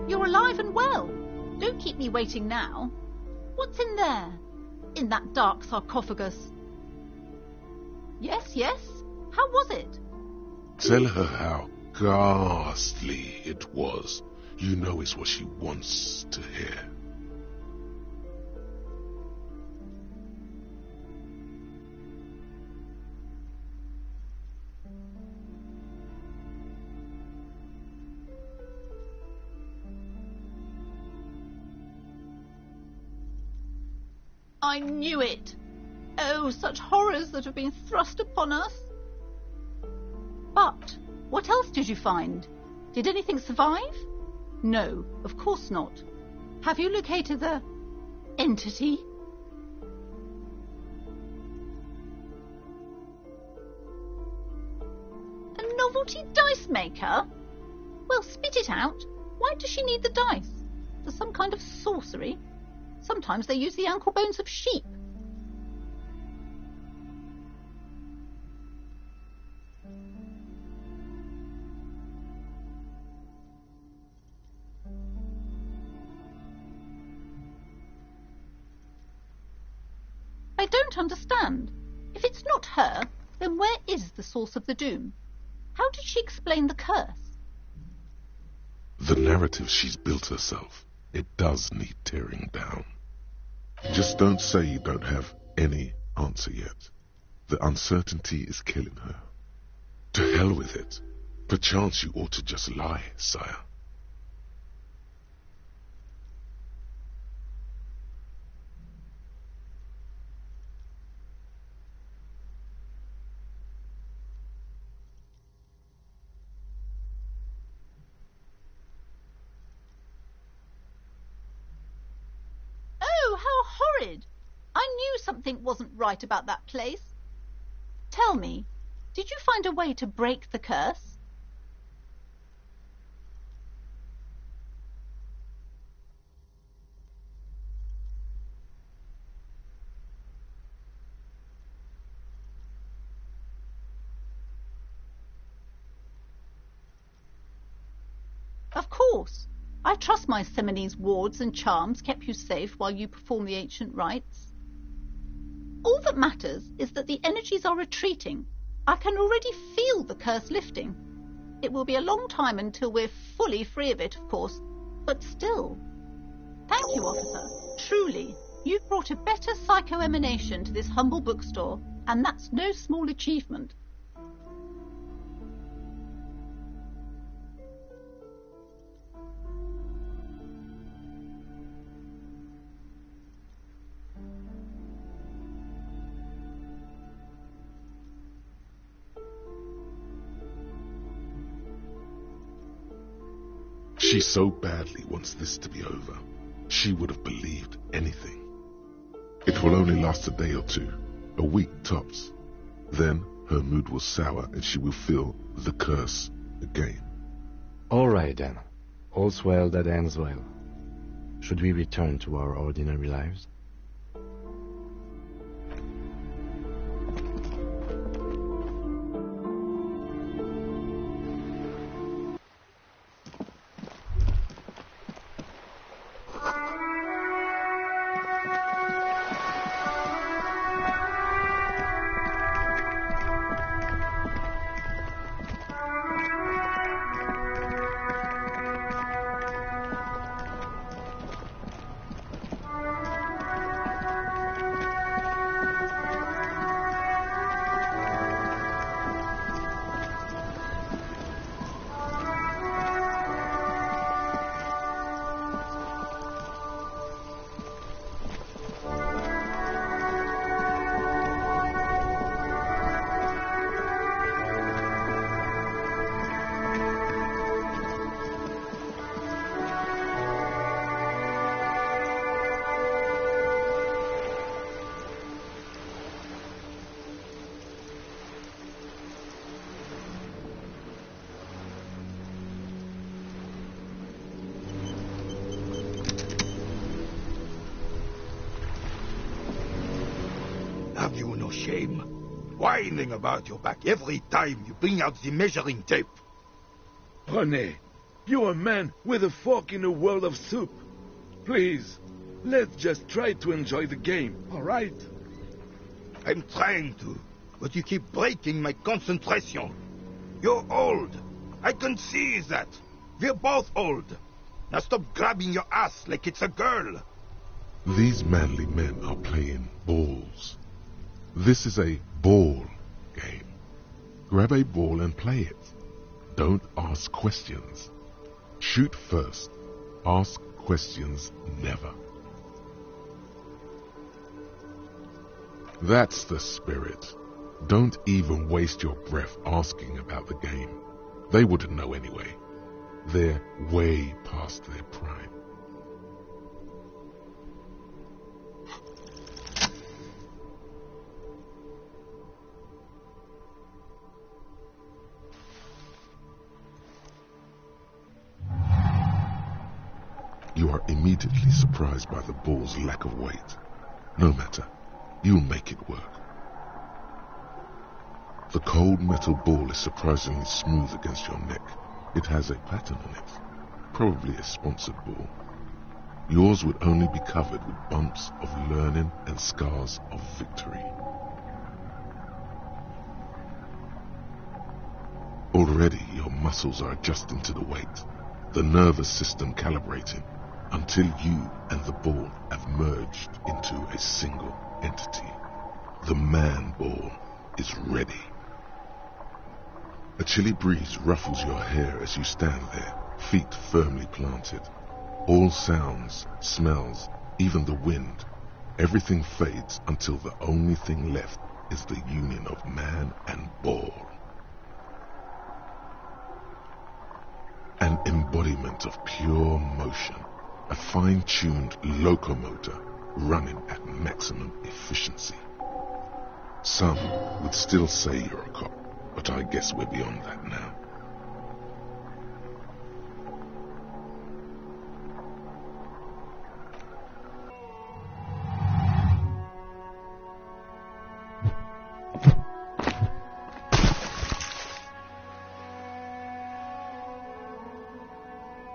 You're alive and well. Don't keep me waiting now. What's in there? In that dark sarcophagus? Yes, yes. How was it? Tell her how ghastly it was. You know it's what she wants to hear. I knew it. Oh, such horrors that have been thrust upon us. But what else did you find? Did anything survive? No, of course not. Have you located the entity? A novelty dice maker? Well, spit it out. Why does she need the dice? For some kind of sorcery? Sometimes they use the ankle bones of sheep. I don't understand. If it's not her, then where is the source of the doom? How did she explain the curse? The narrative she's built herself, it does need tearing down. Just don't say you don't have any answer yet. The uncertainty is killing her. To hell with it. Perchance you ought to just lie, sire. Oh, how horrid! I knew something wasn't right about that place. Tell me, did you find a way to break the curse? Of course. I trust my Seminole's wards and charms kept you safe while you perform the ancient rites. All that matters is that the energies are retreating. I can already feel the curse lifting. It will be a long time until we're fully free of it, of course, but still. Thank you, officer. Truly, you've brought a better psycho-emanation to this humble bookstore, and that's no small achievement. She so badly wants this to be over. She would have believed anything. It will only last a day or two, a week tops. Then her mood will sour and she will feel the curse again. All right then. All's well that ends well. Should we return to our ordinary lives? Have you no shame? Whining about your back every time you bring out the measuring tape. Honey, you're a man with a fork in a world of soup. Please, let's just try to enjoy the game, all right? I'm trying to, but you keep breaking my concentration. You're old. I can see that. We're both old. Now stop grabbing your ass like it's a girl. These manly men are playing balls. This is a ball game. Grab a ball and play it. Don't ask questions. Shoot first. Ask questions never. That's the spirit. Don't even waste your breath asking about the game. They wouldn't know anyway. They're way past their prime. You are immediately surprised by the ball's lack of weight. No matter, you'll make it work. The cold metal ball is surprisingly smooth against your neck. It has a pattern on it, probably a sponsored ball. yours would only be covered with bumps of learning and scars of victory. Already your muscles are adjusting to the weight, the nervous system calibrating, until you and the ball have merged into a single entity. The man ball is ready. A chilly breeze ruffles your hair as you stand there, feet firmly planted. All sounds, smells, even the wind, everything fades until the only thing left is the union of man and ball. An embodiment of pure motion, a fine-tuned locomotor running at maximum efficiency. Some would still say you're a cop, but I guess we're beyond that now.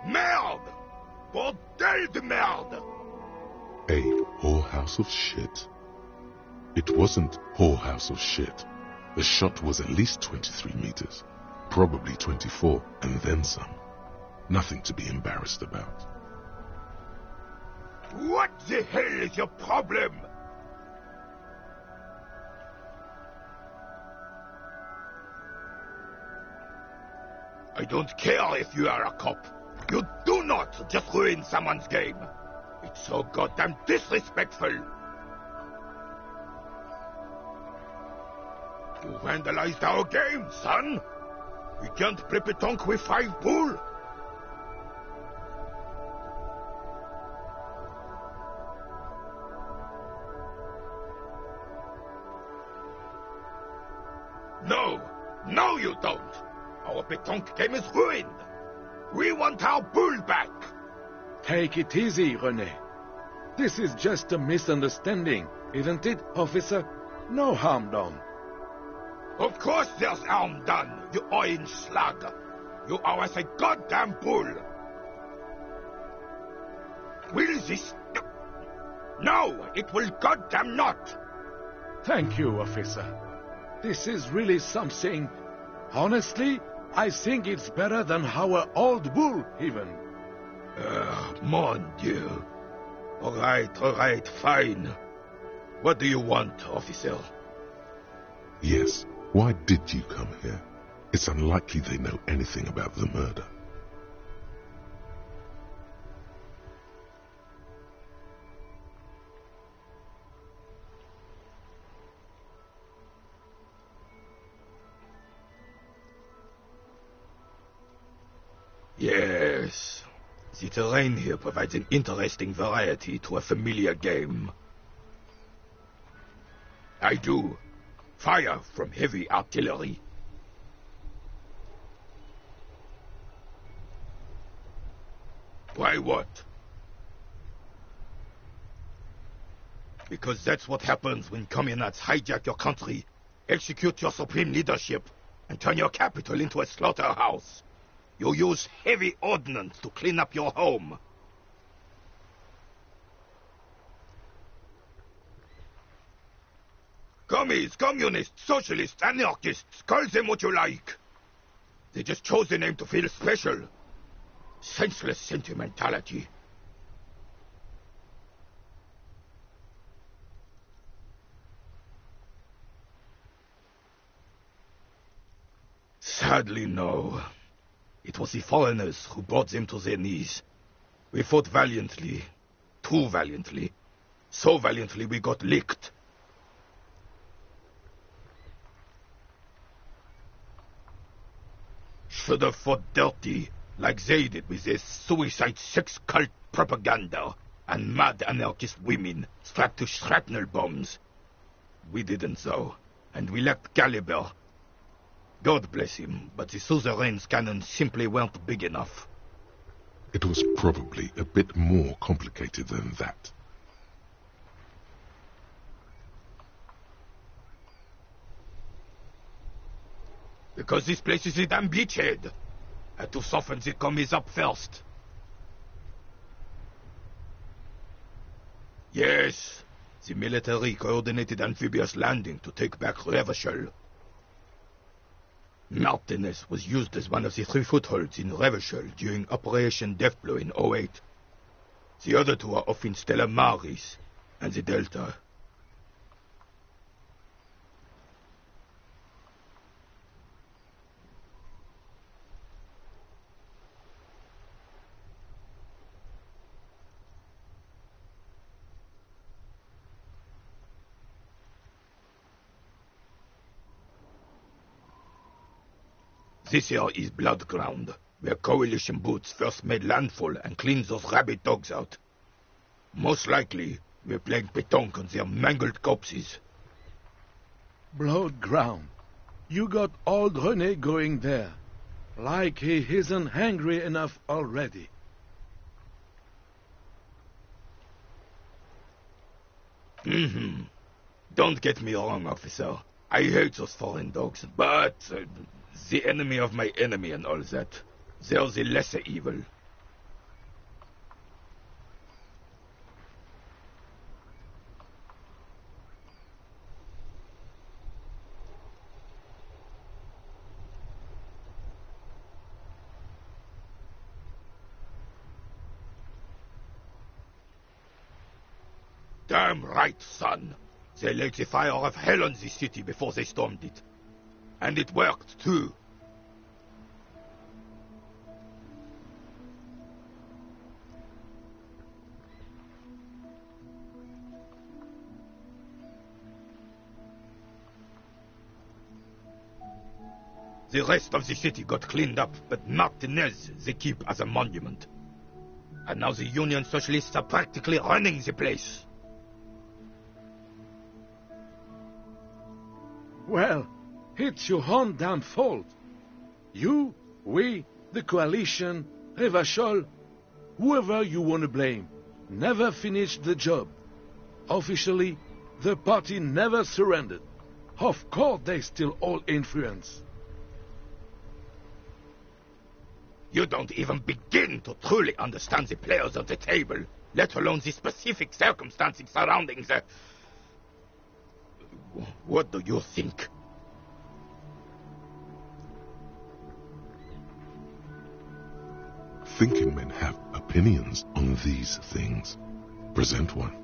Merde! Bordel de merde! A whorehouse of shit? It wasn't whorehouse of shit. The shot was at least 23 meters, probably 24, and then some. Nothing to be embarrassed about. What the hell is your problem? I don't care if you are a cop. You do not just ruin someone's game. It's so goddamn disrespectful. You vandalized our game, son. We can't play pétanque with 5 bull. No, you don't. Our pétanque game is ruined. We want our bull back. Take it easy, René. This is just a misunderstanding, isn't it, officer? No harm done. Of course there's harm done, you orange slug. You owe us a goddamn bull. Will this... No, it will goddamn not. Thank you, officer. This is really something. Honestly, I think it's better than our old bull, even. Mon Dieu. All right, fine. What do you want, officer? Yes, why did you come here? It's unlikely they know anything about the murder. Yes. The terrain here provides an interesting variety to a familiar game. I do. Fire from heavy artillery. Why what? Because that's what happens when communards hijack your country, execute your supreme leadership, and turn your capital into a slaughterhouse. You use heavy ordnance to clean up your home. Commies, communists, socialists, anarchists, call them what you like. They just chose the name to feel special. Senseless sentimentality. Sadly, no. It was the foreigners who brought them to their knees. We fought valiantly. Too valiantly. So valiantly we got licked. Should have fought dirty, like they did with their suicide sex cult propaganda and mad anarchist women strapped to shrapnel bombs. We didn't though, and we lacked caliber. God bless him, but the suzerain's cannons simply weren't big enough. It was probably a bit more complicated than that. Because this place is a damn beachhead. Had to soften the commies up first. Yes, the military coordinated amphibious landing to take back Revachol. Martinez was used as one of the 3 footholds in Revachol during Operation Deathblow in 08. The other 2 are off in Stella Maris and the Delta. This here is Blood Ground, where Coalition boots first made landfall and cleaned those rabid dogs out. Most likely, we're playing pétanque on their mangled corpses. Blood Ground. You got old René going there. Like he isn't hungry enough already. Don't get me wrong, officer. I hate those foreign dogs, but the enemy of my enemy and all that. They're the lesser evil. Damn right, son. They laid the fire of hell on the city before they stormed it. And it worked, too. The rest of the city got cleaned up, but Martinez they keep as a monument. And now the Union Socialists are practically running the place. Well, it's your own damn fault. You, we, the coalition, Revachol, whoever you want to blame, never finished the job. Officially, the party never surrendered. Of course they still hold influence. You don't even begin to truly understand the players of the table, let alone the specific circumstances surrounding the... What do you think? Thinking men have opinions on these things. Present one.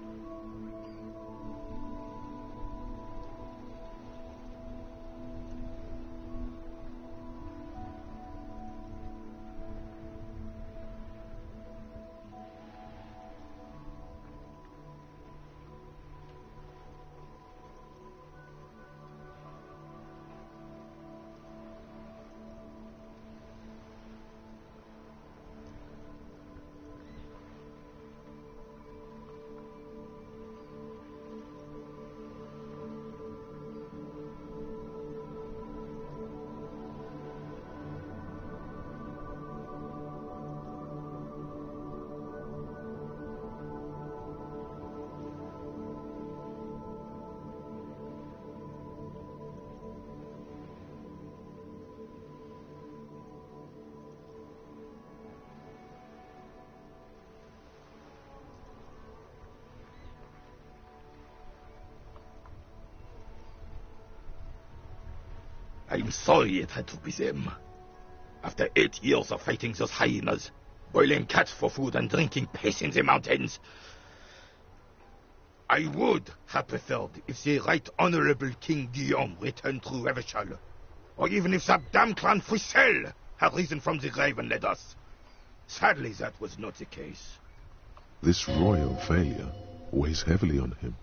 I'm sorry it had to be them. After 8 years of fighting those hyenas, boiling cats for food and drinking piss in the mountains, I would have preferred if the Right Honorable King Guillaume returned through Revachol, or even if that damn clan Frisell had risen from the grave and led us. Sadly, that was not the case. This royal failure weighs heavily on him.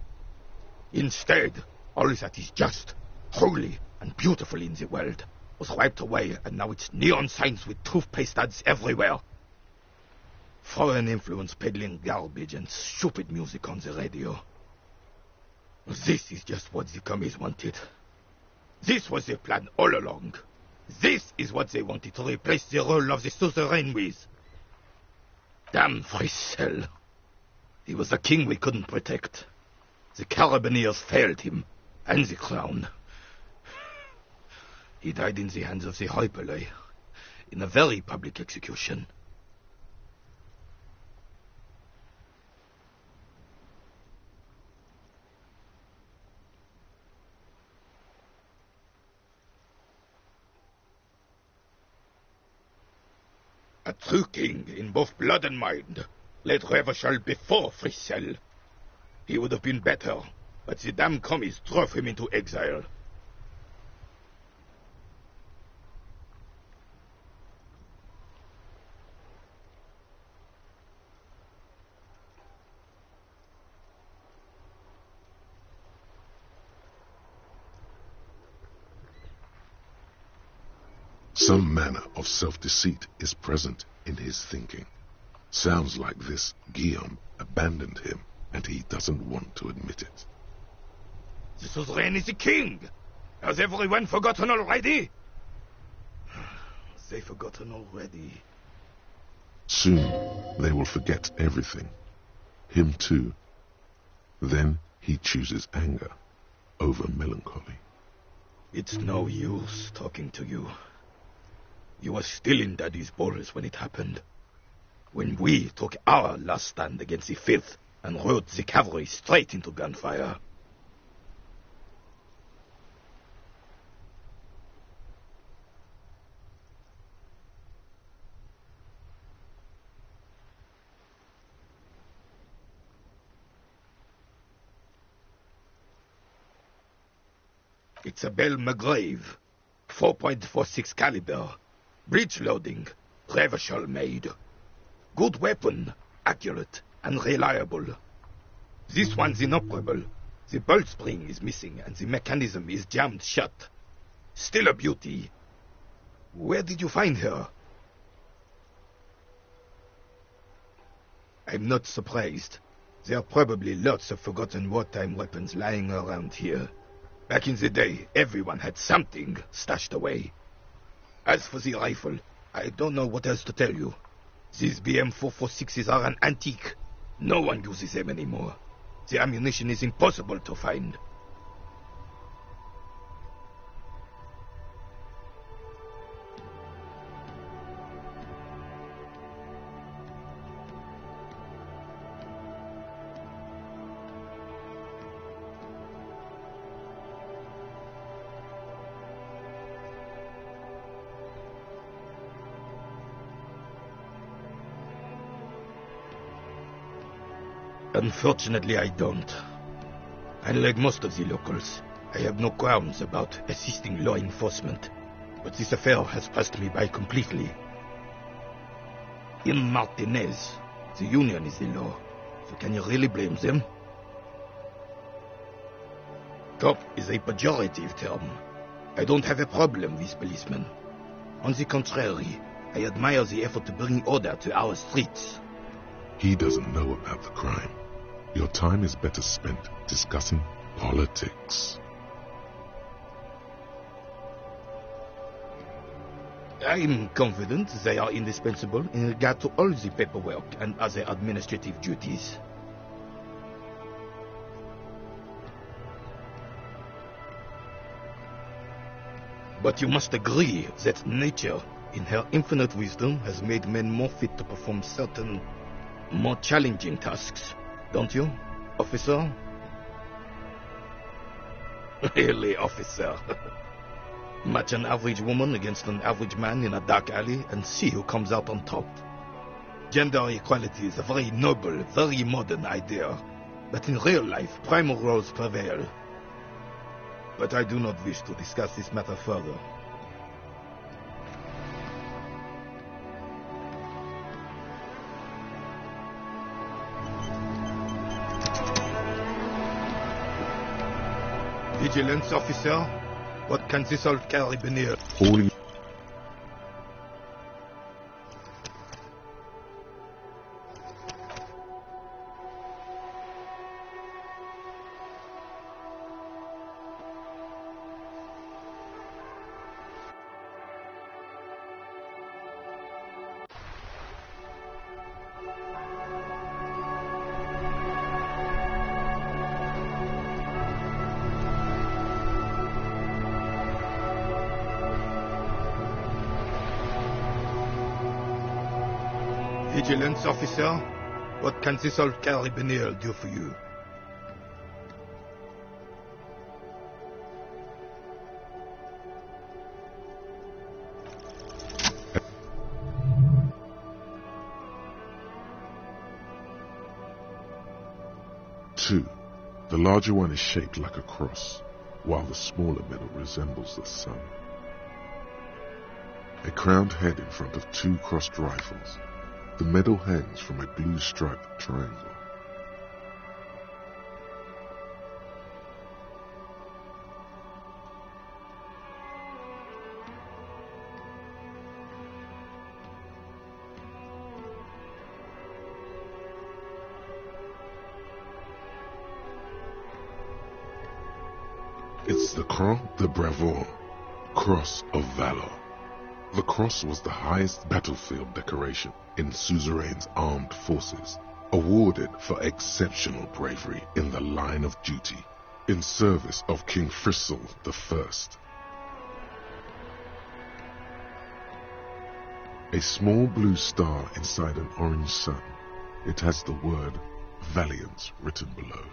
Instead, all that is just, holy, and beautiful in the world was wiped away, and now it's neon signs with toothpaste ads everywhere. Foreign influence peddling garbage and stupid music on the radio. This is just what the commies wanted. This was their plan all along. This is what they wanted to replace the role of the suzerain with. Damn Frisell. He was the king we couldn't protect. The Carabineers failed him, and the crown. He died in the hands of the Hyperlay, in a very public execution. A true king in both blood and mind led Revachol before Fricelle. He would have been better, but the damn commies drove him into exile. Some manner of self-deceit is present in his thinking. Sounds like this Guillaume abandoned him, and he doesn't want to admit it. The suzerain is the king! Has everyone forgotten already? They've forgotten already. Soon they will forget everything. Him too. Then he chooses anger over melancholy. It's no use talking to you. You were still in Daddy's balls when it happened. When we took our last stand against the Fifth and rode the cavalry straight into gunfire. It's a Belle McGrave, 4.46 caliber, breech loading, Revachol made. Good weapon, accurate and reliable. This one's inoperable. The bolt spring is missing and the mechanism is jammed shut. Still a beauty. Where did you find her? I'm not surprised. There are probably lots of forgotten wartime weapons lying around here. Back in the day, everyone had something stashed away. As for the rifle, I don't know what else to tell you. These BM-446s are an antique. No one uses them anymore. The ammunition is impossible to find. Unfortunately, I don't. Unlike most of the locals, I have no qualms about assisting law enforcement, but this affair has passed me by completely. In Martinez, the Union is the law, so can you really blame them? Cop is a pejorative term. I don't have a problem with policemen. On the contrary, I admire the effort to bring order to our streets. He doesn't know about the crime. Your time is better spent discussing politics. I'm confident they are indispensable in regard to all the paperwork and other administrative duties. But you must agree that nature, in her infinite wisdom, has made men more fit to perform certain, more challenging tasks. Don't you, officer? Really, officer. Match an average woman against an average man in a dark alley and see who comes out on top. Gender equality is a very noble, very modern idea, but in real life, primal roles prevail. But I do not wish to discuss this matter further. Vigilance officer, what can this old carabiner? All Vigilance officer, what can this old carabiner do for you? two. The larger one is shaped like a cross, while the smaller medal resembles the sun. A crowned head in front of two crossed rifles. The medal hangs from a blue striped triangle. It's the Croix de Bravoure, Cross of Valor. The cross was the highest battlefield decoration in suzerain's armed forces, awarded for exceptional bravery in the line of duty, in service of King Frizzle I. A small blue star inside an orange sun. It has the word Valiance written below.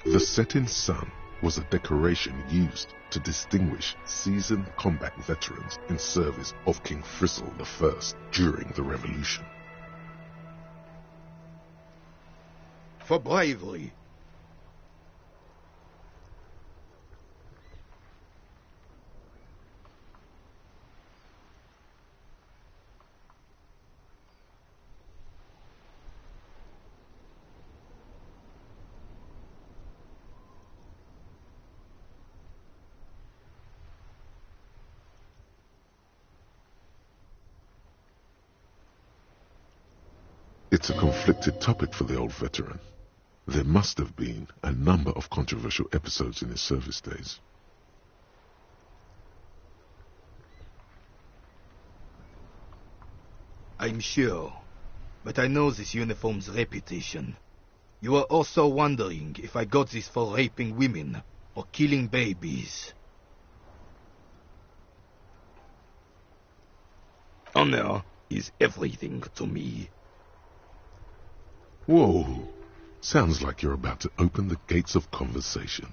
The setting sun was a decoration used to distinguish seasoned combat veterans in service of King Frizzle I during the Revolution. For bravery. It's a conflicted topic for the old veteran. There must have been a number of controversial episodes in his service days. I'm sure, but I know this uniform's reputation. You are also wondering if I got this for raping women or killing babies. Honor is everything to me. Whoa! Sounds like you're about to open the gates of conversation.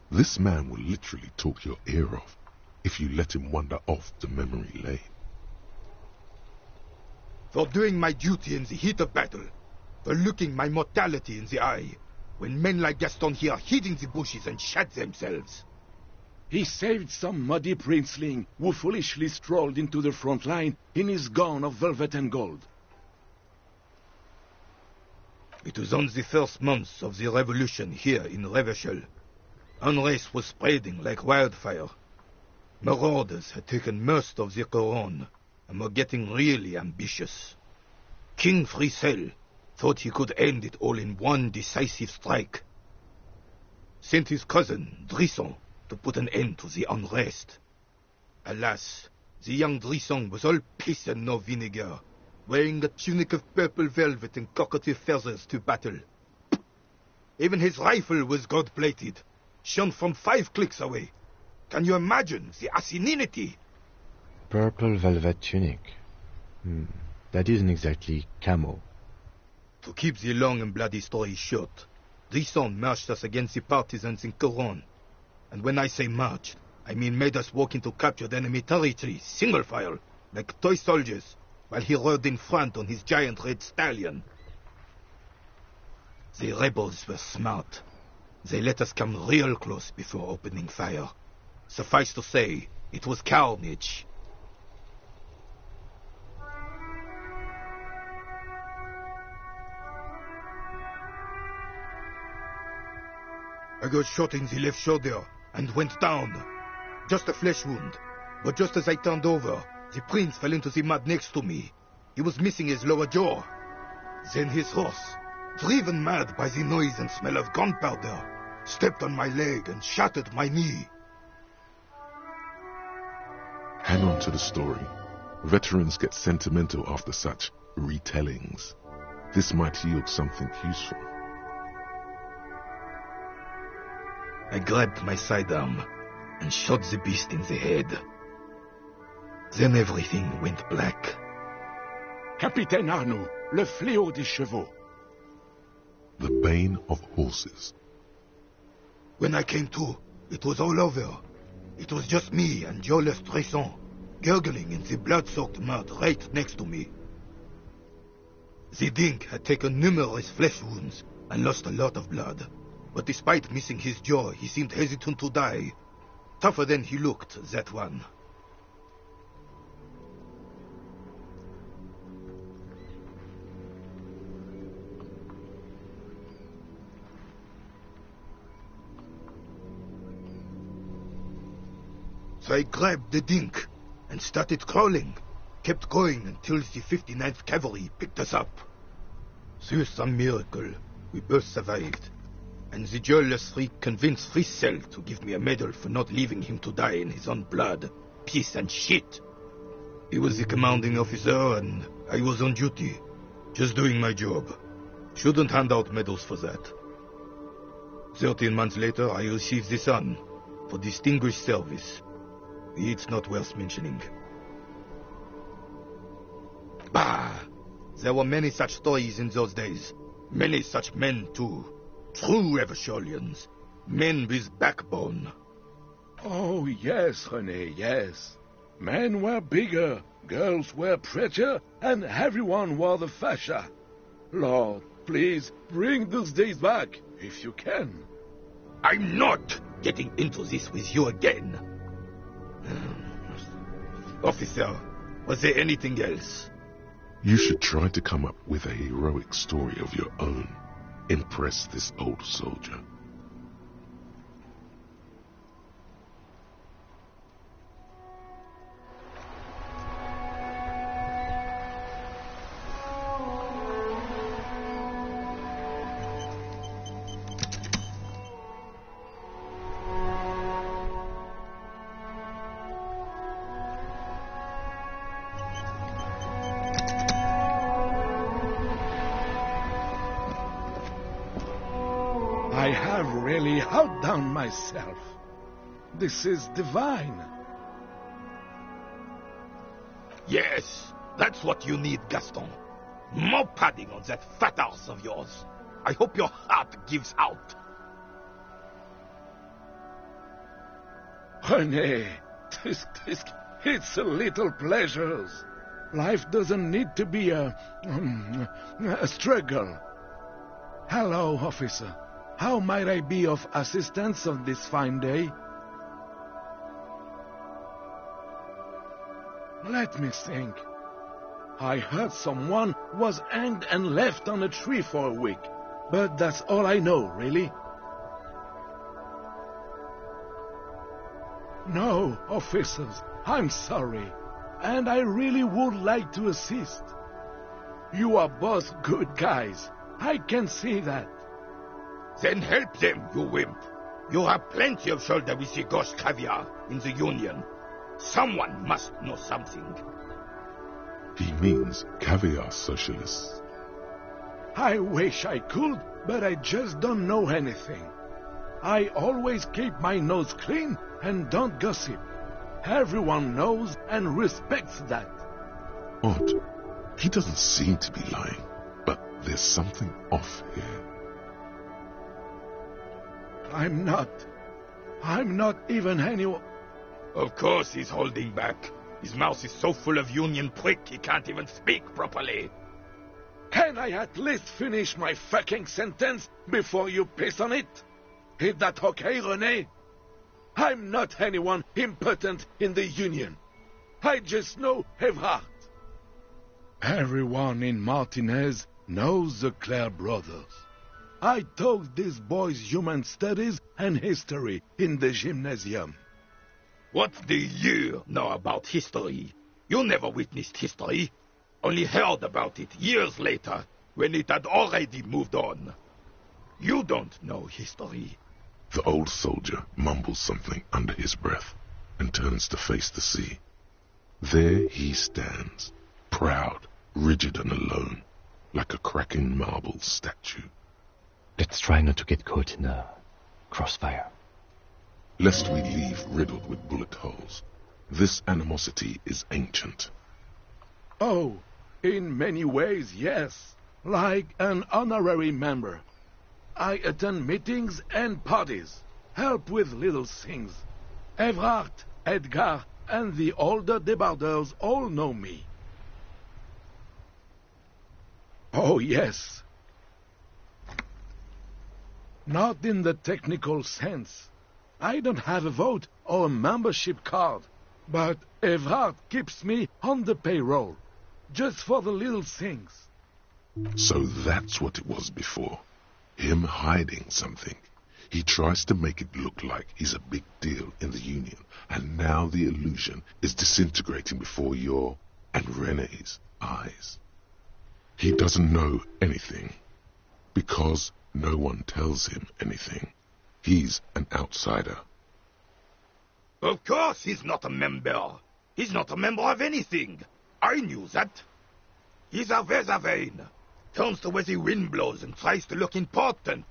This man will literally talk your ear off if you let him wander off to memory lane. For doing my duty in the heat of battle, for looking my mortality in the eye, when men like Gaston here hid in the bushes and shot themselves. He saved some muddy princeling who foolishly strolled into the front line in his gown of velvet and gold. It was on the first months of the revolution here in Revachol. Unrest was spreading like wildfire. Marauders had taken most of the Couronne and were getting really ambitious. King Frizzle thought he could end it all in one decisive strike. Sent his cousin, Drisson, to put an end to the unrest. Alas, the young Drisson was all piss and no vinegar, wearing a tunic of purple velvet and cockatiel feathers to battle. Even his rifle was gold-plated, shone from 5 clicks away. Can you imagine the asininity? Purple velvet tunic. That isn't exactly camo. To keep the long and bloody story short, Drisson marched us against the partisans in Couronne. And when I say marched, I mean made us walk into captured enemy territory, single file, like toy soldiers, while he rode in front on his giant red stallion. The rebels were smart. They let us come real close before opening fire. Suffice to say, it was carnage. I got shot in the left shoulder and went down. Just a flesh wound, but just as I turned over, the prince fell into the mud next to me. He was missing his lower jaw. Then his horse, driven mad by the noise and smell of gunpowder, stepped on my leg and shattered my knee. Hang on to the story. Veterans get sentimental after such retellings. This might yield something useful. I grabbed my sidearm and shot the beast in the head. Then everything went black. Capitaine Arnaud, le fléau des chevaux. The bane of horses. When I came to, it was all over. It was just me and Jolles Tresson, gurgling in the blood-soaked mud right next to me. The Dink had taken numerous flesh wounds and lost a lot of blood. But despite missing his jaw, he seemed hesitant to die. Tougher than he looked, that one. So I grabbed the Dink and started crawling. Kept going until the 59th Cavalry picked us up. Through some miracle, we both survived. And the jealous freak convinced Friesel to give me a medal for not leaving him to die in his own blood. Piece and shit. He was the commanding officer and I was on duty. Just doing my job. Shouldn't hand out medals for that. 13 months later, I received the Sun for distinguished service. It's not worth mentioning. Bah! There were many such stories in those days. Many such men, too. True Eversholians. Men with backbone. Oh, yes, René, yes. Men were bigger, girls were prettier, and everyone wore the fascia. Lord, please, bring those days back, if you can. I'm not getting into this with you again. Officer, was there anything else? You should try to come up with a heroic story of your own. Impress this old soldier. I have really outdone myself. This is divine. Yes, that's what you need, Gaston. More padding on that fat arse of yours. I hope your heart gives out. René, it's a little pleasures. Life doesn't need to be a struggle. Hello, officer. How might I be of assistance on this fine day? Let me think. I heard someone was hanged and left on a tree for a week, but that's all I know, really. No, officers, I'm sorry, and I really would like to assist. You are both good guys. I can see that. Then help them, you wimp. You have plenty of shoulder with the ghost caviar in the Union. Someone must know something. He means caviar socialists. I wish I could, but I just don't know anything. I always keep my nose clean and don't gossip. Everyone knows and respects that. Odd. He doesn't seem to be lying, but there's something off here. I'm not even anyone. Of course he's holding back. His mouth is so full of Union prick he can't even speak properly. Can I at least finish my fucking sentence before you piss on it? Is that okay, René? I'm not anyone important in the Union. I just know Evrard. Everyone in Martinez knows the Clare brothers. I taught these boys human studies and history in the gymnasium. What do you know about history? You never witnessed history. Only heard about it years later, when it had already moved on. You don't know history. The old soldier mumbles something under his breath and turns to face the sea. There he stands, proud, rigid and alone, like a cracking marble statue. Let's try not to get caught in a crossfire. Lest we leave riddled with bullet holes. This animosity is ancient. Oh, in many ways, yes. Like an honorary member. I attend meetings and parties, help with little things. Evrard, Edgar, and the older debarders all know me. Oh, yes. Not in the technical sense. I don't have a vote or a membership card, but Evrard keeps me on the payroll, just for the little things. So that's what it was before. Him hiding something. He tries to make it look like he's a big deal in the Union, and now the illusion is disintegrating before your and Rene's eyes. He doesn't know anything, because no one tells him anything. He's an outsider. Of course he's not a member. He's not a member of anything. I knew that. He's a Vezavain. Turns the way the wind blows and tries to look important.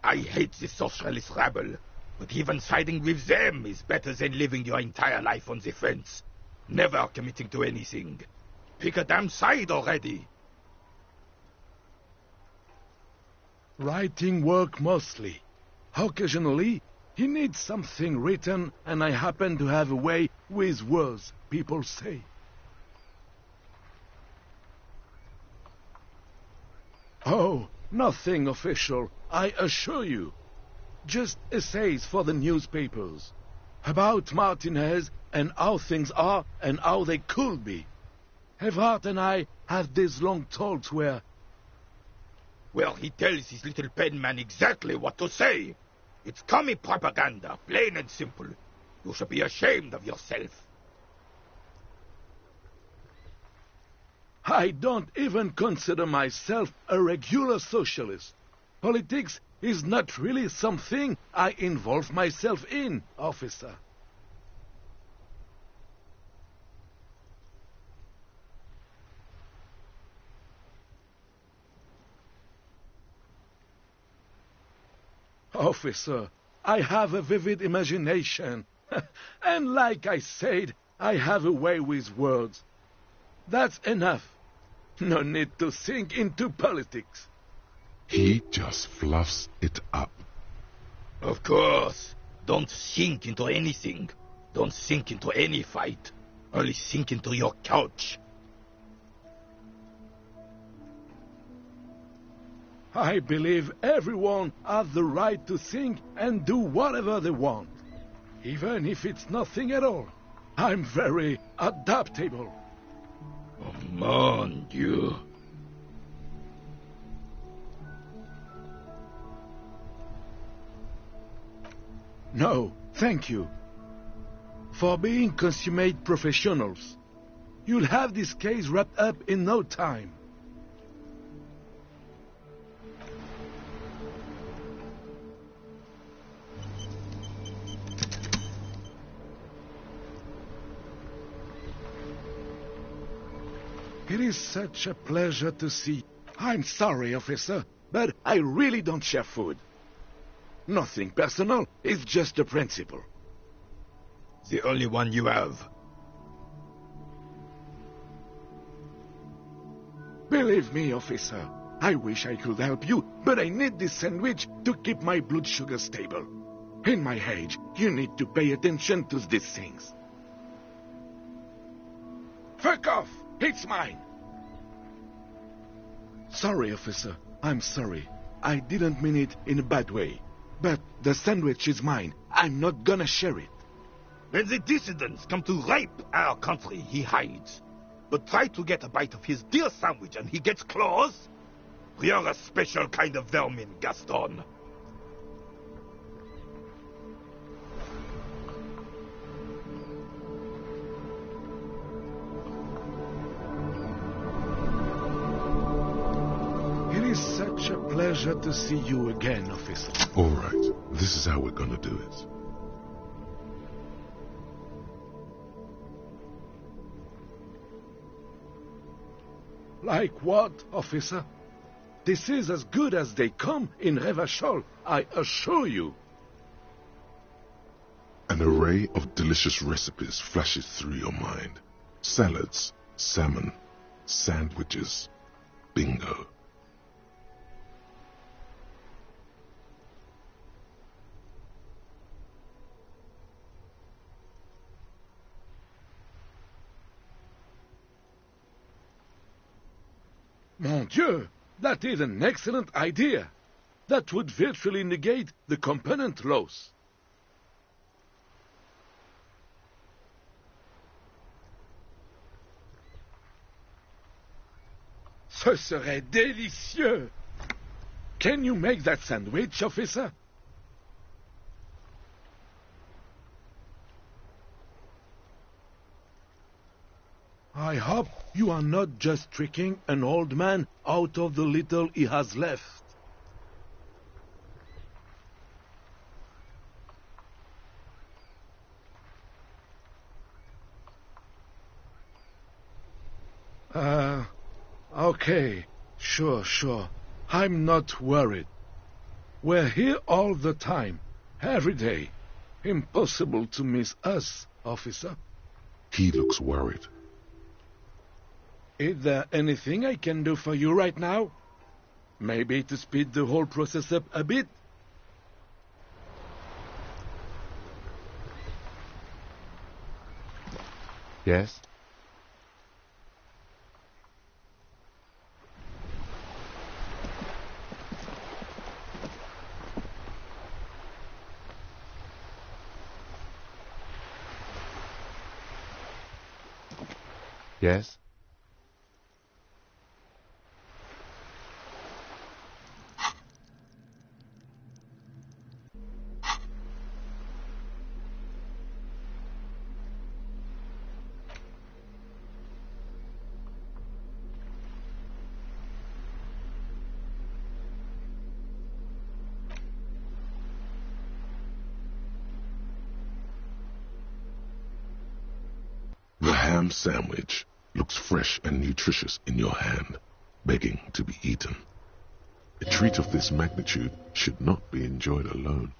I hate the socialist rabble, but even siding with them is better than living your entire life on the fence, never committing to anything. Pick a damn side already. Writing work mostly. Occasionally, he needs something written, and I happen to have a way with words, people say. Oh, nothing official, I assure you. Just essays for the newspapers. About Martinez and how things are and how they could be. Evrard and I have these long talks where... Well, he tells his little penman exactly what to say. It's commie propaganda, plain and simple. You should be ashamed of yourself. I don't even consider myself a regular socialist. Politics is not really something I involve myself in, officer. Officer, I have a vivid imagination. And like I said, I have a way with words. That's enough. No need to sink into politics. He just fluffs it up. Of course. Don't sink into anything. Don't sink into any fight. Only sink into your couch. I believe everyone has the right to think and do whatever they want, even if it's nothing at all. I'm very adaptable. Oh, mon Dieu. No, thank you. For being consummate professionals, you'll have this case wrapped up in no time. It is such a pleasure to see. I'm sorry, officer, but I really don't share food. Nothing personal, it's just a principle. The only one you have. Believe me, officer, I wish I could help you, but I need this sandwich to keep my blood sugar stable. In my age, you need to pay attention to these things. Fuck off! It's mine! Sorry, officer. I'm sorry. I didn't mean it in a bad way. But the sandwich is mine. I'm not gonna share it. When the dissidents come to rape our country, he hides. But try to get a bite of his dear sandwich and he gets claws? You're a special kind of vermin, Gaston. It is such a pleasure to see you again, officer. All right, this is how we're gonna do it. Like what, officer? This is as good as they come in Revachol, I assure you. An array of delicious recipes flashes through your mind. Salads, salmon, sandwiches, bingo. Mon Dieu, that is an excellent idea. That would virtually negate the component loss. Ce serait délicieux! Can you make that sandwich, officer? I hope you are not just tricking an old man out of the little he has left. Okay, sure. I'm not worried. We're here all the time, every day. Impossible to miss us, officer. He looks worried. Is there anything I can do for you right now? Maybe to speed the whole process up a bit? Yes? Yes? The ham sandwich looks fresh and nutritious in your hand, begging to be eaten. A treat of this magnitude should not be enjoyed alone.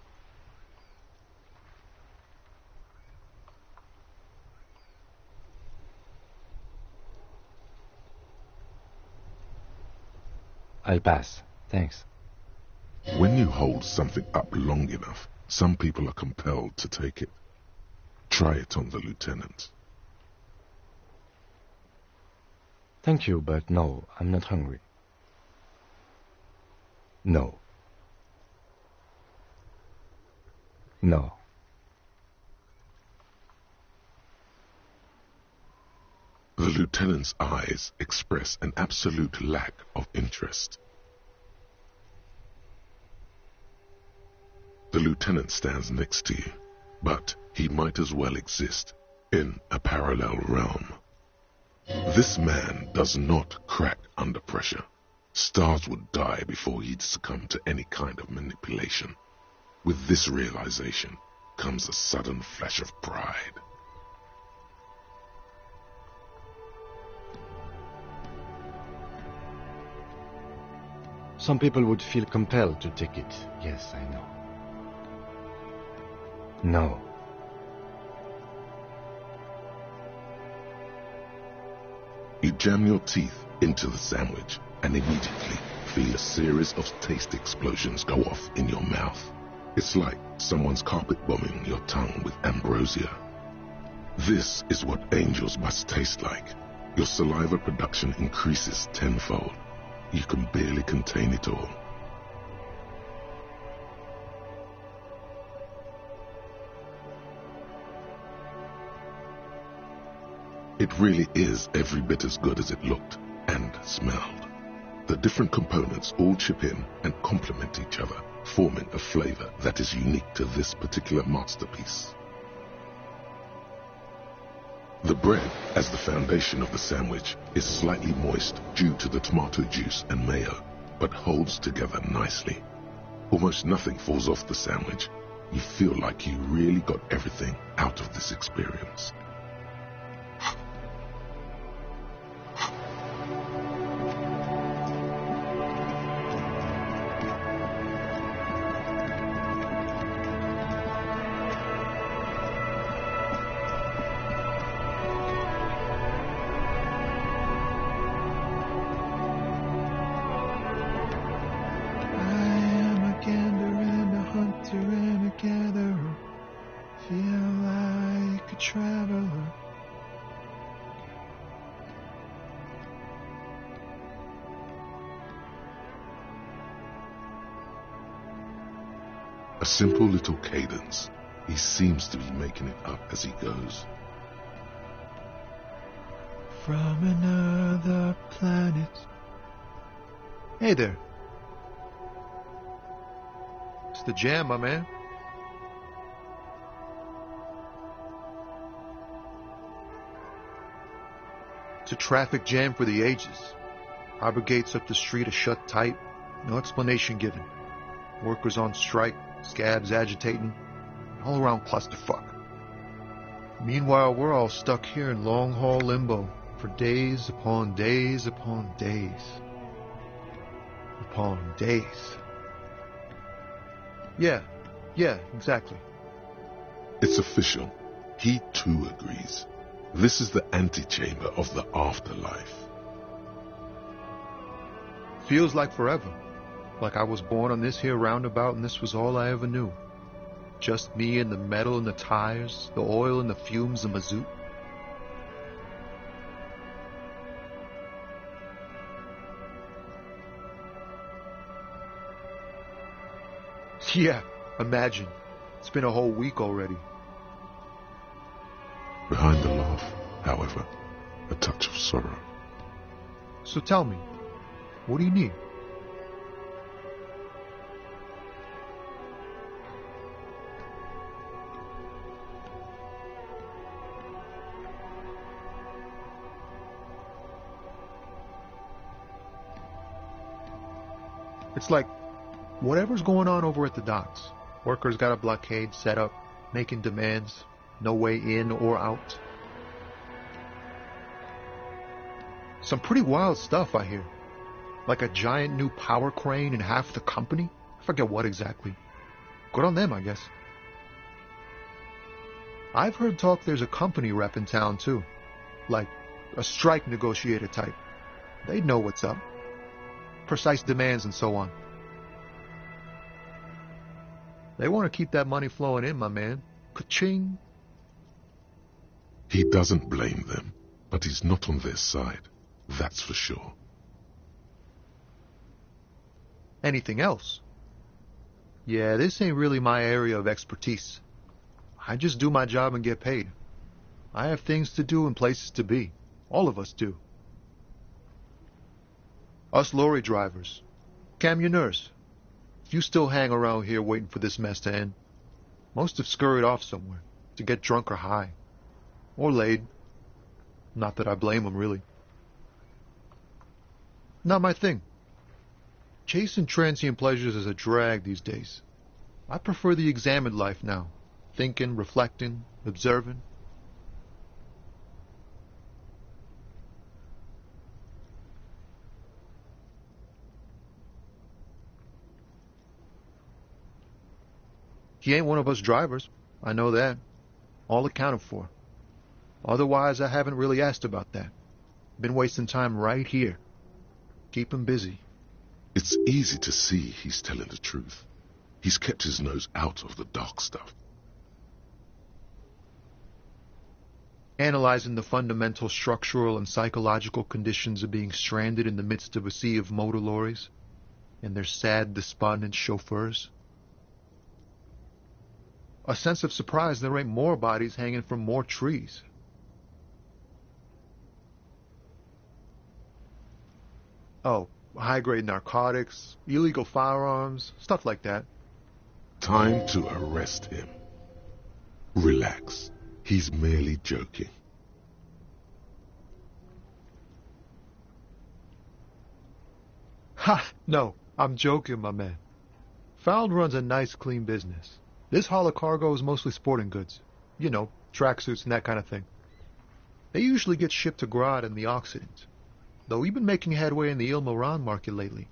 I'll pass. Thanks. When you hold something up long enough, some people are compelled to take it. Try it on the lieutenant. Thank you, but no, I'm not hungry. No. No. The lieutenant's eyes express an absolute lack of interest. The lieutenant stands next to you, but he might as well exist in a parallel realm. This man does not crack under pressure. Stars would die before he'd succumb to any kind of manipulation. With this realization comes a sudden flash of pride. Some people would feel compelled to take it. Yes, I know. No. You jam your teeth into the sandwich and immediately feel a series of taste explosions go off in your mouth. It's like someone's carpet bombing your tongue with ambrosia. This is what angels must taste like. Your saliva production increases tenfold. You can barely contain it all. It really is every bit as good as it looked and smelled. The different components all chip in and complement each other, forming a flavor that is unique to this particular masterpiece. The bread, as the foundation of the sandwich, is slightly moist due to the tomato juice and mayo, but holds together nicely. Almost nothing falls off the sandwich. You feel like you really got everything out of this experience. simple little cadence. He seems to be making it up as he goes. From another planet. Hey there. It's the jam, my man. It's a traffic jam for the ages. Harbor gates up the street are shut tight. No explanation given. Workers on strike, scabs agitating. All around clusterfuck. Meanwhile, we're all stuck here in long-haul limbo for days upon days upon days. Upon days. Yeah, exactly. It's official. He too agrees. This is the antechamber of the afterlife. Feels like forever. Like I was born on this here roundabout and this was all I ever knew. Just me and the metal and the tires, the oil and the fumes of mazout. Yeah, imagine. It's been a whole week already. Behind the laugh, however, a touch of sorrow. So tell me, what do you need? It's like, whatever's going on over at the docks. Workers got a blockade set up, making demands, no way in or out. Some pretty wild stuff, I hear. Like a giant new power crane in half the company? I forget what exactly. Good on them, I guess. I've heard talk there's a company rep in town, too. Like a strike negotiator type. They'd know what's up. Precise demands and so on. They want to keep that money flowing in, my man. Ka-ching. He doesn't blame them, but he's not on their side. That's for sure. Anything else? Yeah, this ain't really my area of expertise. I just do my job and get paid. I have things to do and places to be. All of us do. Us lorry drivers. Camionneurs. If you still hang around here waiting for this mess to end, most have scurried off somewhere to get drunk or high. Or laid. Not that I blame them, really. Not my thing. Chasing transient pleasures is a drag these days. I prefer the examined life now. Thinking, reflecting, observing. He ain't one of us drivers. I know that. All accounted for. Otherwise, I haven't really asked about that. Been wasting time right here. Keep him busy. It's easy to see he's telling the truth. He's kept his nose out of the dark stuff. Analyzing the fundamental structural and psychological conditions of being stranded in the midst of a sea of motor lorries and their sad, despondent chauffeurs. A sense of surprise there ain't more bodies hanging from more trees. Oh, high-grade narcotics, illegal firearms, stuff like that. Time to arrest him. Relax. He's merely joking. Ha! No, I'm joking, my man. Found runs a nice, clean business. This haul of cargo is mostly sporting goods. You know, tracksuits and that kind of thing. They usually get shipped to Grad and the Occident, though we've been making headway in the Il Moran market lately.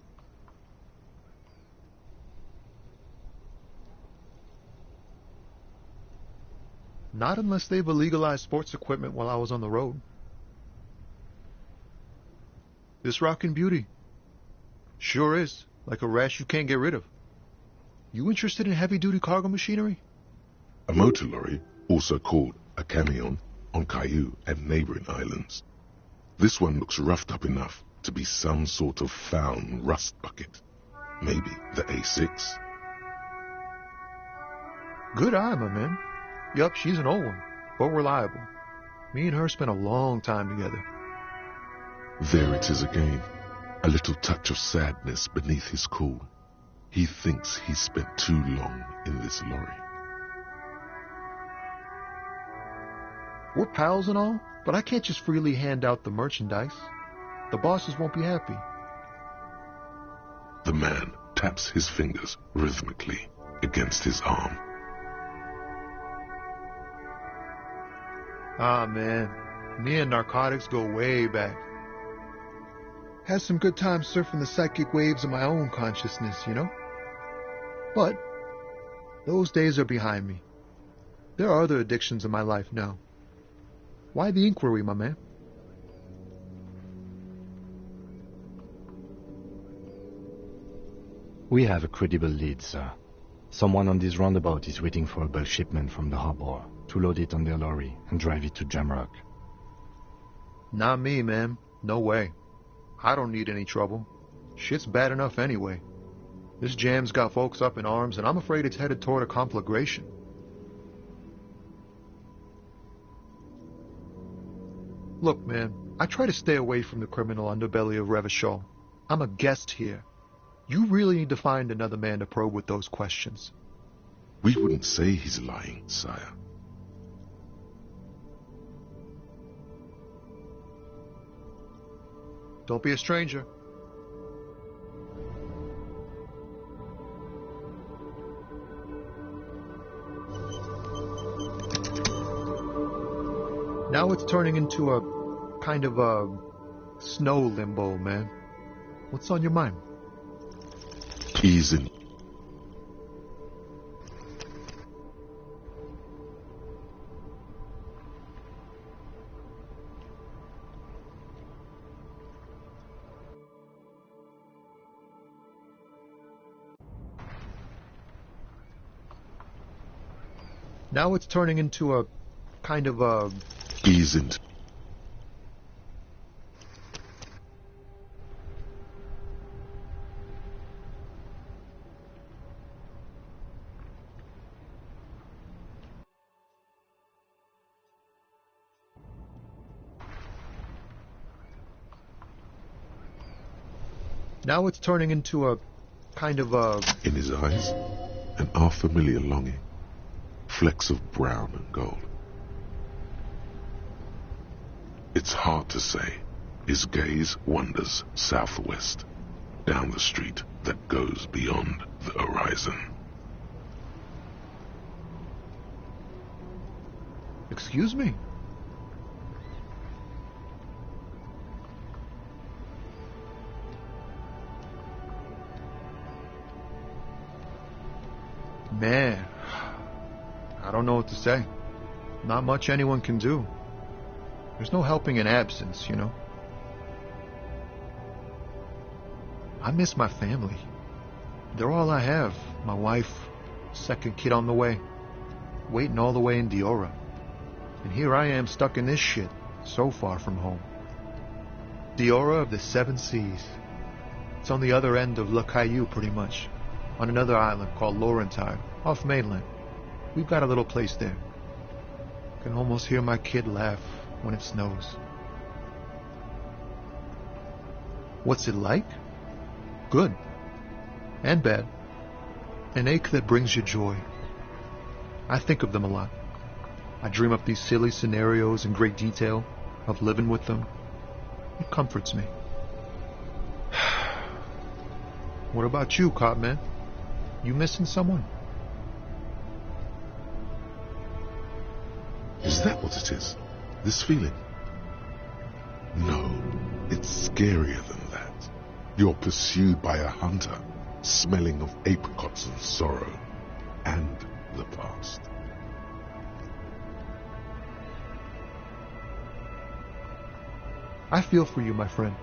Not unless they've illegalized sports equipment while I was on the road. This rockin' beauty. Sure is, like a rash you can't get rid of. You interested in heavy-duty cargo machinery? A motor lorry, also called a camion, on Caillou and neighboring islands. This one looks roughed up enough to be some sort of found rust bucket. Maybe the A6. Good eye, my man. Yup, she's an old one, but reliable. Me and her spent a long time together. There it is again, a little touch of sadness beneath his cool. He thinks he's spent too long in this lorry. We're pals and all, but I can't just freely hand out the merchandise. The bosses won't be happy. The man taps his fingers rhythmically against his arm. Ah, man, me and narcotics go way back. Had some good times surfing the psychic waves of my own consciousness, you know? But those days are behind me. There are other addictions in my life now. Why the inquiry, my man? We have a credible lead, sir. Someone on this roundabout is waiting for a bulk shipment from the harbor to load it on their lorry and drive it to Jamrock. Not me, man. No way. I don't need any trouble. Shit's bad enough anyway. This jam's got folks up in arms, and I'm afraid it's headed toward a conflagration. Look, man, I try to stay away from the criminal underbelly of Revachol. I'm a guest here. You really need to find another man to probe with those questions. We wouldn't say he's lying, sire. Don't be a stranger. Now it's turning into a kind of a snow limbo, man. What's on your mind? He's in. Now it's turning into a kind of a... He's in. Now it's turning into a kind of a... In his eyes, an unfamiliar longing. Flecks of brown and gold. It's hard to say. His gaze wanders southwest, down the street that goes beyond the horizon. Excuse me? Man, I don't know what to say. Not much anyone can do. There's no helping in absence, you know. I miss my family. They're all I have. My wife, second kid on the way, waiting all the way in Diora. And here I am stuck in this shit, so far from home. Diora of the Seven Seas. It's on the other end of Le Caillou, pretty much, on another island called Laurentide, off mainland. We've got a little place there. I can almost hear my kid laugh when it snows. What's it like? Good. And bad. An ache that brings you joy. I think of them a lot. I dream up these silly scenarios in great detail of living with them. It comforts me. What about you, cop man? You missing someone? Is that what it is? This feeling? No, it's scarier than that. You're pursued by a hunter, smelling of apricots and sorrow, and the past. I feel for you, my friend.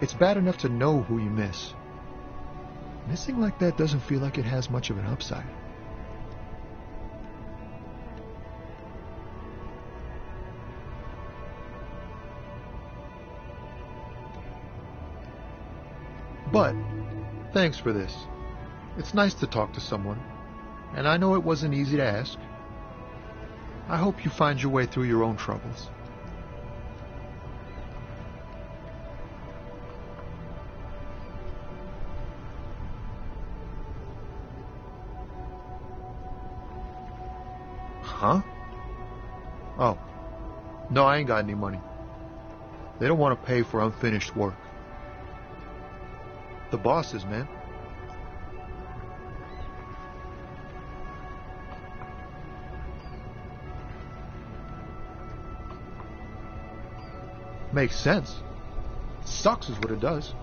It's bad enough to know who you miss. Missing like that doesn't feel like it has much of an upside. But, thanks for this. It's nice to talk to someone. and I know it wasn't easy to ask. I hope you find your way through your own troubles. Huh? Oh. No, I ain't got any money. They don't want to pay for unfinished work. The bosses, man. Makes sense. Sucks is what it does.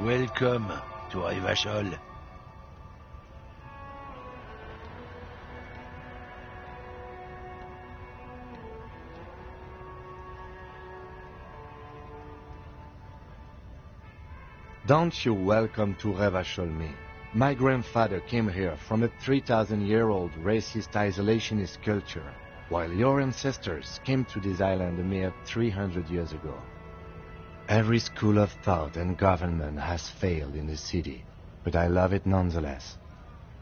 Welcome to Revachol. Don't you welcome to Revachol me. My grandfather came here from a 3,000-year-old racist isolationist culture, while your ancestors came to this island a mere 300 years ago. Every school of thought and government has failed in the city, but I love it nonetheless.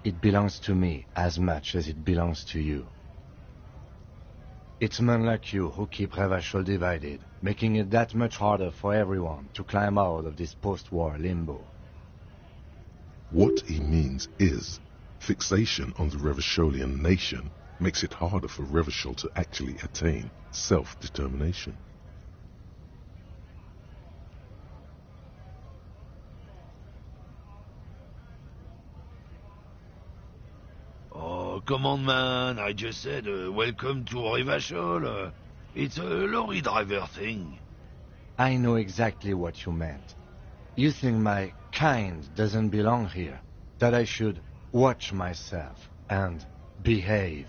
It belongs to me as much as it belongs to you. It's men like you who keep Revachol divided, making it that much harder for everyone to climb out of this post-war limbo. What he means is, fixation on the Revacholian nation makes it harder for Revachol to actually attain self-determination. Oh, come on, man. I just said, welcome to Revachol. It's a lorry driver thing. I know exactly what you meant. You think my kind doesn't belong here, that I should watch myself and behave.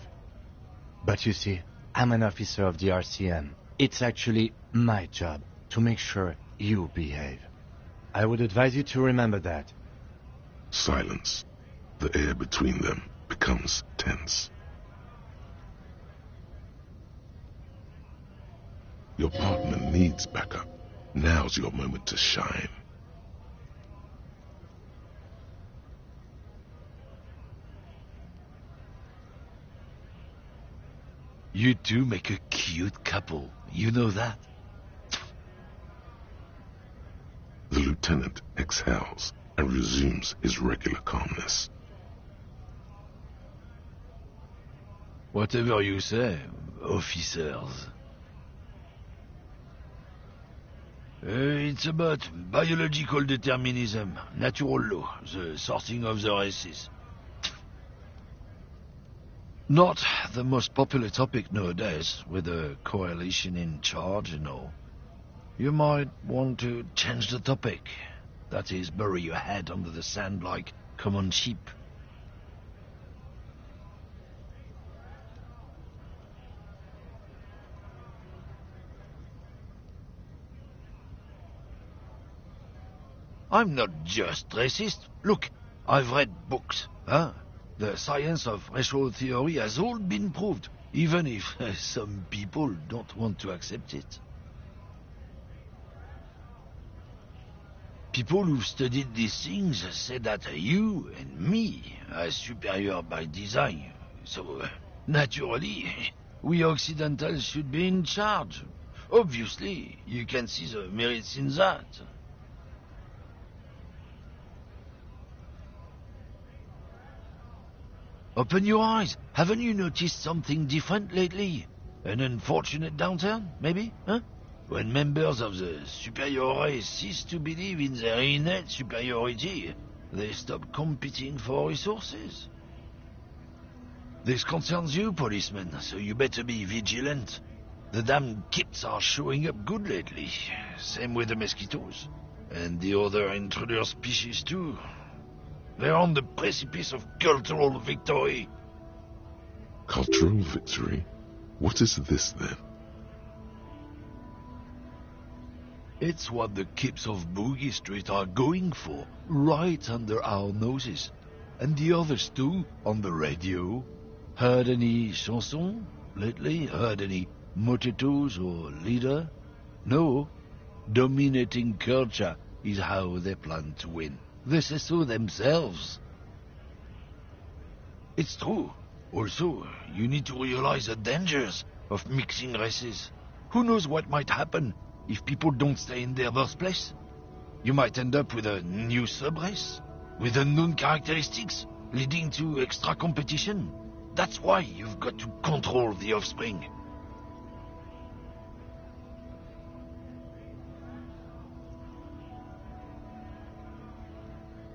But you see, I'm an officer of the RCM. It's actually my job to make sure you behave. I would advise you to remember that. Silence. The air between them becomes tense. Your partner needs backup. Now's your moment to shine. You two make a cute couple. You know that? The lieutenant exhales and resumes his regular calmness. Whatever you say, officers. It's about biological determinism, natural law, the sorting of the races. Not the most popular topic nowadays, with the coalition in charge and all. You might want to change the topic. That is, bury your head under the sand like common sheep. I'm not just racist. Look, I've read books, huh? The science of racial theory has all been proved, even if some people don't want to accept it. People who've studied these things say that you and me are superior by design. So, naturally, we Occidentals should be in charge. Obviously, you can see the merits in that. Open your eyes. Haven't you noticed something different lately? An unfortunate downturn, maybe? Huh? When members of the superior race cease to believe in their innate superiority, they stop competing for resources. This concerns you, policeman, so you better be vigilant. The damn kids are showing up good lately. Same with the mosquitoes. And the other intruder species too. They're on the precipice of cultural victory. Cultural victory? What is this then? It's what the kids of Boogie Street are going for, right under our noses. And the others too, on the radio. Heard any chansons lately? Heard any motetos or leader? No. Dominating culture is how they plan to win. They say so themselves. It's true. Also, you need to realize the dangers of mixing races. Who knows what might happen if people don't stay in their birthplace? You might end up with a new sub-race, with unknown characteristics, leading to extra competition. That's why you've got to control the offspring.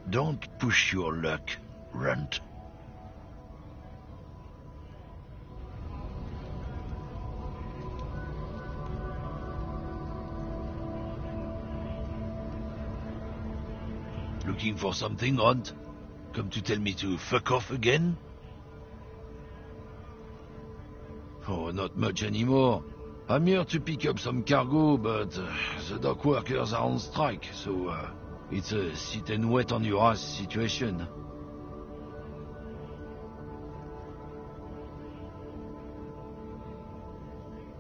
Don't push your luck, Runt. Looking for something, Runt? Come to tell me to fuck off again? Oh, not much anymore. I'm here to pick up some cargo, but the dock workers are on strike, so it's a sit and wait on your ass situation.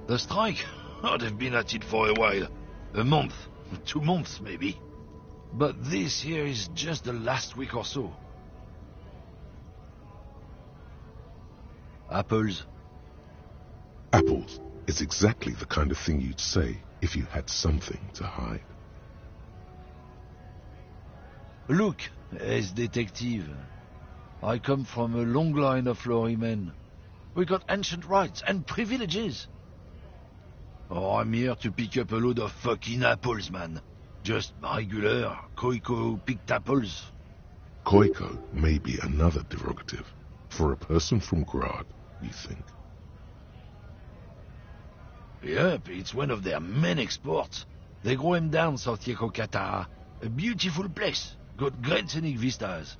The strike? Oh, they've been at it for a while. A month, 2 months maybe. But this here is just the last week or so. Apples. Apples is exactly the kind of thing you'd say if you had something to hide. Look, as detective, I come from a long line of lorrymen. We got ancient rights and privileges. Oh, I'm here to pick up a load of fucking apples, man. Just regular Koiko picked apples. Koiko may be another derogative for a person from Grad, you think? Yep, it's one of their main exports. They grow him down South Yekokata. A beautiful place. Got great scenic vistas.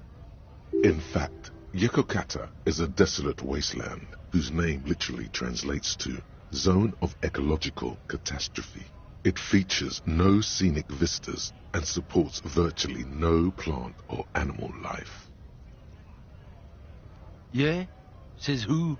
In fact, Yekokata is a desolate wasteland whose name literally translates to Zone of Ecological Catastrophe. It features no scenic vistas and supports virtually no plant or animal life. Yeah? Says who?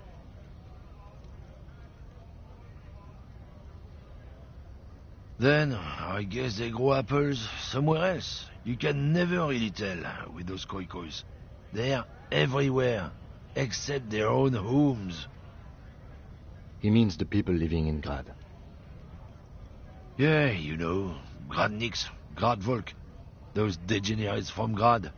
Then, I guess they grow apples somewhere else. You can never really tell with those Koikos. They're everywhere, except their own homes. He means the people living in Grad. Yeah, you know, Gradniks, Gradvolk, those degenerates from Grad.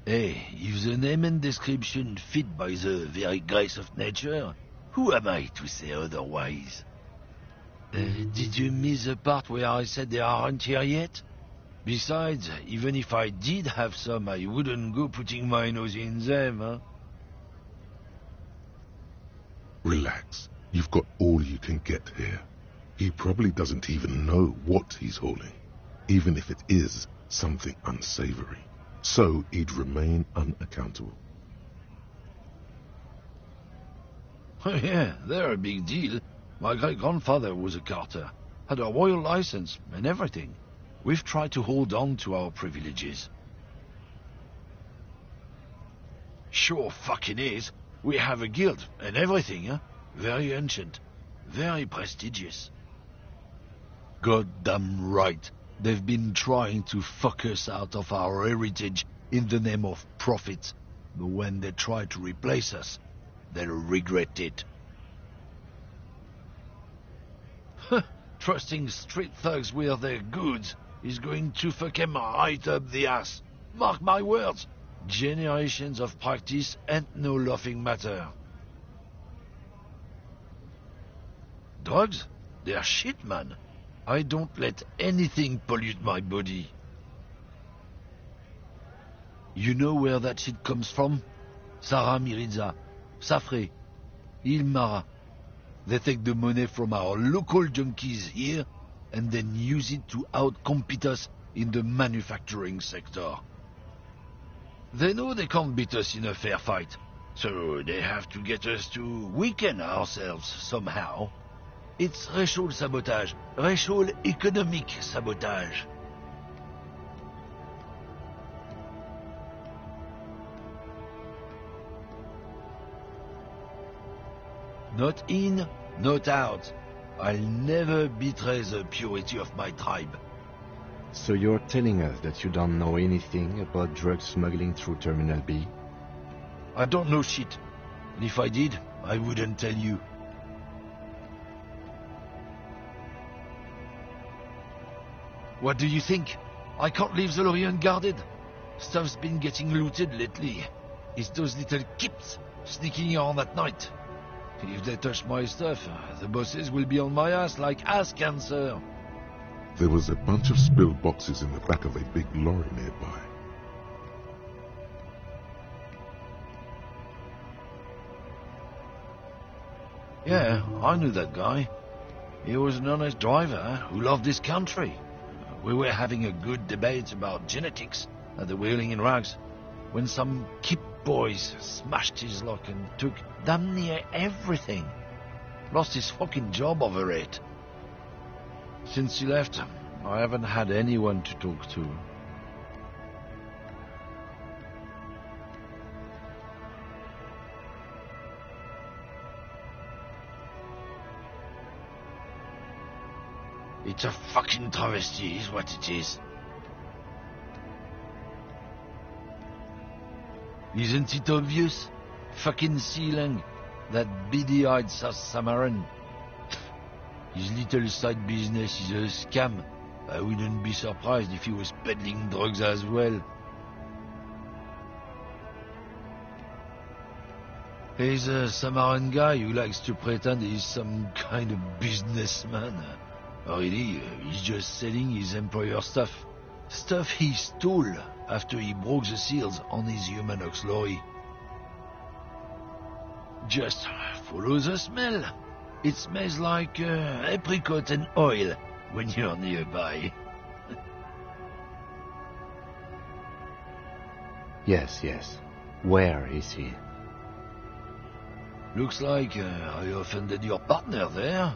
Hey, if the name and description fit by the very grace of nature, who am I to say otherwise? Did you miss the part where I said they aren't here yet? Besides, even if I did have some, I wouldn't go putting my nose in them, huh? Relax. You've got all you can get here. He probably doesn't even know what he's hauling, even if it is something unsavory. So he'd remain unaccountable. Oh yeah, they're a big deal. My great-grandfather was a carter, had a royal license and everything. We've tried to hold on to our privileges. Sure fucking is. We have a guild and everything, huh? Very ancient, very prestigious. Goddamn right. They've been trying to fuck us out of our heritage in the name of profit. But when they try to replace us, they'll regret it. Trusting street thugs with their goods is going to fuck 'em right up the ass. Mark my words. Generations of practice ain't no laughing matter. Drugs? They're shit, man. I don't let anything pollute my body. You know where that shit comes from? Sarah Miriza, Safre, Ilmara. They take the money from our local junkies here and then use it to outcompete us in the manufacturing sector. They know they can't beat us in a fair fight, so they have to get us to weaken ourselves somehow. It's racial sabotage, racial economic sabotage. Not in, not out. I'll never betray the purity of my tribe. So you're telling us that you don't know anything about drug smuggling through Terminal B? I don't know shit. And if I did, I wouldn't tell you. What do you think? I can't leave the lorry unguarded. Stuff's been getting looted lately. It's those little kips sneaking around at night. If they touch my stuff, the bosses will be on my ass like ass cancer. There was a bunch of spilled boxes in the back of a big lorry nearby. Yeah, I knew that guy. He was an honest driver who loved his country. We were having a good debate about genetics at the Wheeling in Rags when some kip boys smashed his luck and took damn near everything. Lost his fucking job over it. Since he left, I haven't had anyone to talk to. It's a fucking travesty, is what it is. Isn't it obvious? Fucking Sealang, that beady-eyed South Samaran. His little side business is a scam. I wouldn't be surprised if he was peddling drugs as well. He's a Samaran guy who likes to pretend he's some kind of businessman. Really, he's just selling his employer stuff. Stuff he stole after he broke the seals on his Humanox lorry. Just follow the smell. It smells like apricot and oil when you're nearby. Yes, yes. Where is he? Looks like I offended your partner there.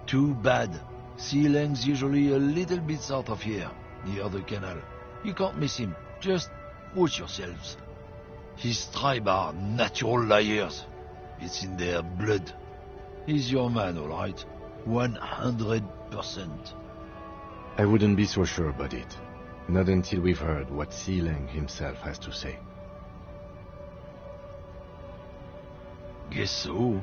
Too bad. Sealang's usually a little bit south of here, near the canal. You can't miss him. Just watch yourselves. His tribe are natural liars. It's in their blood. He's your man, all right. 100%. I wouldn't be so sure about it. Not until we've heard what Sealang himself has to say. Guess so.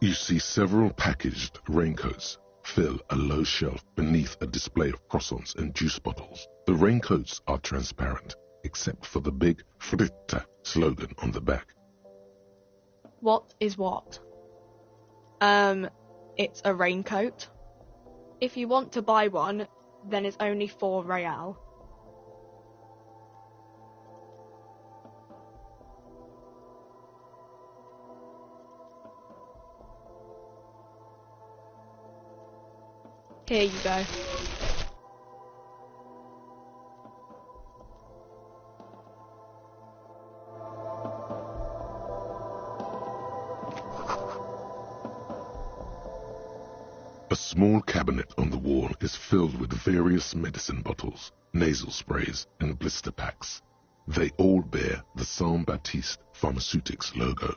You see several packaged raincoats fill a low shelf beneath a display of croissants and juice bottles. The raincoats are transparent, except for the big Fritta slogan on the back. What is what? It's a raincoat. If you want to buy one, then it's only 4 real. Here you go. A small cabinet on the wall is filled with various medicine bottles, nasal sprays, and blister packs. They all bear the Saint Baptiste Pharmaceutics logo.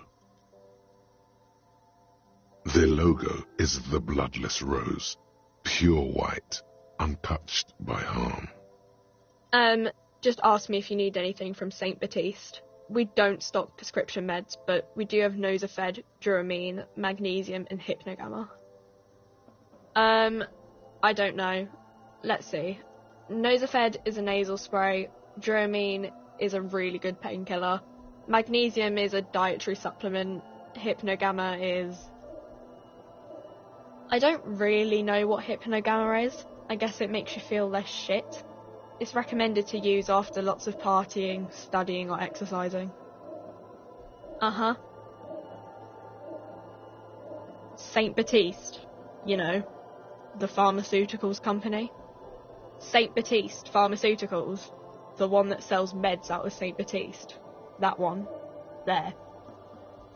Their logo is the bloodless rose, pure white, untouched by harm. Just ask me if you need anything from Saint Baptiste. We don't stock prescription meds, but we do have Nosafed, Duramine, Magnesium, and Hypnogamma. I don't know. Let's see. Nosafed is a nasal spray, Duramine is a really good painkiller, Magnesium is a dietary supplement, Hypnogamma is... I don't really know what Hypnogamma is. I guess it makes you feel less shit. It's recommended to use after lots of partying, studying, or exercising. Uh-huh. Saint Baptiste, you know, the pharmaceuticals company. Saint Baptiste Pharmaceuticals, the one that sells meds out of Saint Baptiste. That one. There.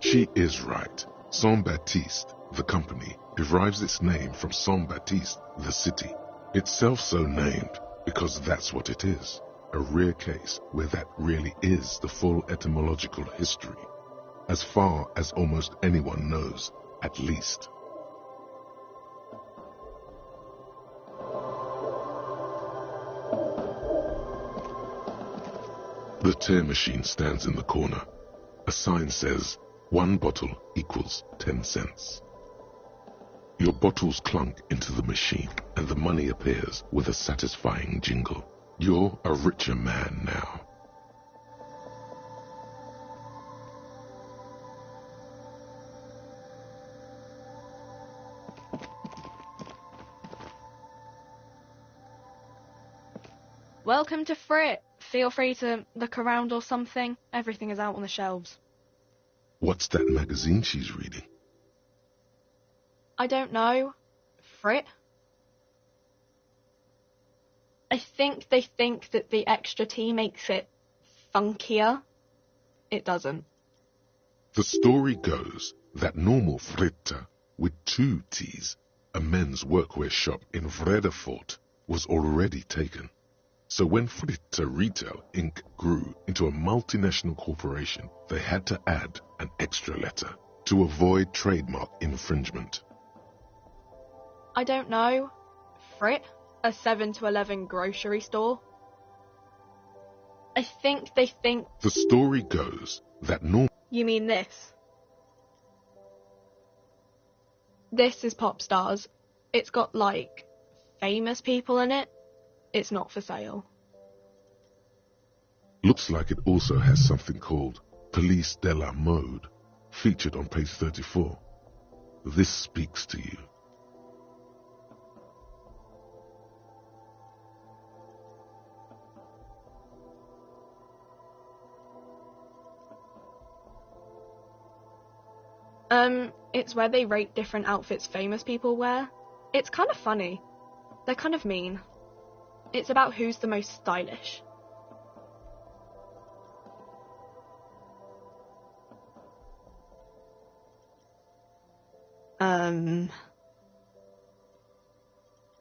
She is right. Saint Baptiste, the company, derives its name from Saint Baptiste, the city, itself so named because that's what it is, a rare case where that really is the full etymological history, as far as almost anyone knows, at least. The tear machine stands in the corner. A sign says, 1 bottle equals 10 cents. Your bottles clunk into the machine and the money appears with a satisfying jingle. You're a richer man now. Welcome to Frit. Feel free to look around or something. Everything is out on the shelves. What's that magazine she's reading? I don't know. Frit? I think they think that the extra T makes it funkier. It doesn't. The story goes that normal Fritta, with 2 T's, a men's workwear shop in Vredefort, was already taken. So when Fritta Retail Inc. grew into a multinational corporation, they had to add an extra letter to avoid trademark infringement. I don't know. Frit? A 7 to 11 grocery store? I think they think... The story goes that You mean this? This is Pop Stars. It's got, like, famous people in it. It's not for sale. Looks like it also has something called Police de la Mode, featured on page 34. This speaks to you. It's where they rate different outfits famous people wear. It's kind of funny. They're kind of mean. It's about who's the most stylish.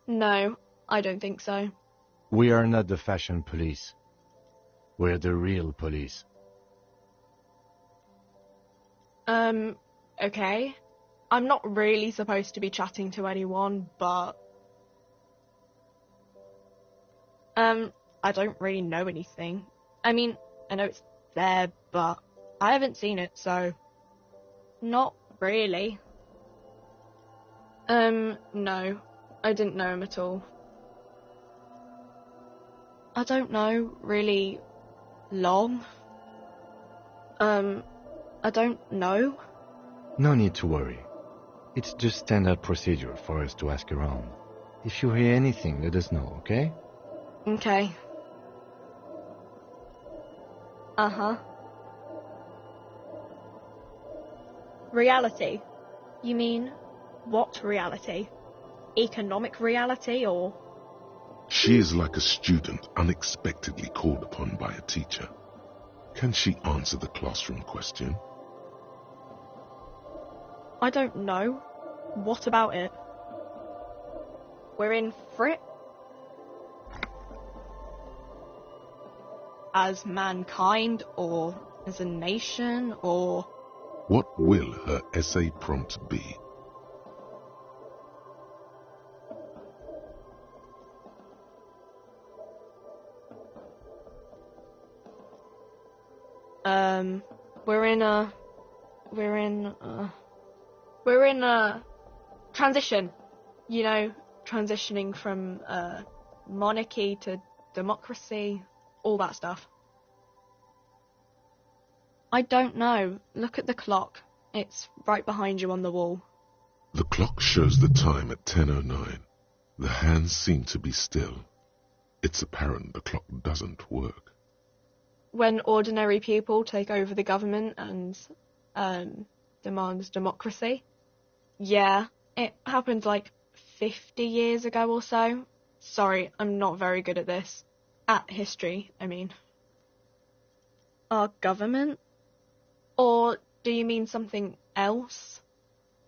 No, I don't think so. We are not the fashion police. We're the real police. Okay. I'm not really supposed to be chatting to anyone, but... I don't really know anything. I mean, I know it's there, but I haven't seen it, so... Not really. No. I didn't know him at all. I don't know, really... long? I don't know. No need to worry. It's just standard procedure for us to ask around. If you hear anything, let us know, okay? Okay. Uh-huh. Reality? You mean, what reality? Economic reality, or...? She is like a student unexpectedly called upon by a teacher. Can she answer the classroom question? I don't know. What about it? We're in for it. As mankind, or as a nation, or... What will her essay prompt be? We're in a transition, you know, transitioning from monarchy to democracy, all that stuff. I don't know. Look at the clock. It's right behind you on the wall. The clock shows the time at 10:09. The hands seem to be still. It's apparent the clock doesn't work. When ordinary people take over the government and demands democracy. Yeah, it happened like 50 years ago or so. Sorry, I'm not very good at this. At history, I mean. Our government? Or do you mean something else?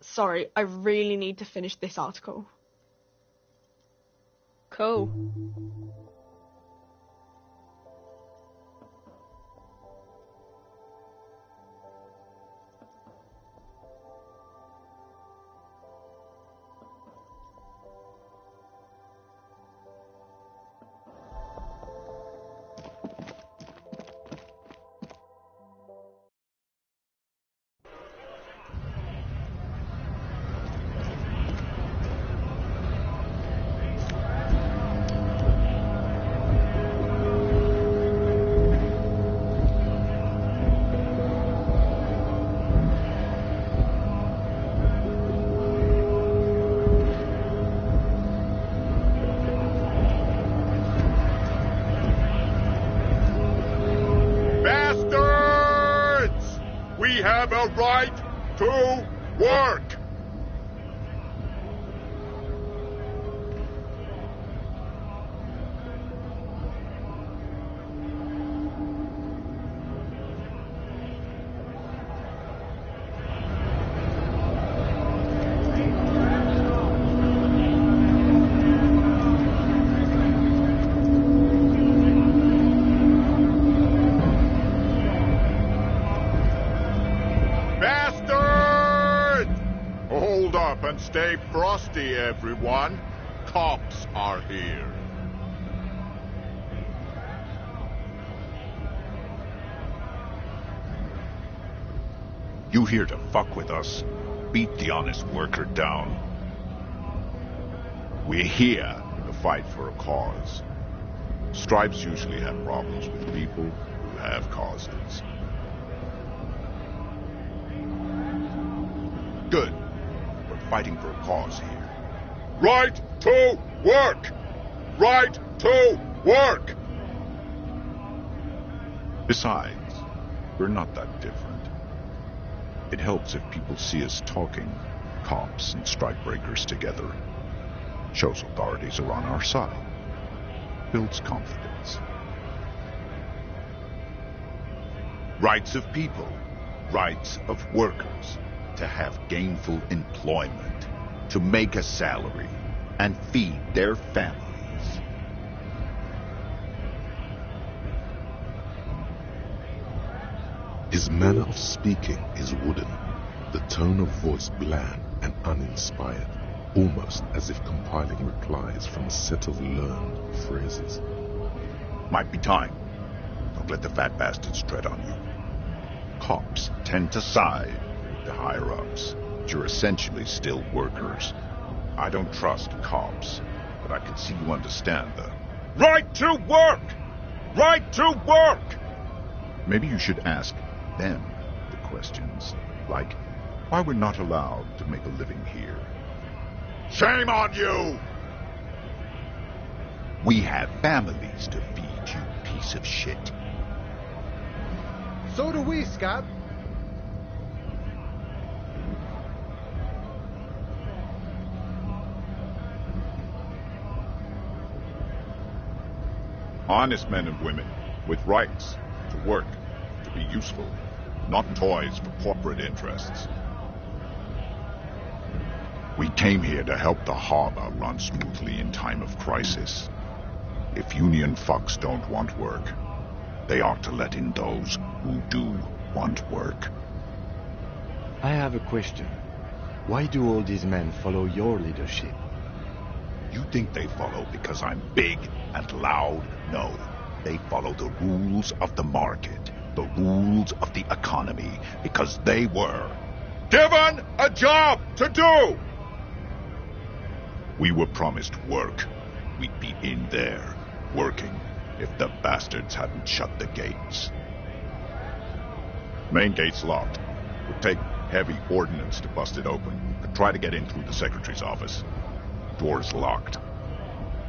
Sorry, I really need to finish this article. Cool. We have a right to work! And stay frosty, everyone. Cops are here. You here to fuck with us? Beat the honest worker down. We're here to fight for a cause. Stripes usually have problems with people who have causes. Good. Fighting for a cause here. Right to work! Right to work! Besides, we're not that different. It helps if people see us talking, cops and strikebreakers together. Shows authorities are on our side. Builds confidence. Rights of people. Rights of workers. To have gainful employment, to make a salary, and feed their families. His manner of speaking is wooden, the tone of voice bland and uninspired, almost as if compiling replies from a set of learned phrases. Might be time. Don't let the fat bastards tread on you. Cops tend to side the higher-ups, but you're essentially still workers. I don't trust cops, but I can see you understand the right to work! Right to work! Maybe you should ask them the questions, like why we're not allowed to make a living here. Shame on you! We have families to feed, you piece of shit. So do we, Scab. Honest men and women, with rights, to work, to be useful, not toys for corporate interests. We came here to help the harbor run smoothly in time of crisis. If Union fucks don't want work, they ought to let in those who do want work. I have a question. Why do all these men follow your leadership? You think they follow because I'm big and loud? No. They follow the rules of the market, the rules of the economy, because they were given a job to do! We were promised work. We'd be in there, working, if the bastards hadn't shut the gates. Main gate's locked. Would take heavy ordnance to bust it open. Could try to get in through the secretary's office. Door's locked.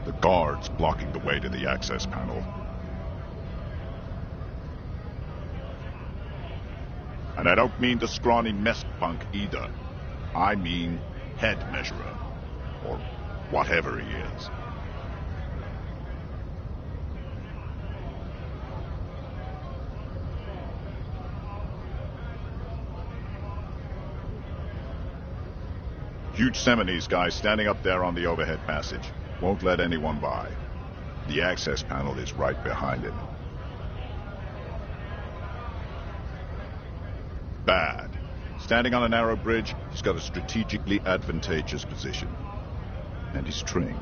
The guard's blocking the way to the access panel. And I don't mean the scrawny mess punk either. I mean head measurer. Or whatever he is. Huge Seminese guy standing up there on the overhead passage. Won't let anyone by. The access panel is right behind him. Bad. Standing on a narrow bridge, he's got a strategically advantageous position. And he's trained.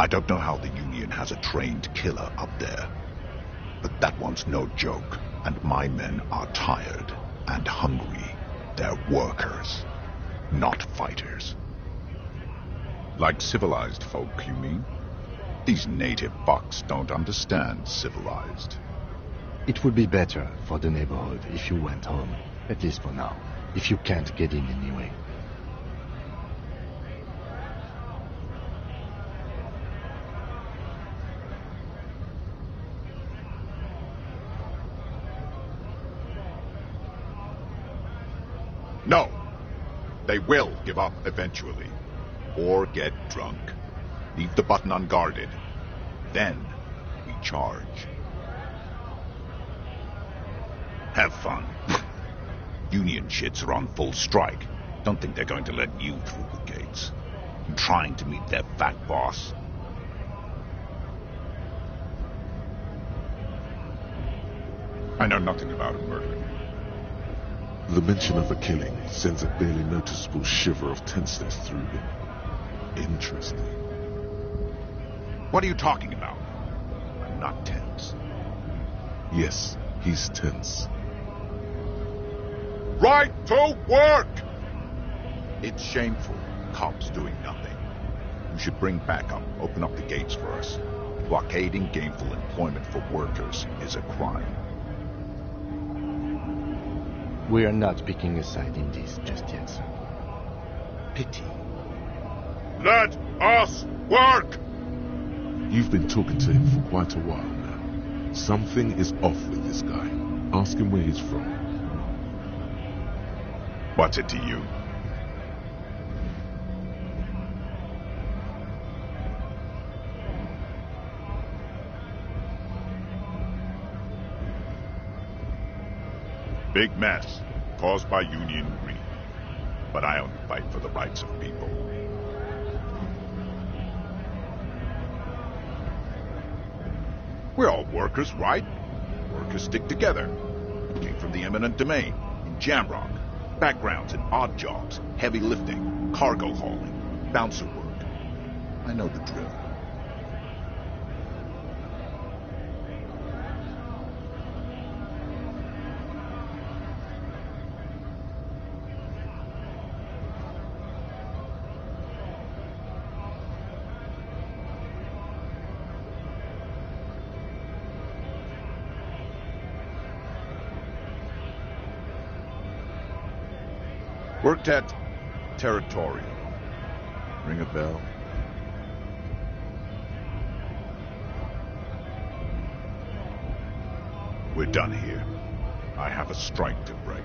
I don't know how the Union has a trained killer up there, but that one's no joke, and my men are tired and hungry. They're workers, not fighters. Like civilized folk, you mean? These native fucks don't understand civilized. It would be better for the neighborhood if you went home, at least for now, if you can't get in anyway. No! They will give up eventually. Or get drunk. Leave the button unguarded. Then we charge. Have fun. Union shits are on full strike. Don't think they're going to let you through the gates. I'm trying to meet their fat boss. I know nothing about a murder. The mention of a killing sends a barely noticeable shiver of tenseness through him. Interesting. What are you talking about? I'm not tense. Yes, he's tense. Right to work! It's shameful. Cops doing nothing. You should bring backup. Open up the gates for us. Blockading gainful employment for workers is a crime. We are not picking a side in this just yet, sir. Pity. Let us work! You've been talking to him for quite a while now. Something is off with this guy. Ask him where he's from. What's it to you? Big mess, caused by Union greed. But I only fight for the rights of people. We're all workers, right? Workers stick together. Came from the eminent domain, in Jamrock. Backgrounds in odd jobs, heavy lifting, cargo hauling, bouncer work. I know the drill. Worked at Territorial. Ring a bell? We're done here. I have a strike to break.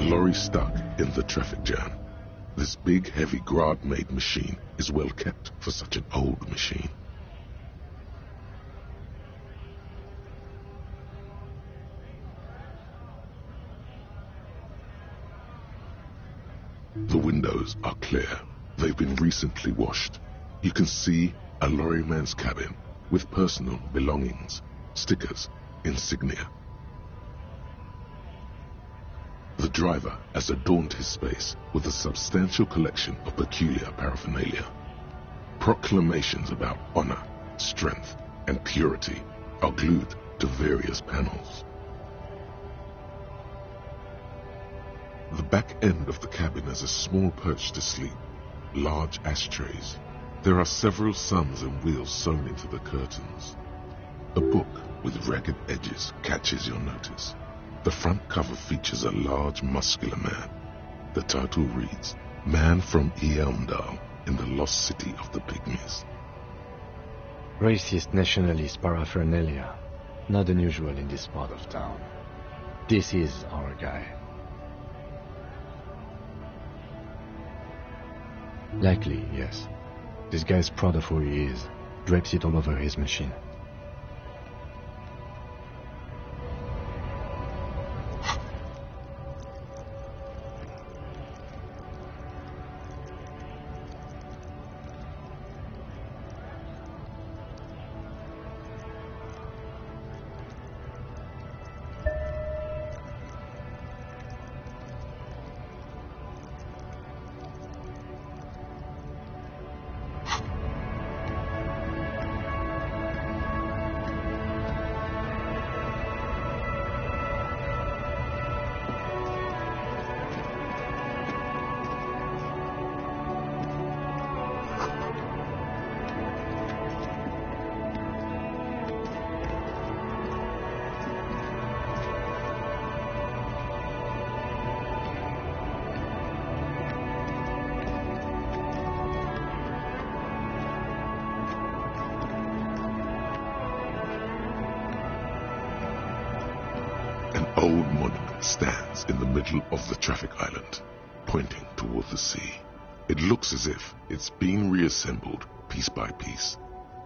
Lorry stuck in the traffic jam. This big, heavy Grad-made machine is well kept for such an old machine. The windows are clear. They've been recently washed. You can see a lorryman's cabin with personal belongings, stickers, insignia. The driver has adorned his space with a substantial collection of peculiar paraphernalia. Proclamations about honor, strength, and purity are glued to various panels. The back end of the cabin has a small perch to sleep, large ashtrays. There are several suns and wheels sewn into the curtains. A book with ragged edges catches your notice. The front cover features a large, muscular man. The title reads, Man from Eamdal in the Lost City of the Pygmies. Racist nationalist paraphernalia, not unusual in this part of town. This is our guy. Likely, yes. This guy's proud of who he is, drapes it all over his machine. Old monument stands in the middle of the traffic island, pointing toward the sea. It looks as if it's been reassembled piece by piece,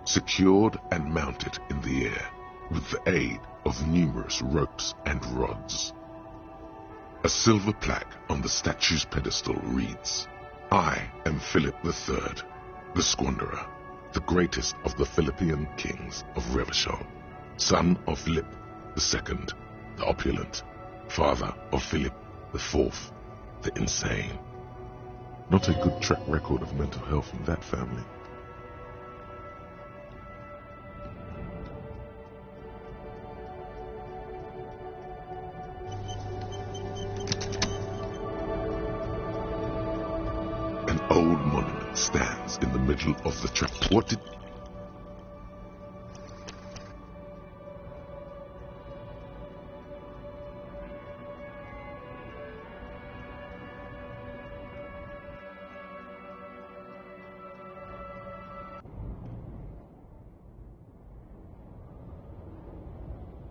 secured and mounted in the air with the aid of numerous ropes and rods. A silver plaque on the statue's pedestal reads, I am Philip III, the Squanderer, the greatest of the Philippian kings of Revachol, son of Philip II, the opulent, father of Philip IV, the insane. Not a good track record of mental health in that family. An old monument stands in the middle of the track. What did...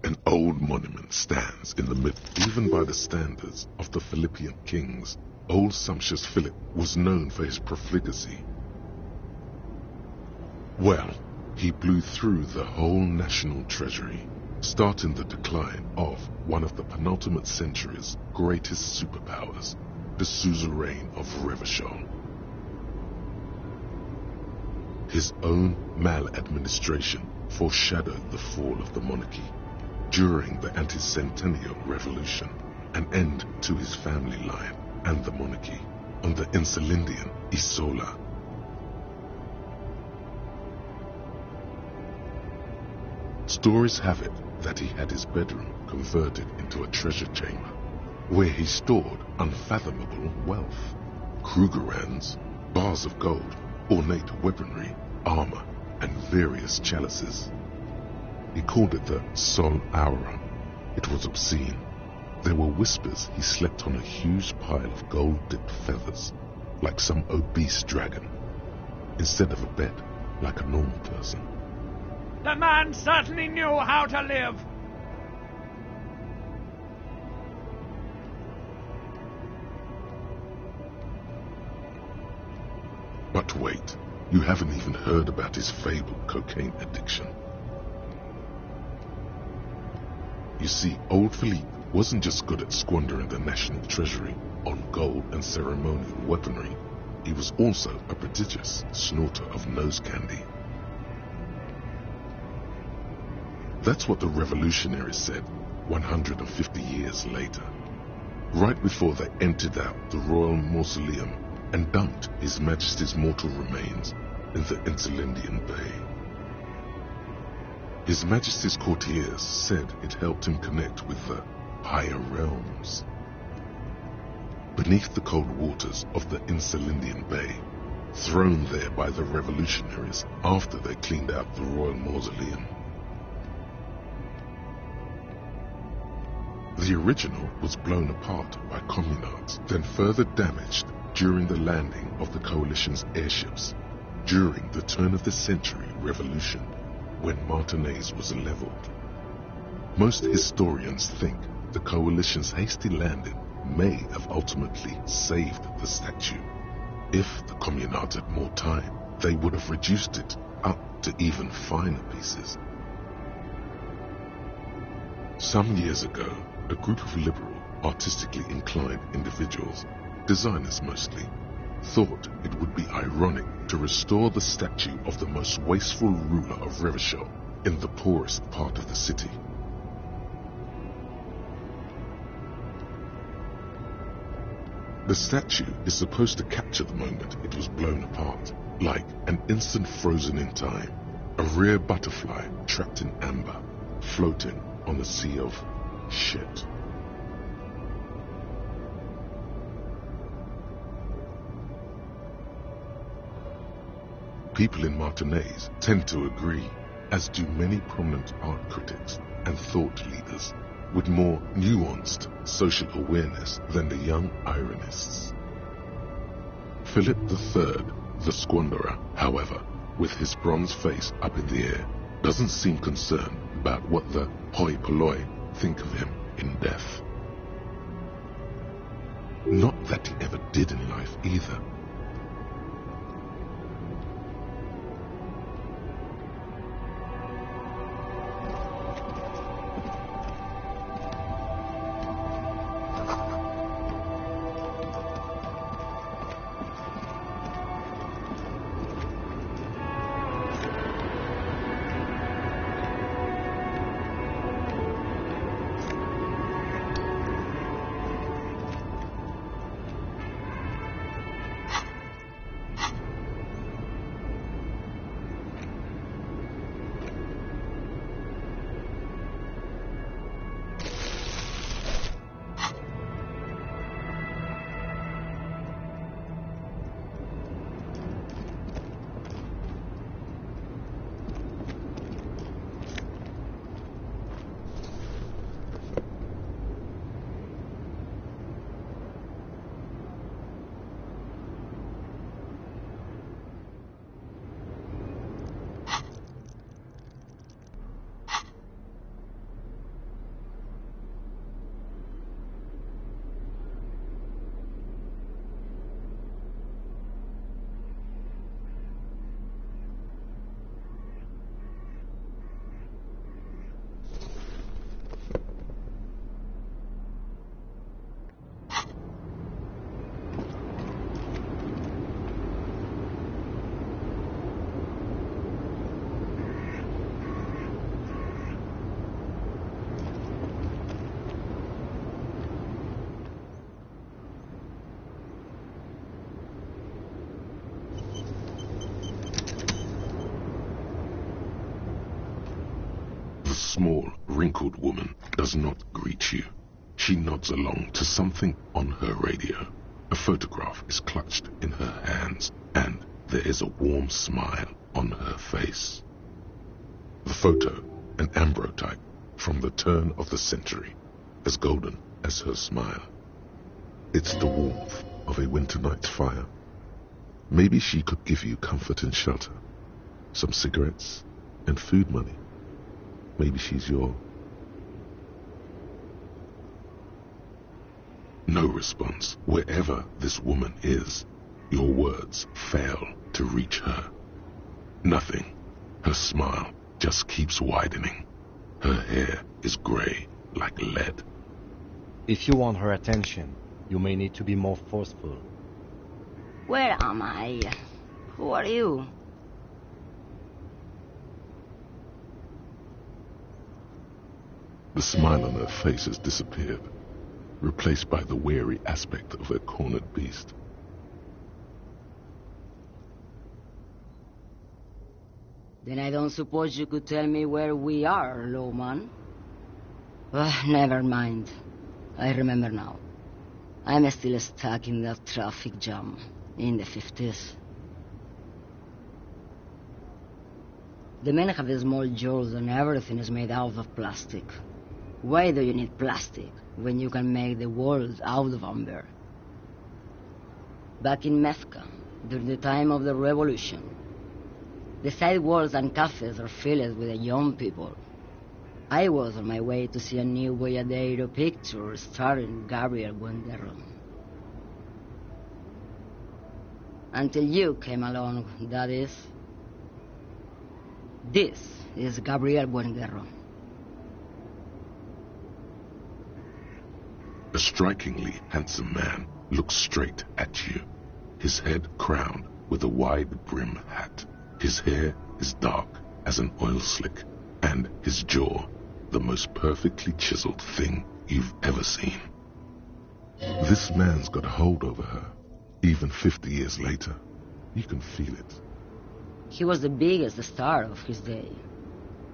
An old monument stands in the middle. Even by the standards of the Philippian kings, old sumptuous Philip was known for his profligacy. Well, he blew through the whole national treasury, starting the decline of one of the penultimate century's greatest superpowers, the suzerain of Revachol. His own maladministration foreshadowed the fall of the monarchy during the anti-centennial revolution, an end to his family line and the monarchy on the Insulindian Isola. Stories have it that he had his bedroom converted into a treasure chamber, where he stored unfathomable wealth, Krugerrands, bars of gold, ornate weaponry, armor, and various chalices. He called it the Sol Auron. It was obscene. There were whispers he slept on a huge pile of gold-dipped feathers, like some obese dragon, instead of a bed, like a normal person. The man certainly knew how to live. But wait, you haven't even heard about his fabled cocaine addiction. You see, old Philippe wasn't just good at squandering the national treasury on gold and ceremonial weaponry, he was also a prodigious snorter of nose candy. That's what the revolutionaries said 150 years later, right before they emptied out the royal mausoleum and dumped His Majesty's mortal remains in the Insulindian Bay. His Majesty's courtiers said it helped him connect with the higher realms. Beneath the cold waters of the Insulindian Bay, thrown there by the revolutionaries after they cleaned out the royal mausoleum. The original was blown apart by communards, then further damaged during the landing of the coalition's airships during the turn-of-the-century revolution, when Martinez was leveled. Most historians think the coalition's hasty landing may have ultimately saved the statue. If the communards had more time, they would have reduced it up to even finer pieces. Some years ago, a group of liberal, artistically inclined individuals, designers mostly, thought it would be ironic to restore the statue of the most wasteful ruler of Revachol in the poorest part of the city. The statue is supposed to capture the moment it was blown apart, like an instant frozen in time, a rare butterfly trapped in amber, floating on a sea of shit. People in Martinez tend to agree, as do many prominent art critics and thought leaders with more nuanced social awareness than the young ironists. Philip III, the squanderer, however, with his bronze face up in the air, doesn't seem concerned about what the hoi polloi think of him in death. Not that he ever did in life either. wrinkled woman does not greet you. She nods along to something on her radio. A photograph is clutched in her hands, and there is a warm smile on her face. The photo, an ambrotype from the turn of the century, as golden as her smile. It's the warmth of a winter night's fire. Maybe she could give you comfort and shelter, some cigarettes and food money. Maybe she's your... No response. Wherever this woman is, your words fail to reach her. Nothing. Her smile just keeps widening. Her hair is gray like lead. If you want her attention, you may need to be more forceful. Where am I? Who are you? The smile on her face has disappeared, replaced by the wary aspect of a cornered beast. Then I don't suppose you could tell me where we are, lawman? Never mind. I remember now. I'm still stuck in that traffic jam in the 50s. The men have small jaws and everything is made out of plastic. Why do you need plastic when you can make the world out of amber? Back in Mecca, during the time of the revolution, the sidewalks and cafes are filled with the young people. I was on my way to see a new Boyadero picture starring Gabriel Buenderro. Until you came along, that is. This is Gabriel Buenderro. A strikingly handsome man looks straight at you, his head crowned with a wide brim hat. His hair is dark as an oil slick, and his jaw the most perfectly chiseled thing you've ever seen. This man's got a hold over her. Even 50 years later, you can feel it. He was the biggest star of his day.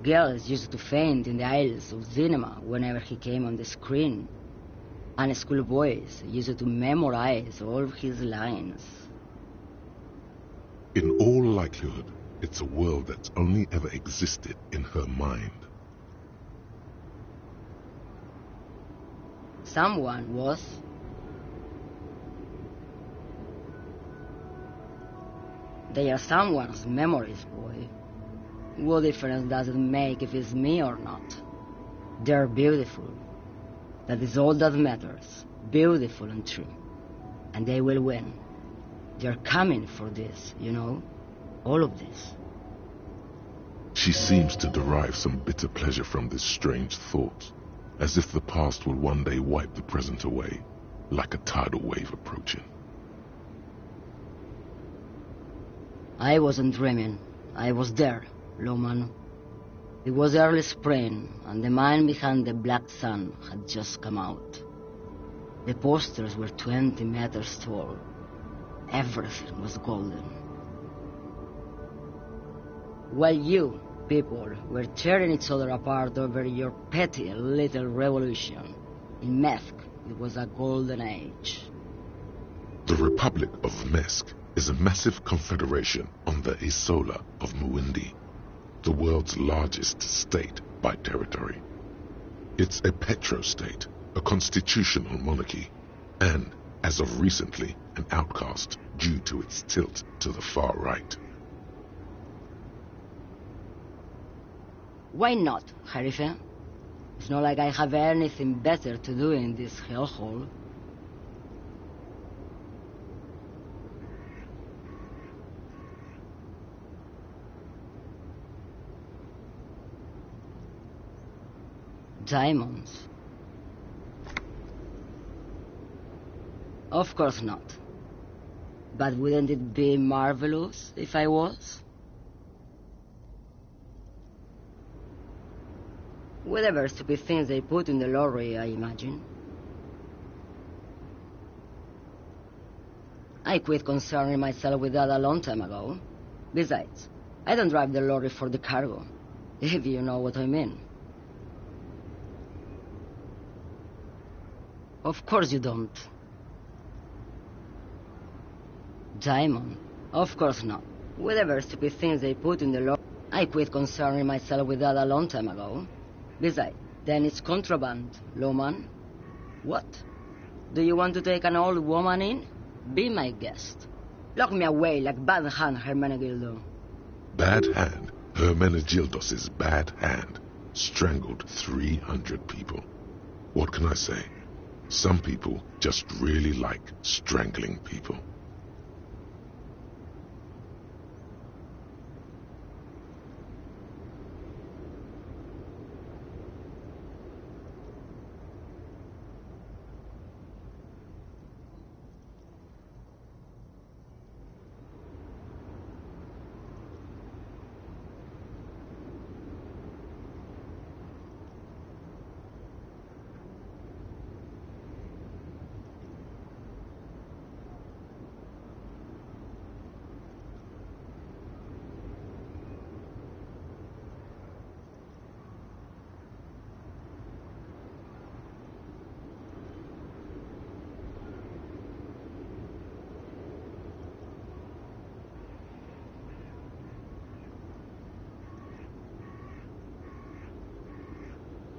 Girls used to faint in the aisles of cinema whenever he came on the screen. And schoolboys used to memorize all of his lines. In all likelihood, it's a world that's only ever existed in her mind. Someone was. They are someone's memories, boy. What difference does it make if it's me or not? They're beautiful. That is all that matters. Beautiful and true. And they will win. They're coming for this, you know? All of this. She seems to derive some bitter pleasure from this strange thought, as if the past will one day wipe the present away, like a tidal wave approaching. I wasn't dreaming. I was there, lawman. It was early spring, and the man behind the black sun had just come out. The posters were 20 meters tall. Everything was golden. While you, people, were tearing each other apart over your petty little revolution, in Methk it was a golden age. The Republic of Methk is a massive confederation on the Isola of Muindi, the world's largest state by territory. It's a petrostate, a constitutional monarchy, and, as of recently, an outcast due to its tilt to the far right. Why not, Harife? It's not like I have anything better to do in this hellhole. Diamonds? Of course not. But wouldn't it be marvelous if I was? Whatever stupid things they put in the lorry, I imagine. I quit concerning myself with that a long time ago. Besides, I don't drive the lorry for the cargo, if you know what I mean. Of course you don't. Diamond? Of course not. Whatever stupid things they put in the law, I quit concerning myself with that a long time ago. Besides, then it's contraband, lawman. What? Do you want to take an old woman in? Be my guest. Lock me away like Bad Hand Hermenegildo. Bad Hand Hermenegildos' bad hand strangled 300 people. What can I say? Some people just really like strangling people.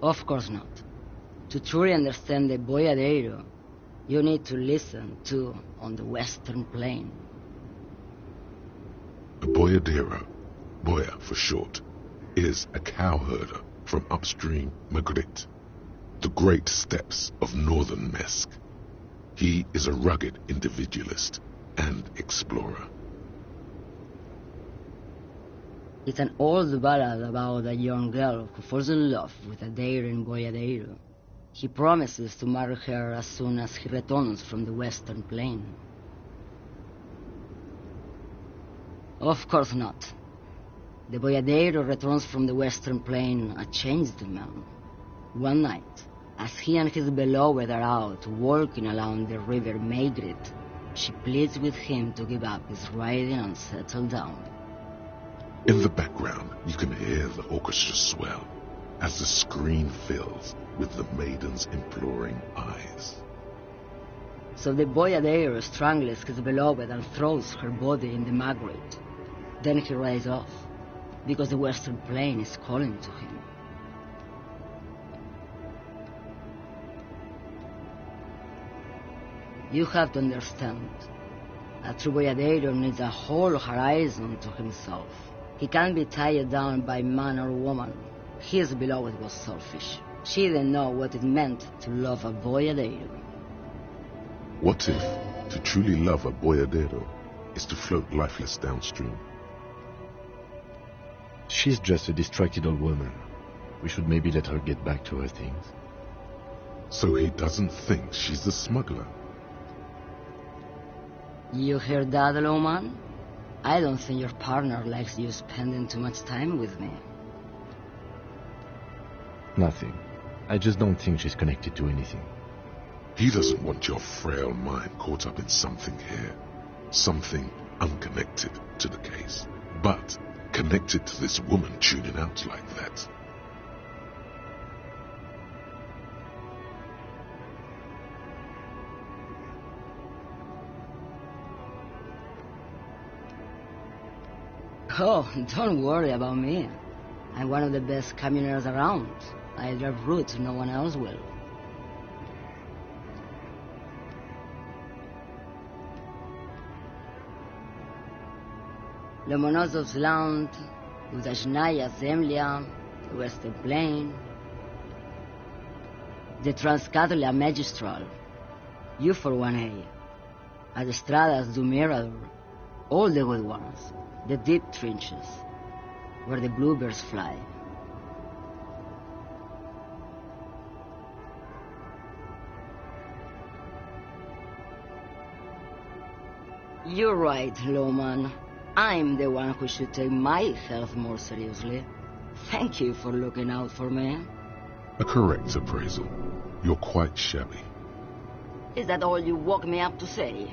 Of course not. To truly understand the boyadero, you need to listen to on the Western Plain. A boyadero, boya for short, is a cowherder from upstream Magritte, the great steppes of northern Mesk. He is a rugged individualist and explorer. It's an old ballad about a young girl who falls in love with a daring boyadero. He promises to marry her as soon as he returns from the Western Plain. Of course not. The boyadero returns from the Western Plain a changed man. One night, as he and his beloved are out walking along the river Magritte, she pleads with him to give up his riding and settle down. In the background, you can hear the orchestra swell as the screen fills with the maiden's imploring eyes. So the boyadero strangles his beloved and throws her body in the Magritte. Then he rides off, because the Western Plain is calling to him. You have to understand, a true boyadero needs a whole horizon to himself. He can't be tied down by man or woman. His beloved was selfish. She didn't know what it meant to love a boyadero. What if to truly love a boyadero is to float lifeless downstream? She's just a distracted old woman. We should maybe let her get back to her things. So he doesn't think she's the smuggler. You hear that, lawman? I don't think your partner likes you spending too much time with me. Nothing. I just don't think she's connected to anything. He doesn't want your frail mind caught up in something here. Something unconnected to the case. But connected to this woman tuning out like that. Oh, don't worry about me. I'm one of the best camioners around. I drive routes no one else will. Lomonosov's Land, Udajnaya Zemlya, the Western Plain, the Transcatolia Magistral, U4-1A, Adestradas du Mirador, all the good ones. The deep trenches, where the bluebirds fly. You're right, lawman. I'm the one who should take my health more seriously. Thank you for looking out for me. A correct appraisal. You're quite shabby. Is that all you woke me up to say?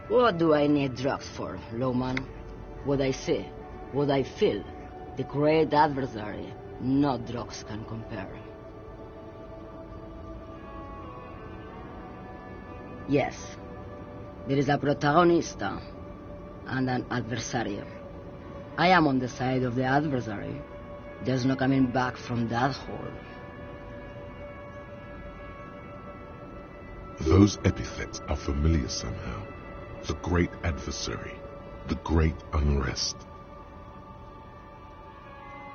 What do I need drugs for, lawman? What I see, what I feel, the great adversary, No drugs can compare. Yes, there is a protagonista and an adversary. I am on the side of the adversary. There's no coming back from that hole. Those epithets are familiar somehow. The great adversary, the great unrest.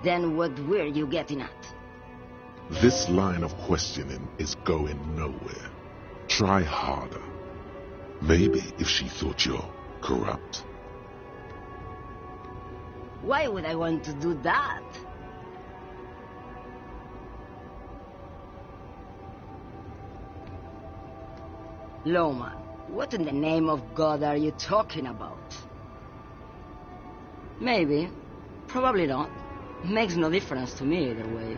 Then what were you getting at? This line of questioning is going nowhere. Try harder. Maybe if she thought you're corrupt. Why would I want to do that? Loman, what in the name of God are you talking about? Maybe. Probably not. Makes no difference to me either way.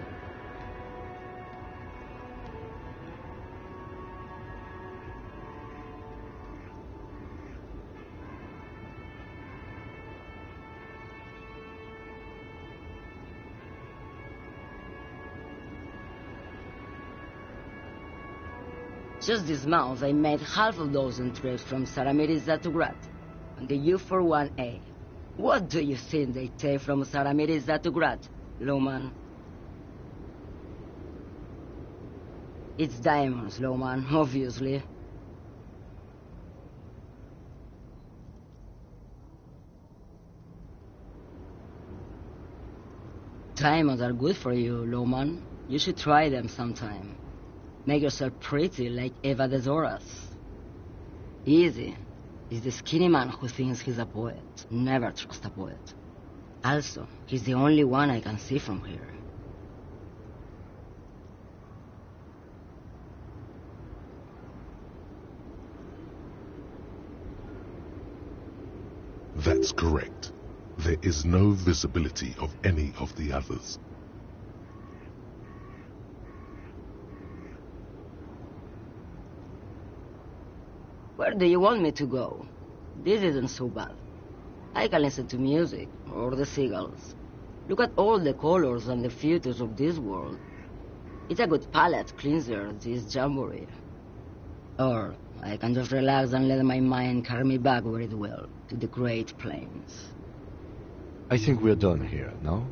Just this month, I made half a dozen trips from Saramirizat to Grad on the U41A. What do you think they take from Saramirizat to Grad, Loman? It's diamonds, Loman, obviously. Diamonds are good for you, Loman. You should try them sometime. Make yourself pretty like Eva de Zoras. Easy. He's the skinny man who thinks he's a poet. Never trust a poet. Also, he's the only one I can see from here. That's correct. There is no visibility of any of the others. Where do you want me to go? This isn't so bad. I can listen to music, or the seagulls. Look at all the colors and the futures of this world. It's a good palate cleanser, this jamboree. Or I can just relax and let my mind carry me back where it will, to the Great Plains. I think we're done here, no?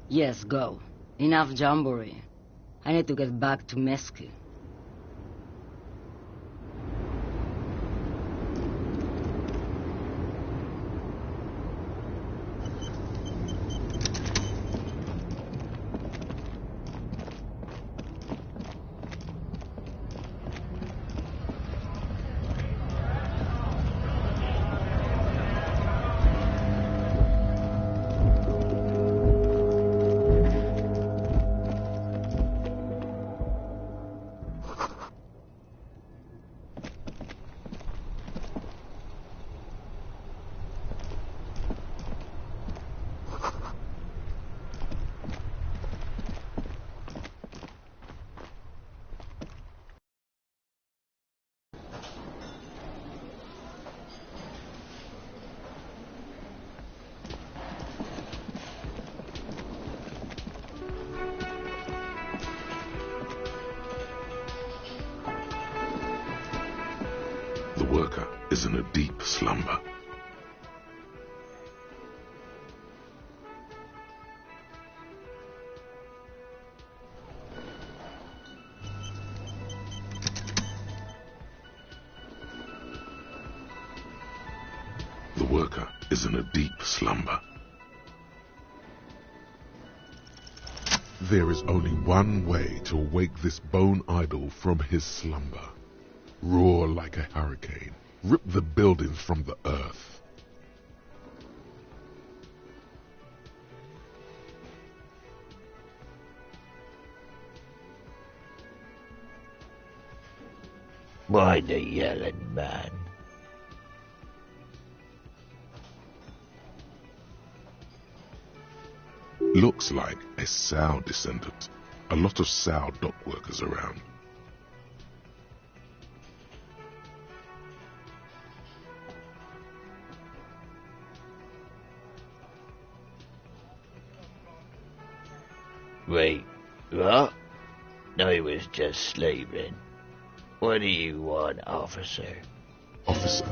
Yes, go. Enough jamboree. I need to get back to Mesky. The worker is in a deep slumber. The worker is in a deep slumber. There is only one way to awake this bone idol from his slumber. Roar like a hurricane. Rip the buildings from the earth. By the yelling man. Looks like a Sao descendant. A lot of Sao dock workers around. Wait, what? I was just sleeping. What do you want, officer? Officer,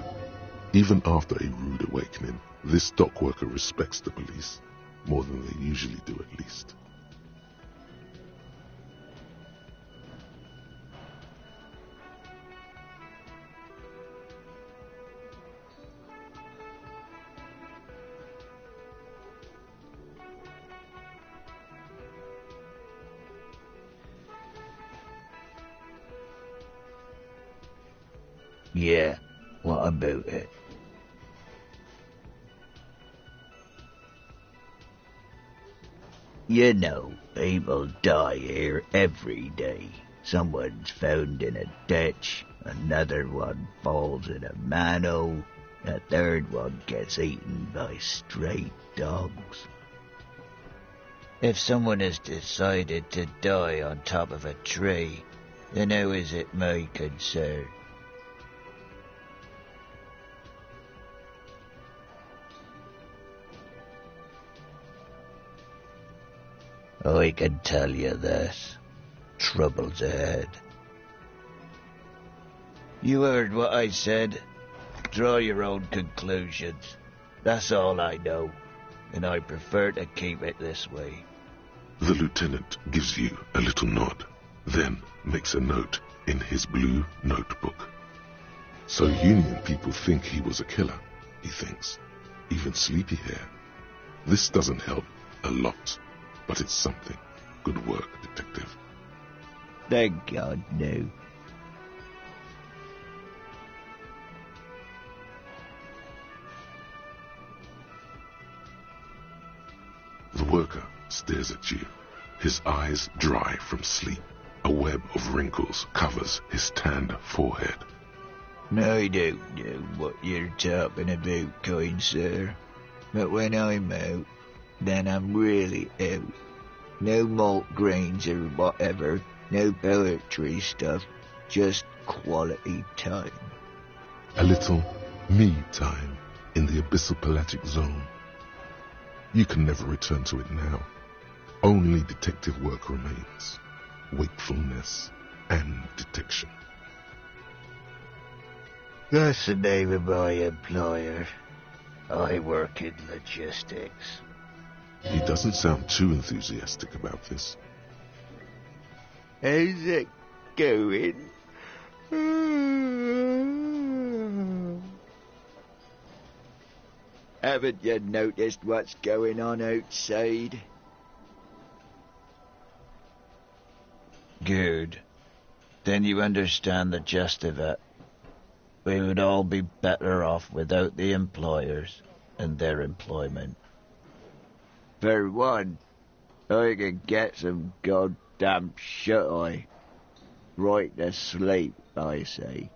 even after a rude awakening, this dock worker respects the police more than they usually do, at least. Yeah, what about it? You know, people die here every day. Someone's found in a ditch, another one falls in a manhole, a third one gets eaten by stray dogs. If someone has decided to die on top of a tree, then how is it my concern? I can tell you this. Trouble's ahead. You heard what I said. Draw your own conclusions. That's all I know, and I prefer to keep it this way. The lieutenant gives you a little nod, then makes a note in his blue notebook. So Union people think he was a killer, he thinks. Even sleepy hair. This doesn't help a lot. But it's something. Good work, detective. Thank God, no. The worker stares at you, his eyes dry from sleep. A web of wrinkles covers his tanned forehead. I don't know what you're talking about, kind sir. But when I'm out, then I'm really out. No malt grains or whatever, no poetry stuff, just quality time. A little me time in the abyssal pelagic zone. You can never return to it now. Only detective work remains. Wakefulness and detection. That's the name of my employer. I work in logistics. He doesn't sound too enthusiastic about this. How's it going? Haven't you noticed what's going on outside? Good. Then you understand the gist of it. We would all be better off without the employers and their employment. For one, I can get some goddamn shut-eye. Right to sleep, I say.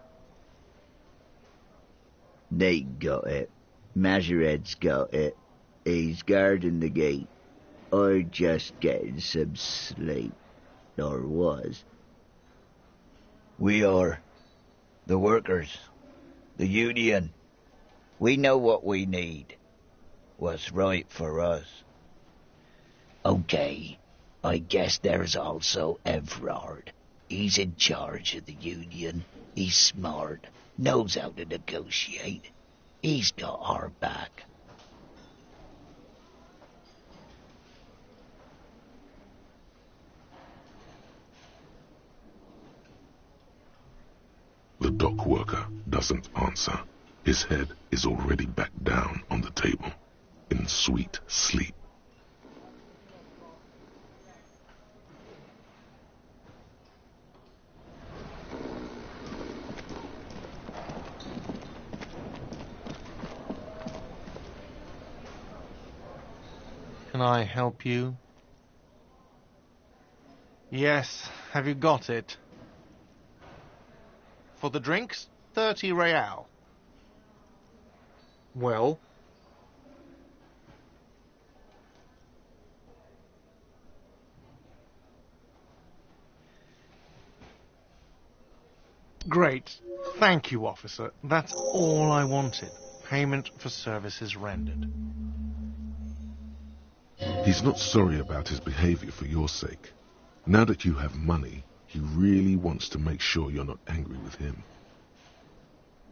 Nate got it. Majorette's got it. He's guarding the gate. I'm just getting some sleep. Or was. We are. The workers. The union. We know what we need. What's right for us. Okay, I guess there's also Everard. He's in charge of the union. He's smart, knows how to negotiate. He's got our back. The dock worker doesn't answer. His head is already back down on the table, in sweet sleep. Can I help you? Yes, have you got it? For the drinks, 30 real. Well? Great. Thank you, officer. That's all I wanted. Payment for services rendered. He's not sorry about his behavior for your sake. Now that you have money, he really wants to make sure you're not angry with him.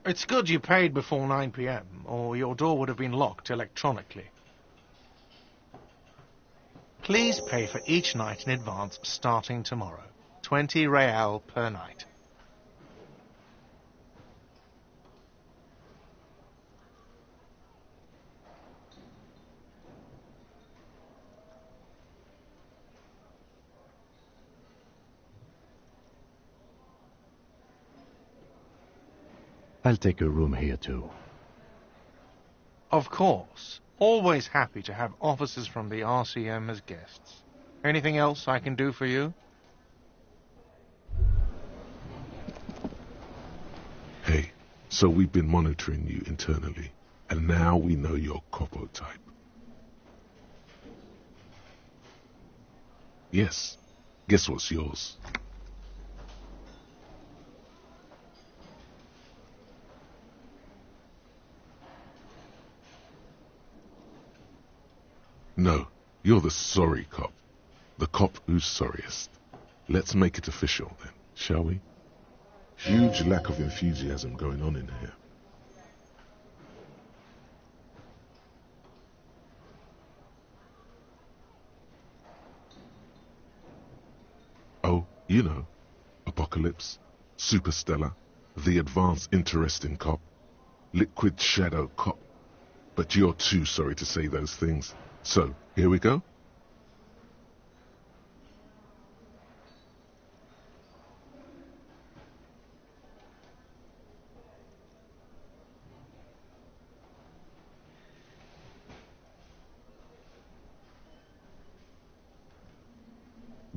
It's good you paid before 9 p.m., or your door would have been locked electronically. Please pay for each night in advance starting tomorrow. 20 real per night. I'll take a room here too. Of course. Always happy to have officers from the RCM as guests. Anything else I can do for you? Hey, so we've been monitoring you internally, and now we know your Copo type. Yes, guess what's yours? No, you're the sorry cop. The cop who's sorriest. Let's make it official then, shall we? Huge lack of enthusiasm going on in here. Oh, you know, Apocalypse, Superstellar, the advanced interesting cop, Liquid Shadow cop. But you're too sorry to say those things. So, here we go.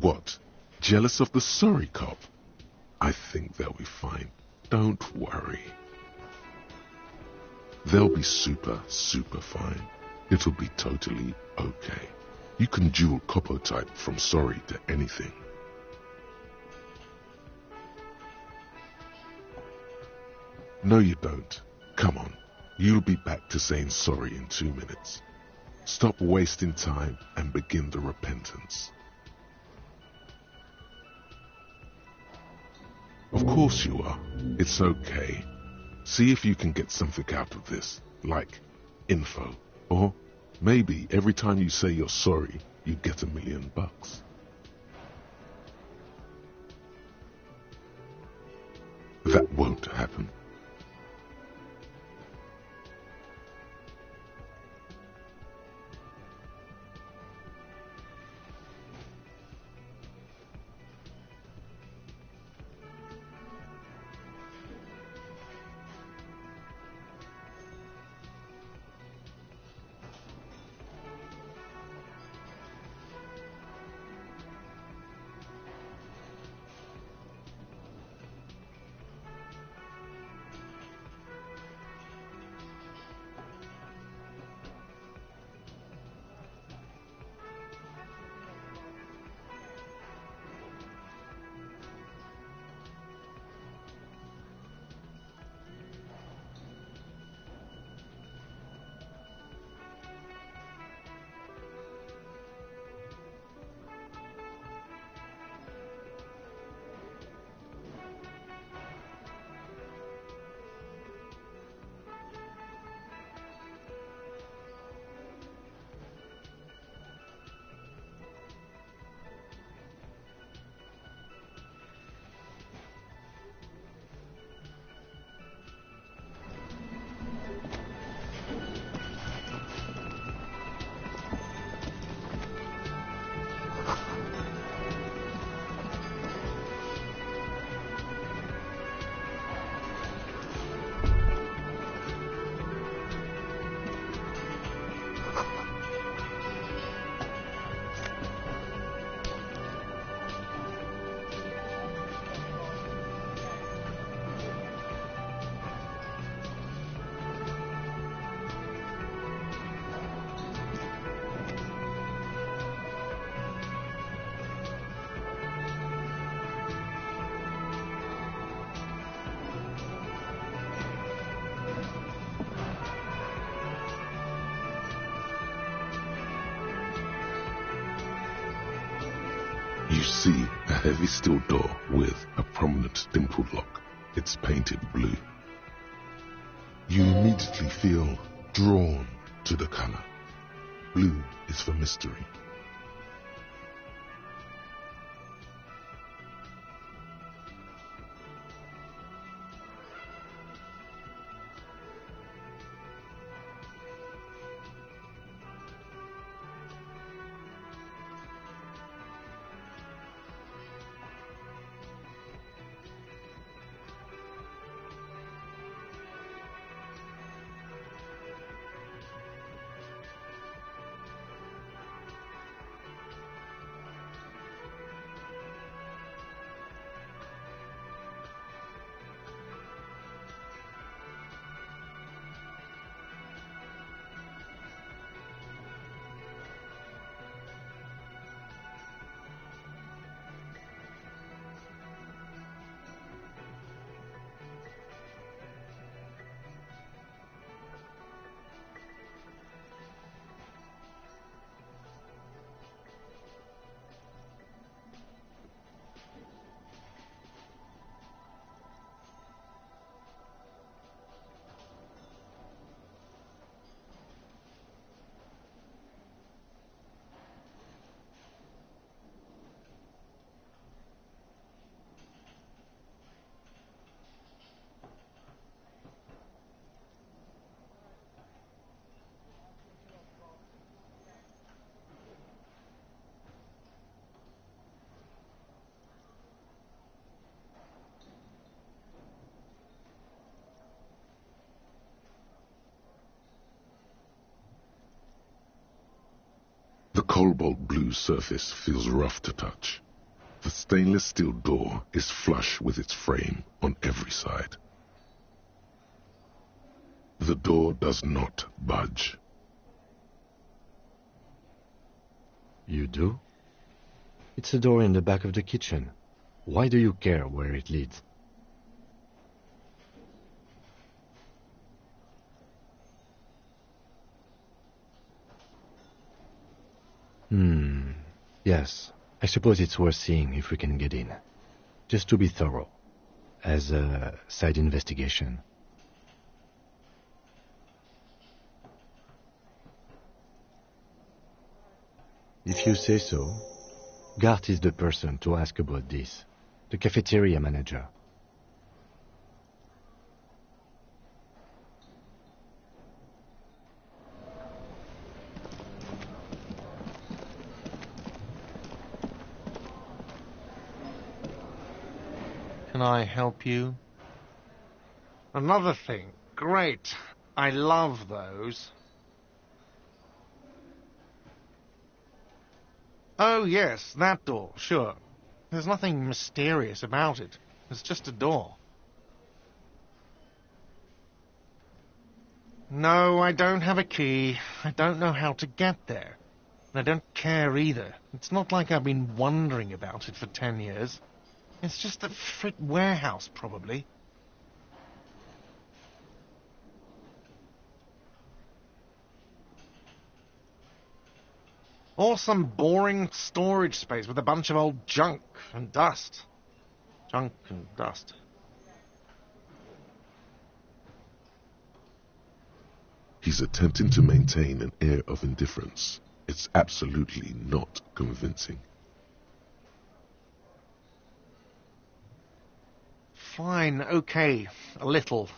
What? Jealous of the sorry cop? I think they'll be fine. Don't worry. They'll be super fine. It'll be totally okay. You can dual Copo type from sorry to anything. No, you don't. Come on. You'll be back to saying sorry in 2 minutes. Stop wasting time and begin the repentance. Of course you are. It's okay. See if you can get something out of this, like info. Or maybe every time you say you're sorry, you get $1 million. That won't happen. You see a heavy steel door with a prominent dimpled lock. It's painted blue. You immediately feel drawn to the color. Blue is for mystery. The cobalt blue surface feels rough to touch. The stainless steel door is flush with its frame on every side. The door does not budge. You do? It's a door in the back of the kitchen. Why do you care where it leads? Yes, I suppose it's worth seeing if we can get in. Just to be thorough. As a side investigation. If you say so, Gart is the person to ask about this. The cafeteria manager. Can I help you? Another thing. Great. I love those. Oh, yes, that door, sure. There's nothing mysterious about it. It's just a door. No, I don't have a key. I don't know how to get there. And I don't care either. It's not like I've been wondering about it for 10 years. It's just a frit warehouse, probably. Or some boring storage space with a bunch of old junk and dust. Junk and dust. He's attempting to maintain an air of indifference. It's absolutely not convincing. Fine, okay, a little.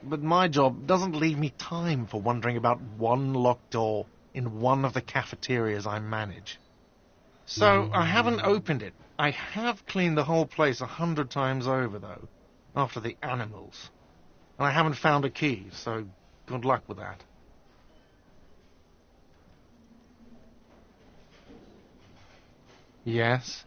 But my job doesn't leave me time for wondering about one locked door in one of the cafeterias I manage. So, I haven't opened it. I have cleaned the whole place 100 times over, though, after the animals. And I haven't found a key, so good luck with that. Yes?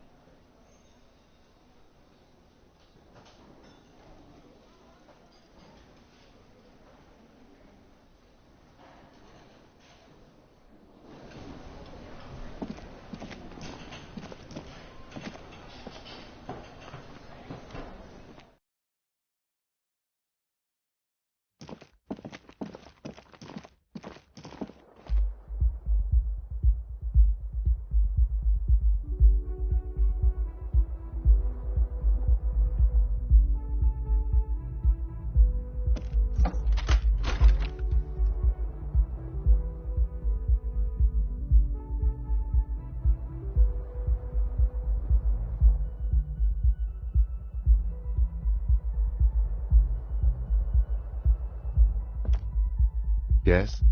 Yes?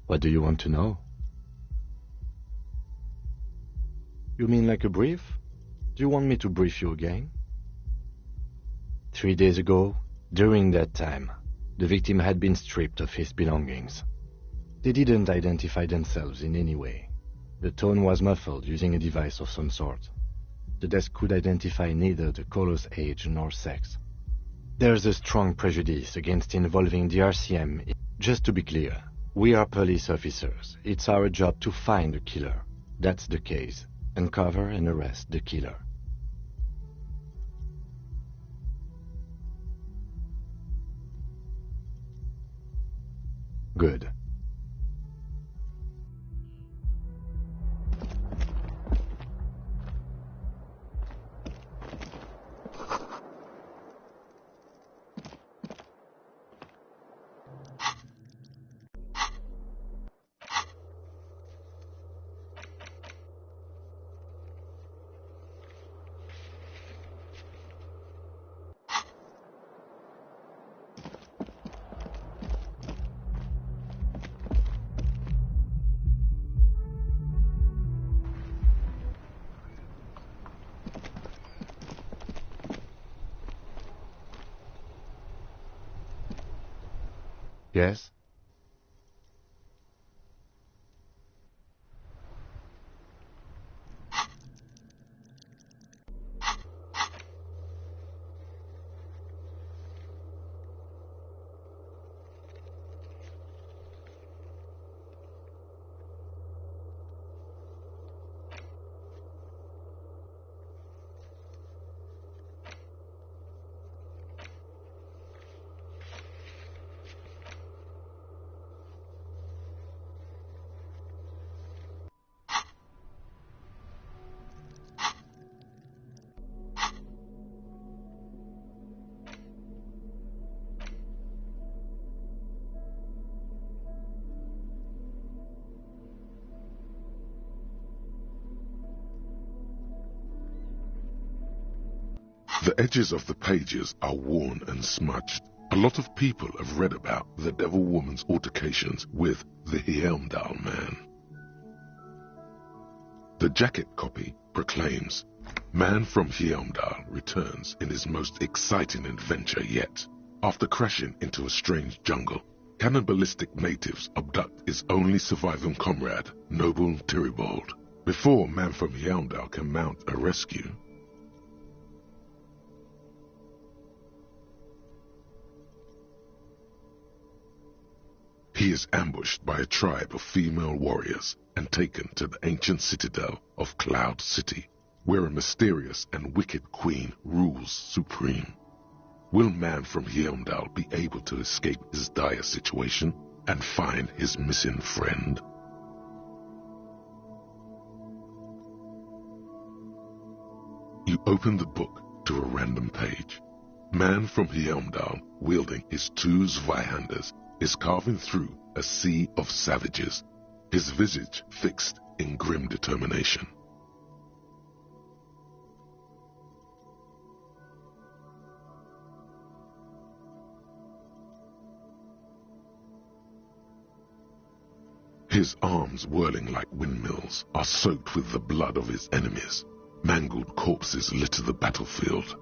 What do you want to know? You mean like a brief? Do you want me to brief you again? 3 days ago, during that time, the victim had been stripped of his belongings. They didn't identify themselves in any way. The tone was muffled using a device of some sort. The desk could identify neither the caller's age nor sex. There's a strong prejudice against involving the RCM. Just to be clear, we are police officers. It's our job to find the killer. That's the case. Uncover and arrest the killer. Good. Yes? The edges of the pages are worn and smudged. A lot of people have read about the Devil Woman's altercations with the Heimdall man. The jacket copy proclaims, "Man from Heimdall returns in his most exciting adventure yet. After crashing into a strange jungle, cannibalistic natives abduct his only surviving comrade, Noble Tyribald. Before Man from Heimdall can mount a rescue, he is ambushed by a tribe of female warriors and taken to the ancient citadel of Cloud City, where a mysterious and wicked queen rules supreme. Will Man from Heimdall be able to escape his dire situation and find his missing friend?" You open the book to a random page. Man from Heimdall, wielding his two Zweihanders, is carving through a sea of savages, his visage fixed in grim determination. His arms, whirling like windmills, are soaked with the blood of his enemies. Mangled corpses litter the battlefield.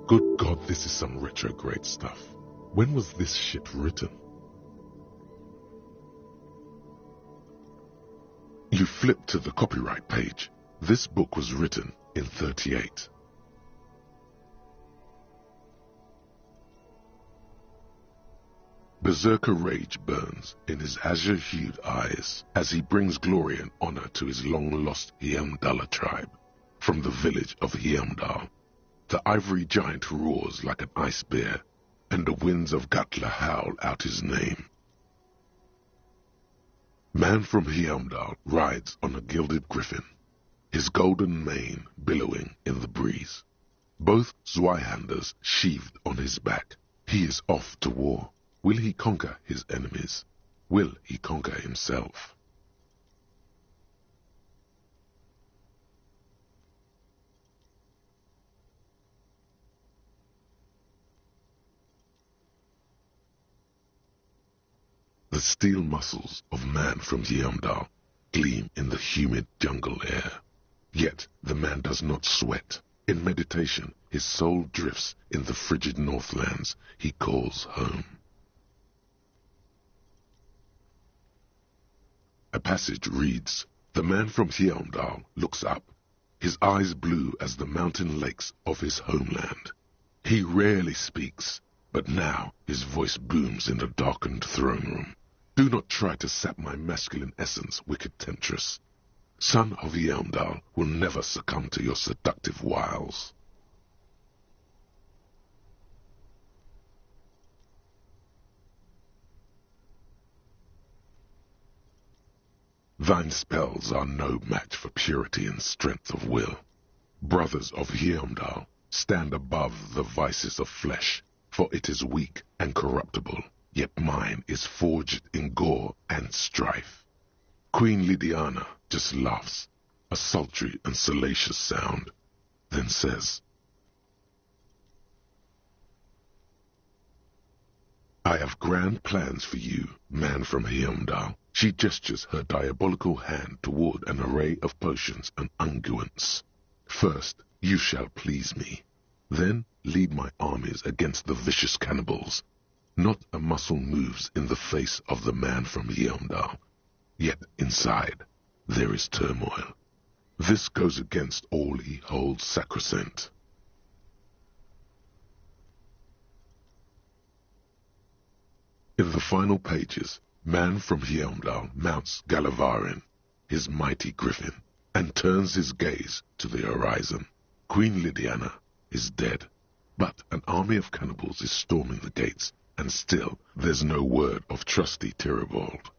Good God, this is some retrograde stuff. When was this shit written? You flip to the copyright page. This book was written in '38. Berserker rage burns in his azure-hued eyes as he brings glory and honor to his long-lost Heimdalla tribe. From the village of Heimdall, the ivory giant roars like an ice bear, and the winds of Gatla howl out his name. Man from Heimdall rides on a gilded griffin, his golden mane billowing in the breeze. Both Zweihanders sheathed on his back. He is off to war, Will he conquer his enemies? Will he conquer himself? The steel muscles of man from Yeomdal gleam in the humid jungle air. Yet the man does not sweat. In meditation, his soul drifts in the frigid northlands he calls home. A passage reads, "The man from Yeomdal looks up, his eyes blue as the mountain lakes of his homeland. He rarely speaks, but now his voice booms in the darkened throne room. Do not try to sap my masculine essence, wicked temptress. Son of Yeomdal will never succumb to your seductive wiles." Thine spells are no match for purity and strength of will. Brothers of Yeomdal, stand above the vices of flesh, for it is weak and corruptible, yet mine is forged in gore and strife. Queen Lydiana just laughs, a sultry and salacious sound, then says, "I have grand plans for you, man from Yeomdal." She gestures her diabolical hand toward an array of potions and unguents. "First, you shall please me. Then lead my armies against the vicious cannibals. Not a muscle moves in the face of the man from Yeomdal. Yet inside, there is turmoil. This goes against all he holds sacrosanct." In the final pages, man from Yeomdal mounts Galavarin, his mighty griffin, and turns his gaze to the horizon. Queen Lydiana is dead, but an army of cannibals is storming the gates, and still there's no word of trusty Tyribald.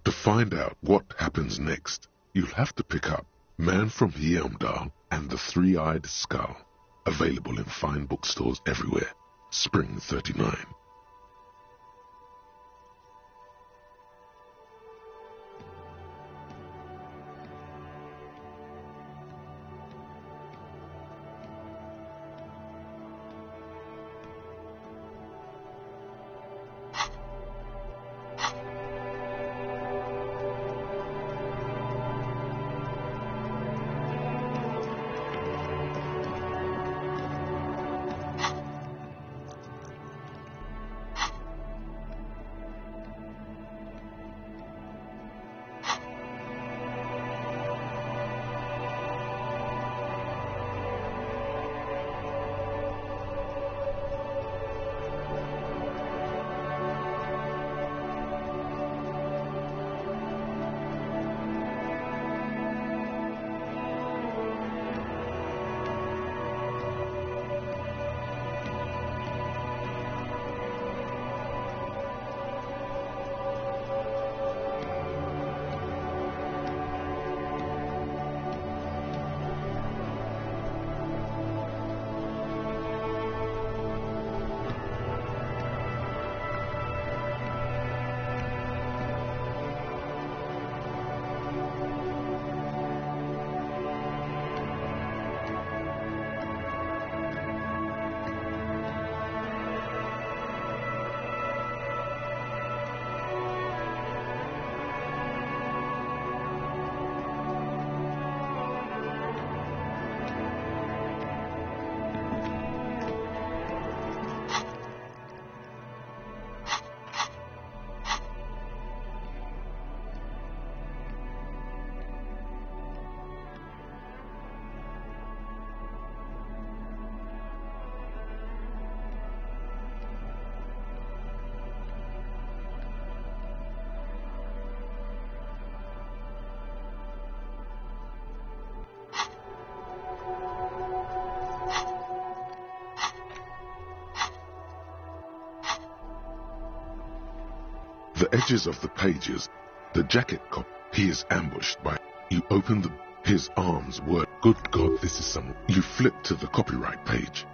To find out what happens next, you'll have to pick up Man from Yeomdal and the Three-Eyed Skull, available in fine bookstores everywhere. Spring 39. The edges of the pages, the jacket cop, he is ambushed by... You open the... His arms were... Good God, this is some... You flip to the copyright page.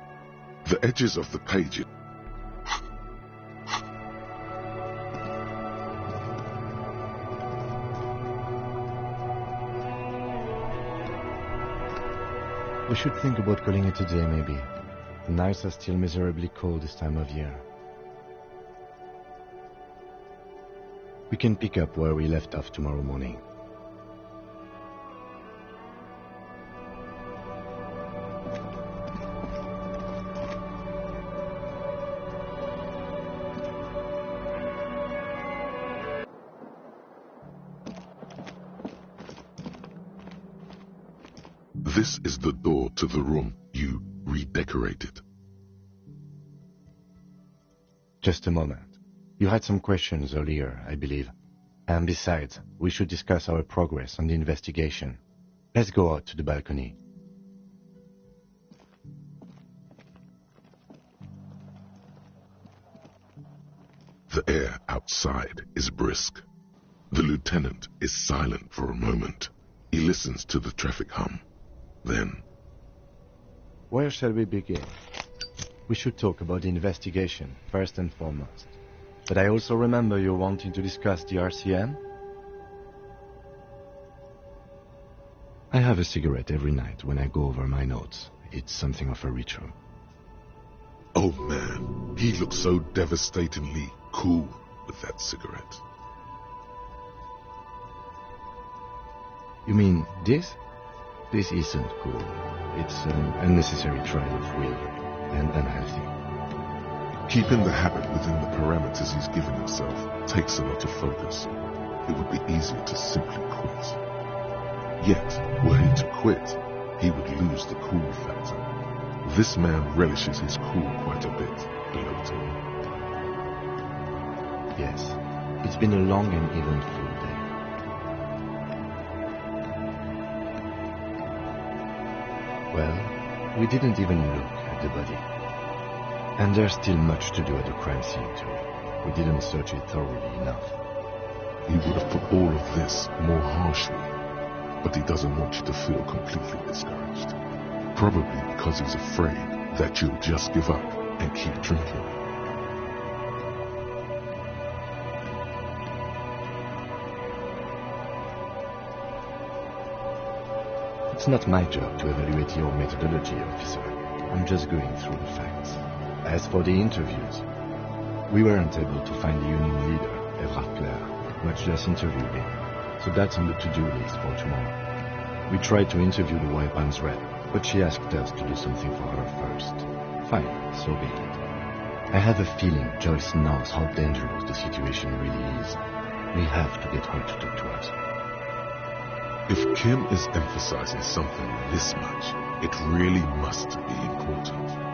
The edges of the pages... We should think about calling it a day, maybe. The nights are still miserably cold this time of year. We can pick up where we left off tomorrow morning. This is the door to the room you redecorated. Just a moment. You had some questions earlier, I believe. And besides, we should discuss our progress on the investigation. Let's go out to the balcony. The air outside is brisk. The lieutenant is silent for a moment. He listens to the traffic hum. Then... Where shall we begin? We should talk about the investigation, first and foremost. But I also remember you wanting to discuss the RCM? I have a cigarette every night when I go over my notes. It's something of a ritual. Oh man, he looks so devastatingly cool with that cigarette. You mean this? This isn't cool. It's an unnecessary trial of will, and unhealthy. Keeping the habit within the parameters he's given himself takes a lot of focus. It would be easier to simply quit. Yet, were he to quit, he would lose the cool factor. This man relishes his cool quite a bit, gloating. Yes, it's been a long and eventful day. Well, we didn't even look at the body. And there's still much to do at the crime scene too. We didn't search it thoroughly enough. He would have put all of this more harshly, but he doesn't want you to feel completely discouraged. Probably because he's afraid that you'll just give up and keep drinking. It's not my job to evaluate your methodology, officer. I'm just going through the facts. As for the interviews, we weren't able to find the union leader, Everard Clare, much less interview him. So that's on the to-do list for tomorrow. We tried to interview the weapons rep, but she asked us to do something for her first. Fine, so be it. I have a feeling Joyce knows how dangerous the situation really is. We have to get her to talk to us. If Kim is emphasizing something this much, it really must be important.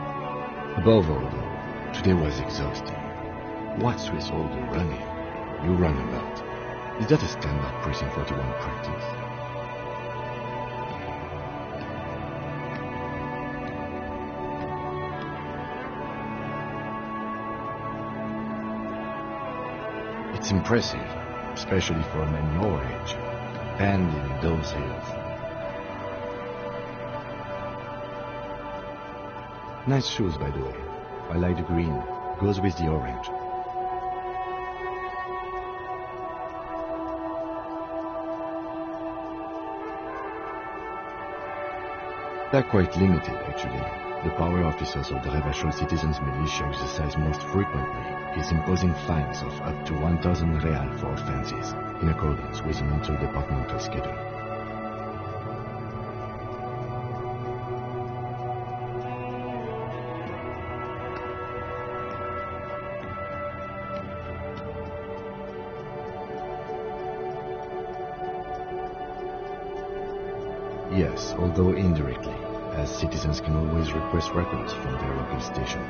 Above all, though, today was exhausting. What's with all the running? You run a lot. Is that a standard Precinct 41 practice? It's impressive, especially for a man your age, and in those hills. Nice shoes, by the way. I like the green. Goes with the orange. They're quite limited, actually. The power officers of the Revachol Citizens Militia exercise most frequently is imposing fines of up to 1,000 real for offenses, in accordance with an interdepartmental schedule. Yes, although indirectly, as citizens can always request records from their local station.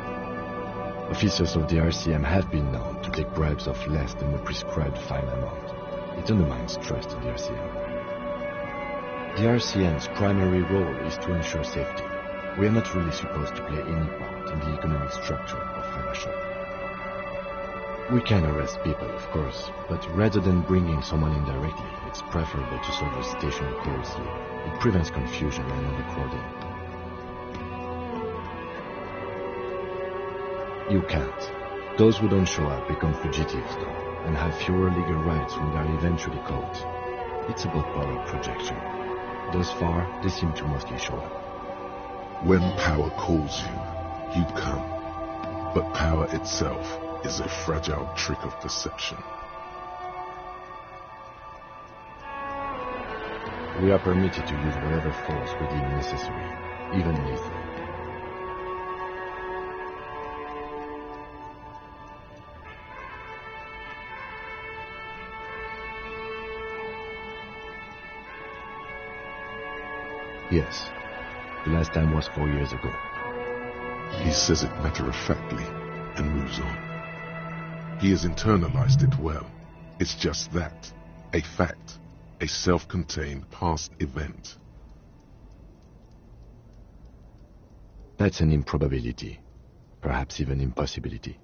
Officers of the RCM have been known to take bribes of less than the prescribed fine amount. It undermines trust in the RCM. The RCM's primary role is to ensure safety. We are not really supposed to play any part in the economic structure of Revachol. We can arrest people, of course, but rather than bringing someone in directly, it's preferable to serve a station closely. It prevents confusion and overcrowding. You can't. Those who don't show up become fugitives, though, and have fewer legal rights when they are eventually caught. It's about power projection. Thus far, they seem to mostly show up. When power calls you, you come. But power itself is a fragile trick of deception. We are permitted to use whatever force we deem necessary, even lethal. Yes, the last time was 4 years ago. He says it matter-of-factly and moves on. He has internalized it well. It's just that, a fact, a self-contained past event. That's an improbability, perhaps even impossibility.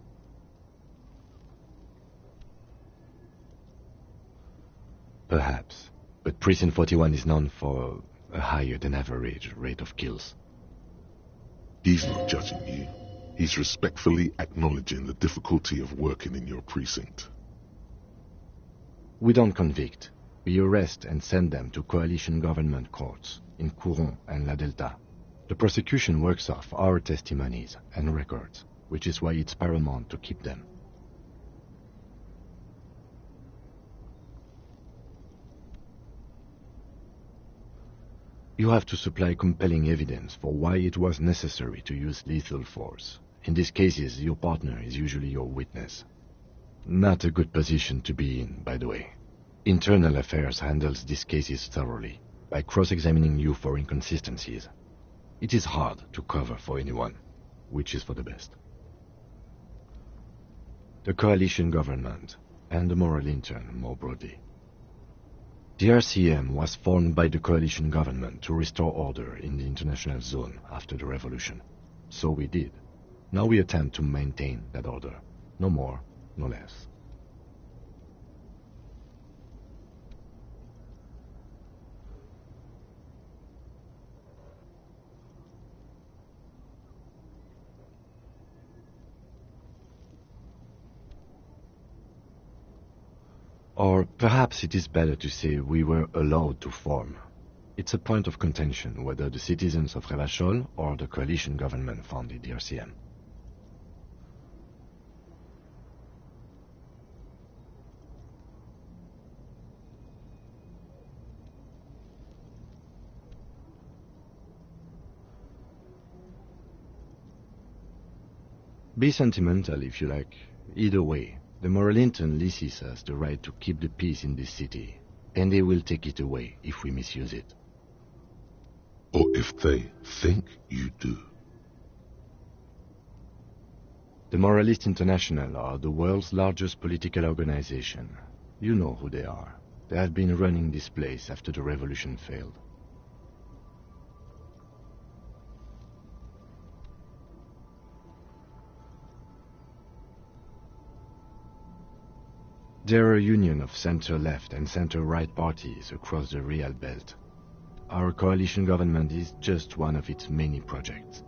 Perhaps, but Precinct 41 is known for a higher than average rate of kills. He's not judging you. He's respectfully acknowledging the difficulty of working in your precinct. We don't convict. We arrest and send them to coalition government courts in Couron and La Delta. The prosecution works off our testimonies and records, which is why it's paramount to keep them. You have to supply compelling evidence for why it was necessary to use lethal force. In these cases, your partner is usually your witness. Not a good position to be in, by the way. Internal Affairs handles these cases thoroughly, by cross-examining you for inconsistencies. It is hard to cover for anyone, which is for the best. The coalition government, and the moral intern more broadly. The RCM was formed by the coalition government to restore order in the international zone after the revolution. So we did. Now we attempt to maintain that order. No more, no less. Or perhaps it is better to say we were allowed to form. It's a point of contention whether the citizens of Revachol or the coalition government founded the RCM. Be sentimental if you like. Either way, the moral intern leases us the right to keep the peace in this city, and they will take it away if we misuse it. Or if they think you do. The Moralists International are the world's largest political organization. You know who they are. They have been running this place after the revolution failed. There are a union of center-left and center-right parties across the Real Belt. Our coalition government is just one of its many projects.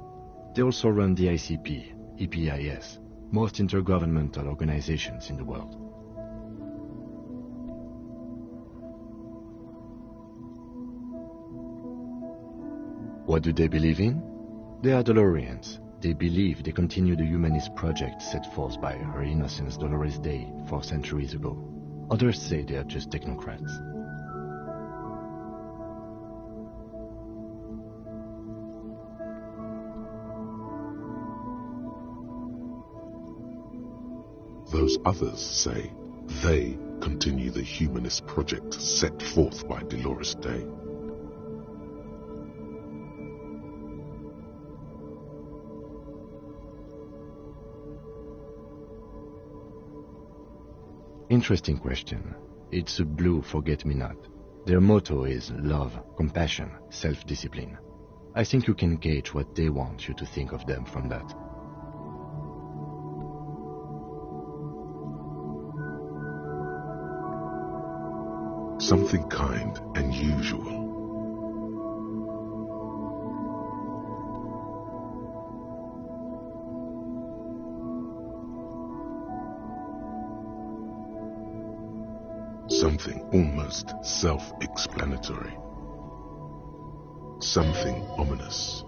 They also run the ICP, EPIS, most intergovernmental organizations in the world. What do they believe in? They are Dolorians. They believe they continue the humanist project set forth by Her Innocence Dolores Day 4 centuries ago. Others say they are just technocrats. Those others say they continue the humanist project set forth by Dolores Day. Interesting question. It's a blue forget-me-not. Their motto is love, compassion, self-discipline. I think you can gauge what they want you to think of them from that. something kind and usual. Something almost self-explanatory. Something ominous.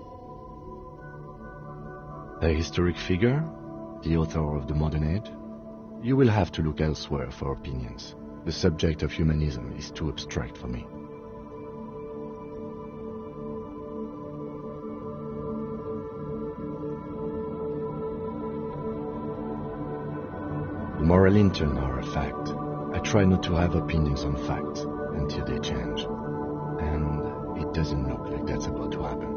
A historic figure? The author of the modern age? You will have to look elsewhere for opinions. The subject of humanism is too abstract for me. The moral intern are a fact. I try not to have opinions on facts until they change. And it doesn't look like that's about to happen.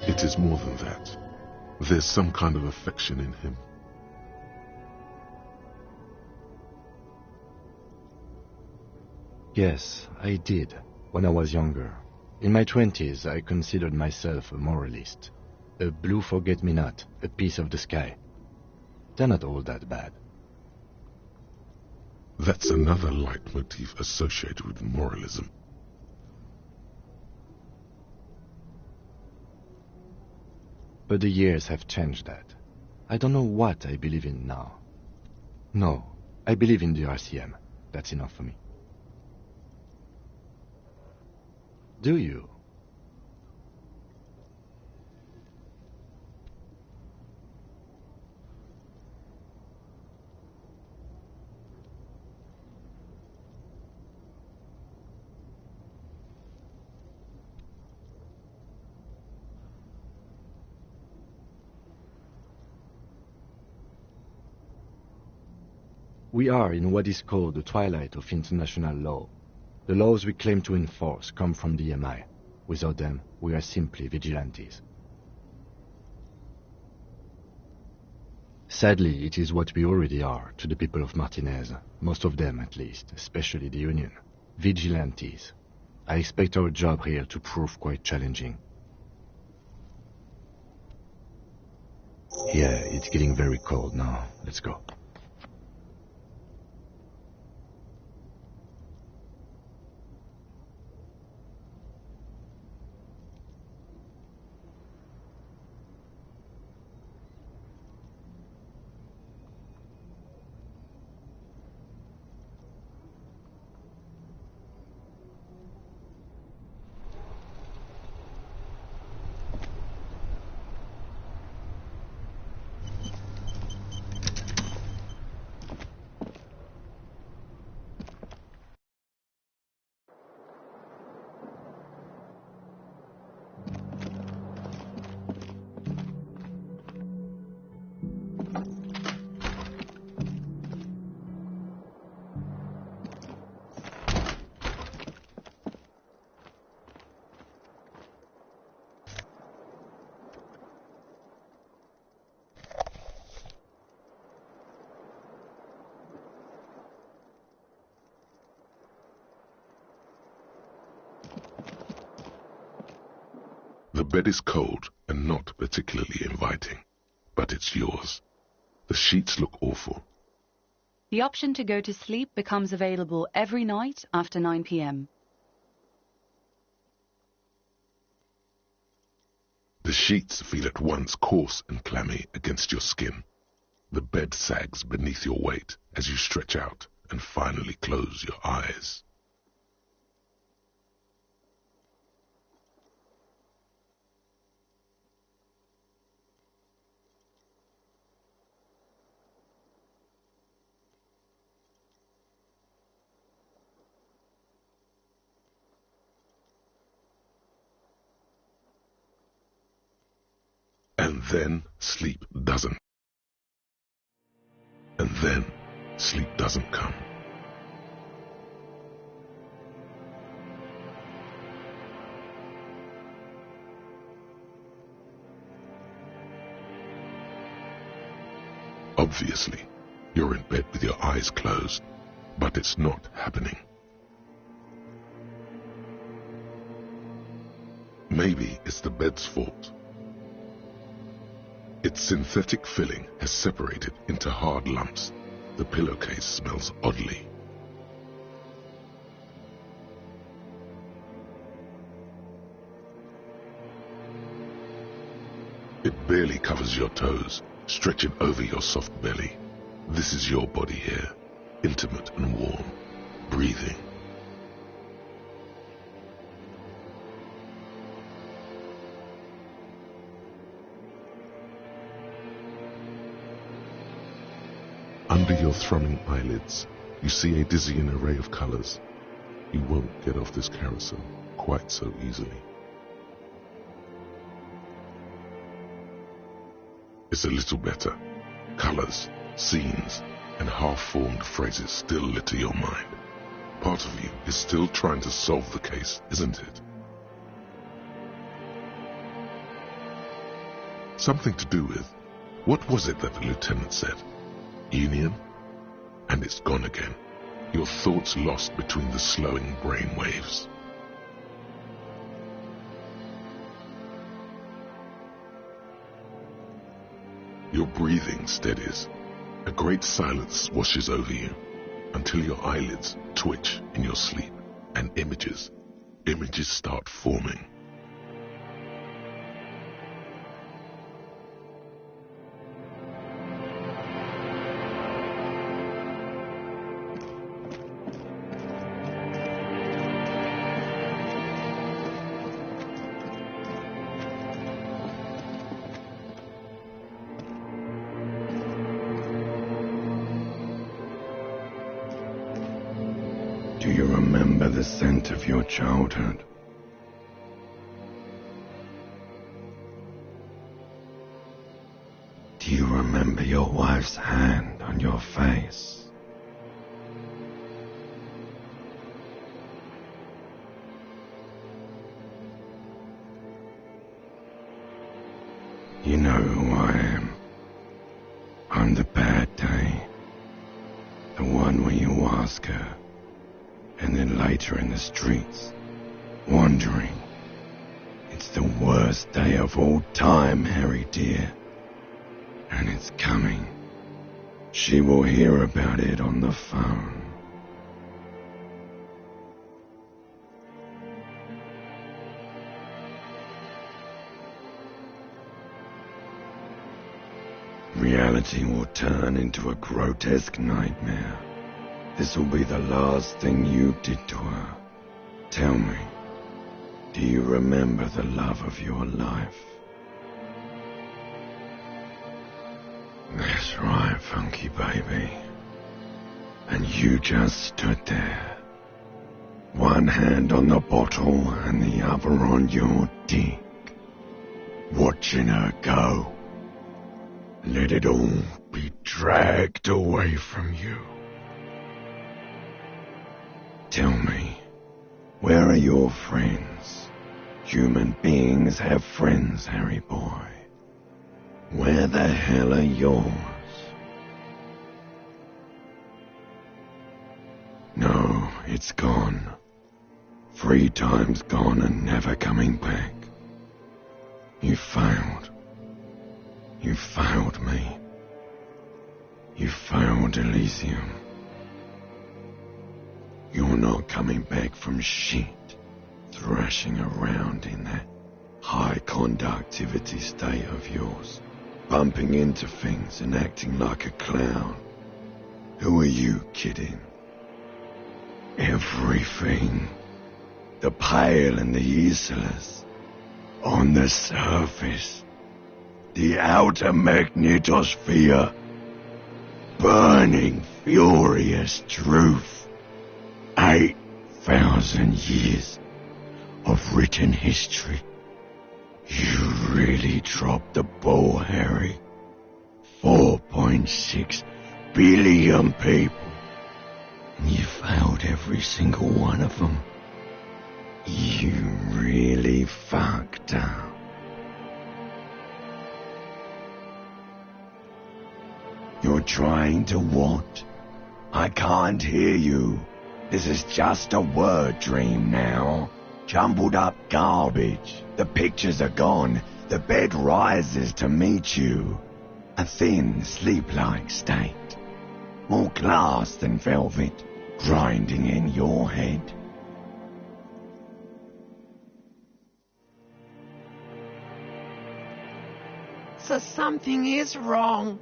It is more than that. There's some kind of affection in him. Yes, I did, when I was younger. In my 20s, I considered myself a moralist. A blue forget-me-not, a piece of the sky. They're not all that bad. That's another leitmotif associated with moralism. But the years have changed that. I don't know what I believe in now. No, I believe in the RCM. That's enough for me. Do you? We are in what is called the twilight of international law. The laws we claim to enforce come from the MI. Without them, we are simply vigilantes. Sadly, it is what we already are to the people of Martinez, most of them at least, especially the Union. Vigilantes. I expect our job here to prove quite challenging. Yeah, it's getting very cold now. Let's go. The bed is cold and not particularly inviting, but it's yours. The sheets look awful. The option to go to sleep becomes available every night after 9 p.m. The sheets feel at once coarse and clammy against your skin. The bed sags beneath your weight as you stretch out and finally close your eyes. And then sleep doesn't. And then sleep doesn't come. Obviously, You're in bed with your eyes closed, but it's not happening. Maybe it's the bed's fault. Its synthetic filling has separated into hard lumps. The pillowcase smells oddly. It barely covers your toes, stretching over your soft belly. This is your body here, intimate and warm, breathing. Under your thrumming eyelids, you see a dizzying array of colors. You won't get off this carousel quite so easily. It's a little better. Colors, scenes, and half-formed phrases still litter your mind. Part of you is still trying to solve the case, isn't it? Something to do with, what was it that the lieutenant said? Union? And it's gone again. Your thoughts lost between the slowing brain waves. Your breathing steadies. A great silence washes over you until your eyelids twitch in your sleep and images start forming. Do you remember the scent of your childhood? Do you remember your wife's hand on your face? You know who I am. I'm the bad day. The one where you ask her, and then later in the streets, wandering. It's the worst day of all time, Harry dear. And it's coming. She will hear about it on the phone. Reality will turn into a grotesque nightmare. This will be the last thing you did to her. Tell me, do you remember the love of your life? That's right, funky baby. And you just stood there. One hand on the bottle and the other on your dick. Watching her go. Let it all be dragged away from you. Tell me, where are your friends? Human beings have friends, Harry boy. Where the hell are yours? No, it's gone. 3 times gone and never coming back. You failed. You failed me. You failed Elysium. You're not coming back from shit, thrashing around in that high conductivity state of yours, bumping into things and acting like a clown. Who are you kidding? Everything. The pale and the useless. On the surface. The outer magnetosphere. Burning, furious truth. 8,000 years of written history. You really dropped the ball, Harry. 4.6 billion people. And you failed every single one of them. You really fucked up. Your You're trying to what? I can't hear you. This is just a word dream now. Jumbled up garbage. The pictures are gone. The bed rises to meet you. A thin, sleep-like state. More glass than velvet, grinding in your head. So something is wrong.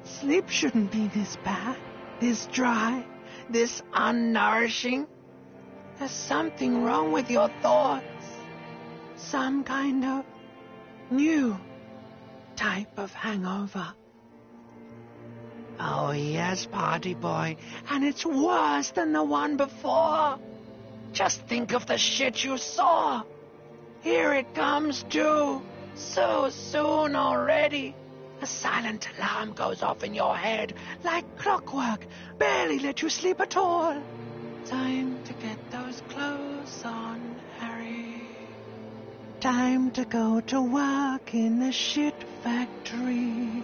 Sleep shouldn't be this bad, this dry, this unnourishing. There's something wrong with your thoughts. Some kind of new type of hangover. Oh yes, party boy, and it's worse than the one before. Just think of the shit you saw. Here it comes too. So soon already. A silent alarm goes off in your head like clockwork. Barely let you sleep at all. Time to get those clothes on, Harry. Time to go to work in the shit factory.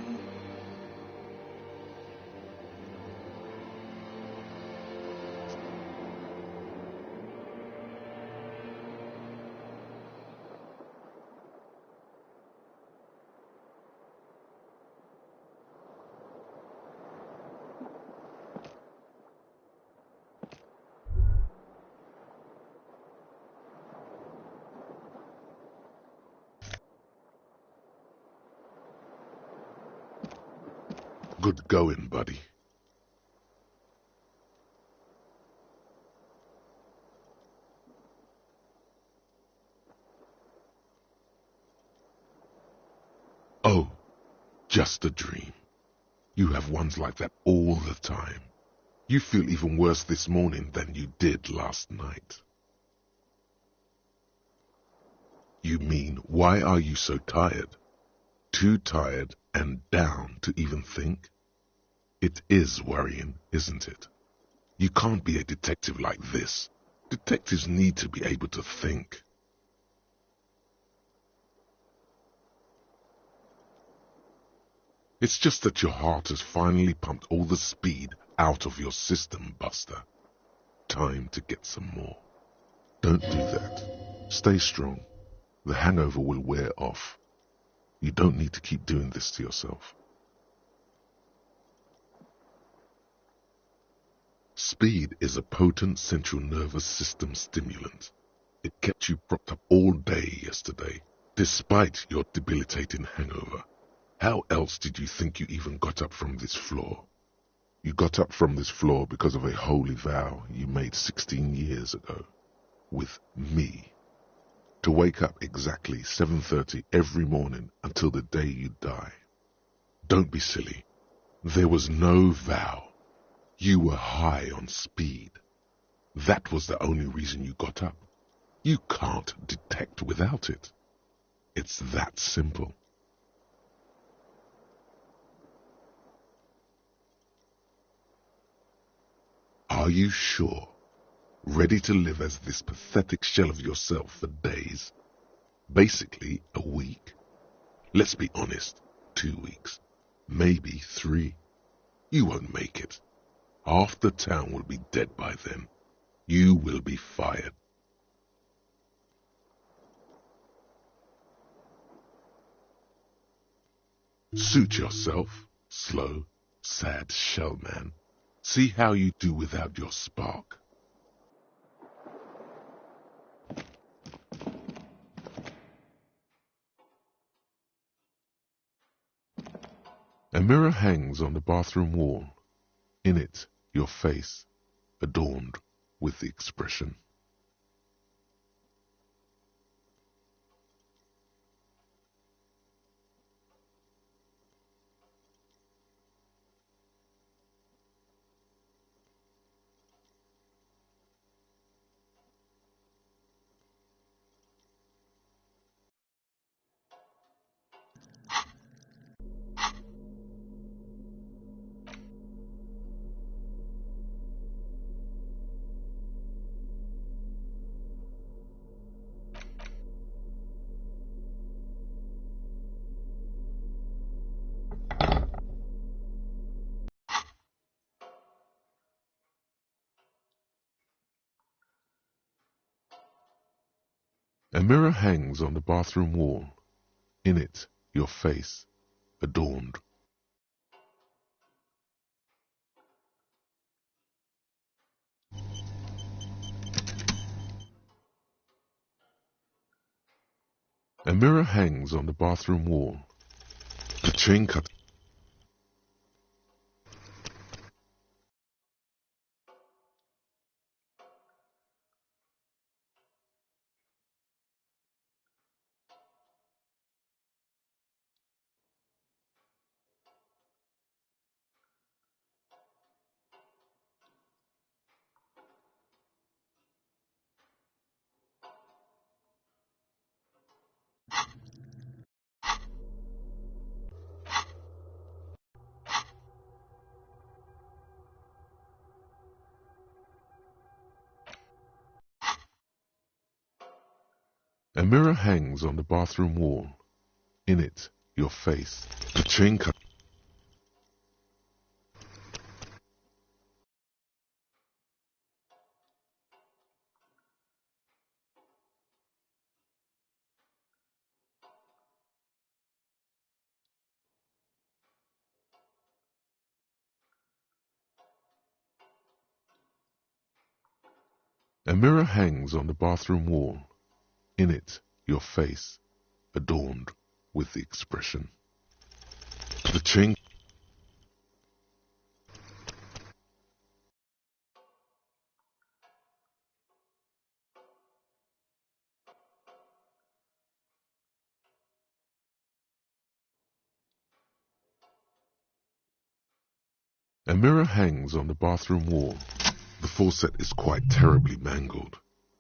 Good going, buddy. Oh, just a dream. You have ones like that all the time. You feel even worse this morning than you did last night. You mean, why are you so tired? Too tired and down to even think? It is worrying, isn't it? You can't be a detective like this. Detectives need to be able to think. It's just that your heart has finally pumped all the speed out of your system, Buster. Time to get some more. Don't do that. Stay strong. The hangover will wear off. You don't need to keep doing this to yourself. Speed is a potent central nervous system stimulant. It kept you propped up all day yesterday, despite your debilitating hangover. How else did you think you even got up from this floor? You got up from this floor because of a holy vow you made 16 years ago. With me. To wake up exactly 7:30 every morning until the day you die. Don't be silly. There was no vow. You were high on speed. That was the only reason you got up. You can't detect without it. It's that simple. Are you sure? Ready to live as this pathetic shell of yourself for days? Basically, a week? Let's be honest, 2 weeks. Maybe 3. You won't make it. Half the town will be dead by then. You will be fired. Suit yourself, slow, sad shell man. See how you do without your spark. A mirror hangs on the bathroom wall. In it, your face, adorned with the expression. A mirror hangs on the bathroom wall. In it, your face, adorned. A mirror hangs on the bathroom wall. The chain cut. A mirror hangs on the bathroom wall. In it, your face. The chain cut. A mirror hangs on the bathroom wall. In it, your face, adorned with the expression. The chain. A mirror hangs on the bathroom wall. The faucet is quite terribly mangled,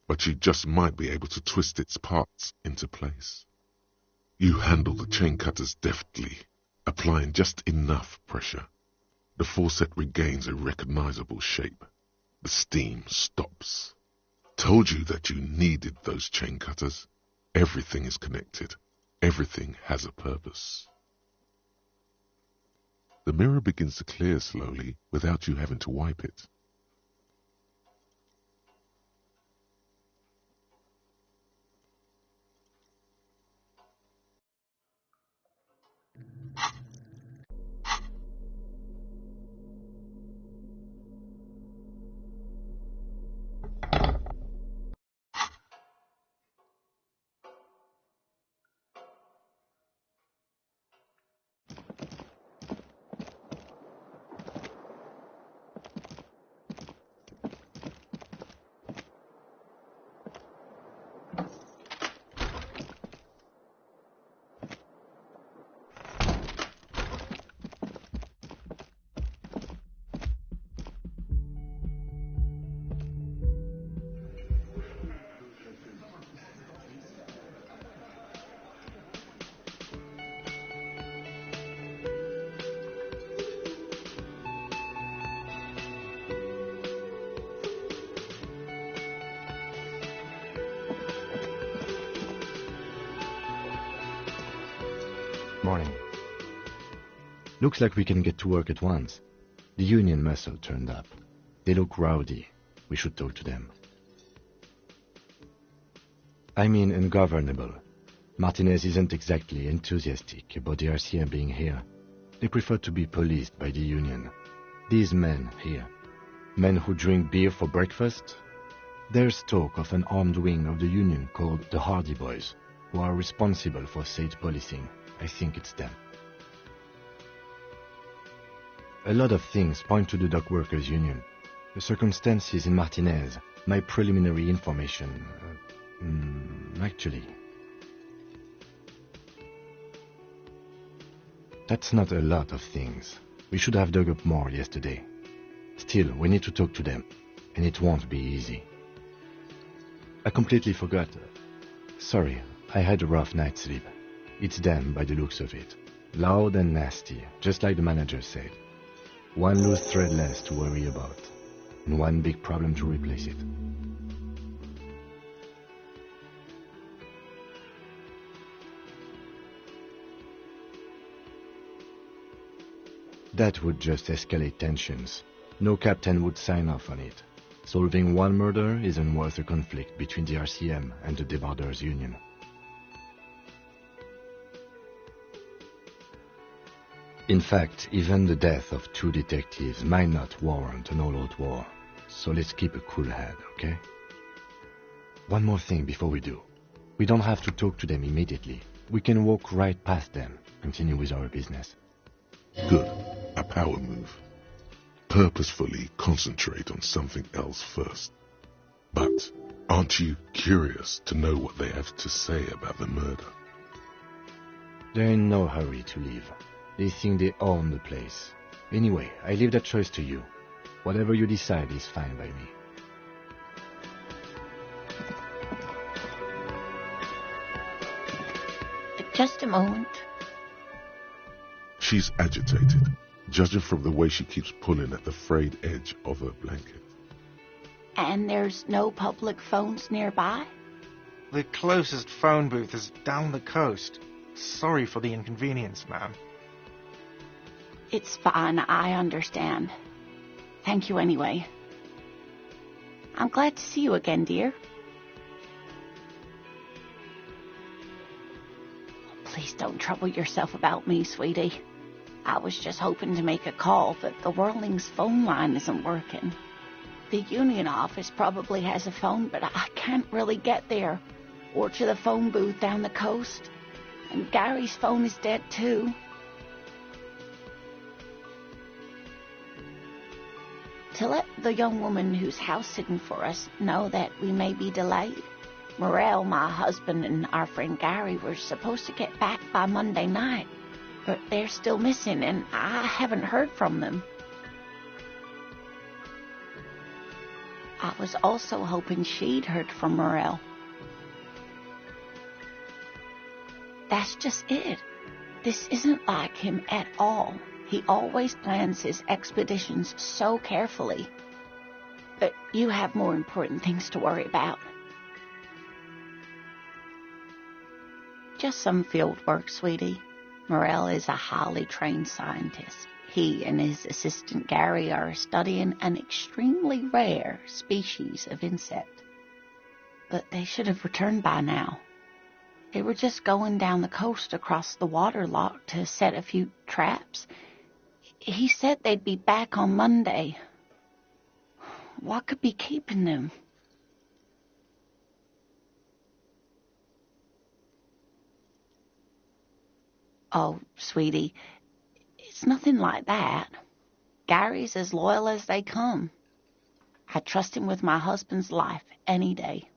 but you just might be able to twist its parts into place. You handle the chain cutters deftly, applying just enough pressure. The faucet regains a recognizable shape. The steam stops. Told you that you needed those chain cutters. Everything is connected. Everything has a purpose. The mirror begins to clear slowly without you having to wipe it. Morning. Looks like we can get to work at once. The Union muscle turned up. They look rowdy. We should talk to them. I mean ungovernable. Martinez isn't exactly enthusiastic about the RCM being here. They prefer to be policed by the Union. These men here, men who drink beer for breakfast, there's talk of an armed wing of the Union called the Hardy Boys, who are responsible for state policing. I think it's them. A lot of things point to the Dock Workers Union. The circumstances in Martinez, my preliminary information... actually... That's not a lot of things. We should have dug up more yesterday. Still, we need to talk to them, and it won't be easy. I completely forgot. Sorry, I had a rough night's sleep. It's them by the looks of it. Loud and nasty, just like the manager said. One loose thread less to worry about, and one big problem to replace it. That would just escalate tensions. No captain would sign off on it. Solving one murder isn't worth a conflict between the RCM and the Debarders Union. In fact, even the death of 2 detectives might not warrant an all-out war, so let's keep a cool head, okay? One more thing before we do. We don't have to talk to them immediately. We can walk right past them, continue with our business. Good. A power move. Purposefully concentrate on something else first. But aren't you curious to know what they have to say about the murder? They're in no hurry to leave. They think they own the place. Anyway, I leave that choice to you. Whatever you decide is fine by me. Just a moment. She's agitated, judging from the way she keeps pulling at the frayed edge of her blanket. And there's no public phones nearby? The closest phone booth is down the coast. Sorry for the inconvenience, ma'am. It's fine, I understand. Thank you anyway. I'm glad to see you again, dear. Please don't trouble yourself about me, sweetie. I was just hoping to make a call, but the Whirling's phone line isn't working. The union office probably has a phone, but I can't really get there, or to the phone booth down the coast. And Gary's phone is dead, too. To let the young woman who's house-sitting for us know that we may be delayed. Morel, my husband, and our friend Gary were supposed to get back by Monday night, but they're still missing, and I haven't heard from them. I was also hoping she'd heard from Morel. That's just it. This isn't like him at all. He always plans his expeditions so carefully. But you have more important things to worry about. Just some field work, sweetie. Morel is a highly trained scientist. He and his assistant Gary are studying an extremely rare species of insect. But they should have returned by now. They were just going down the coast across the waterlock to set a few traps. He said they'd be back on Monday. What could be keeping them? Oh, sweetie, it's nothing like that. Gary's as loyal as they come. I trust him with my husband's life any day.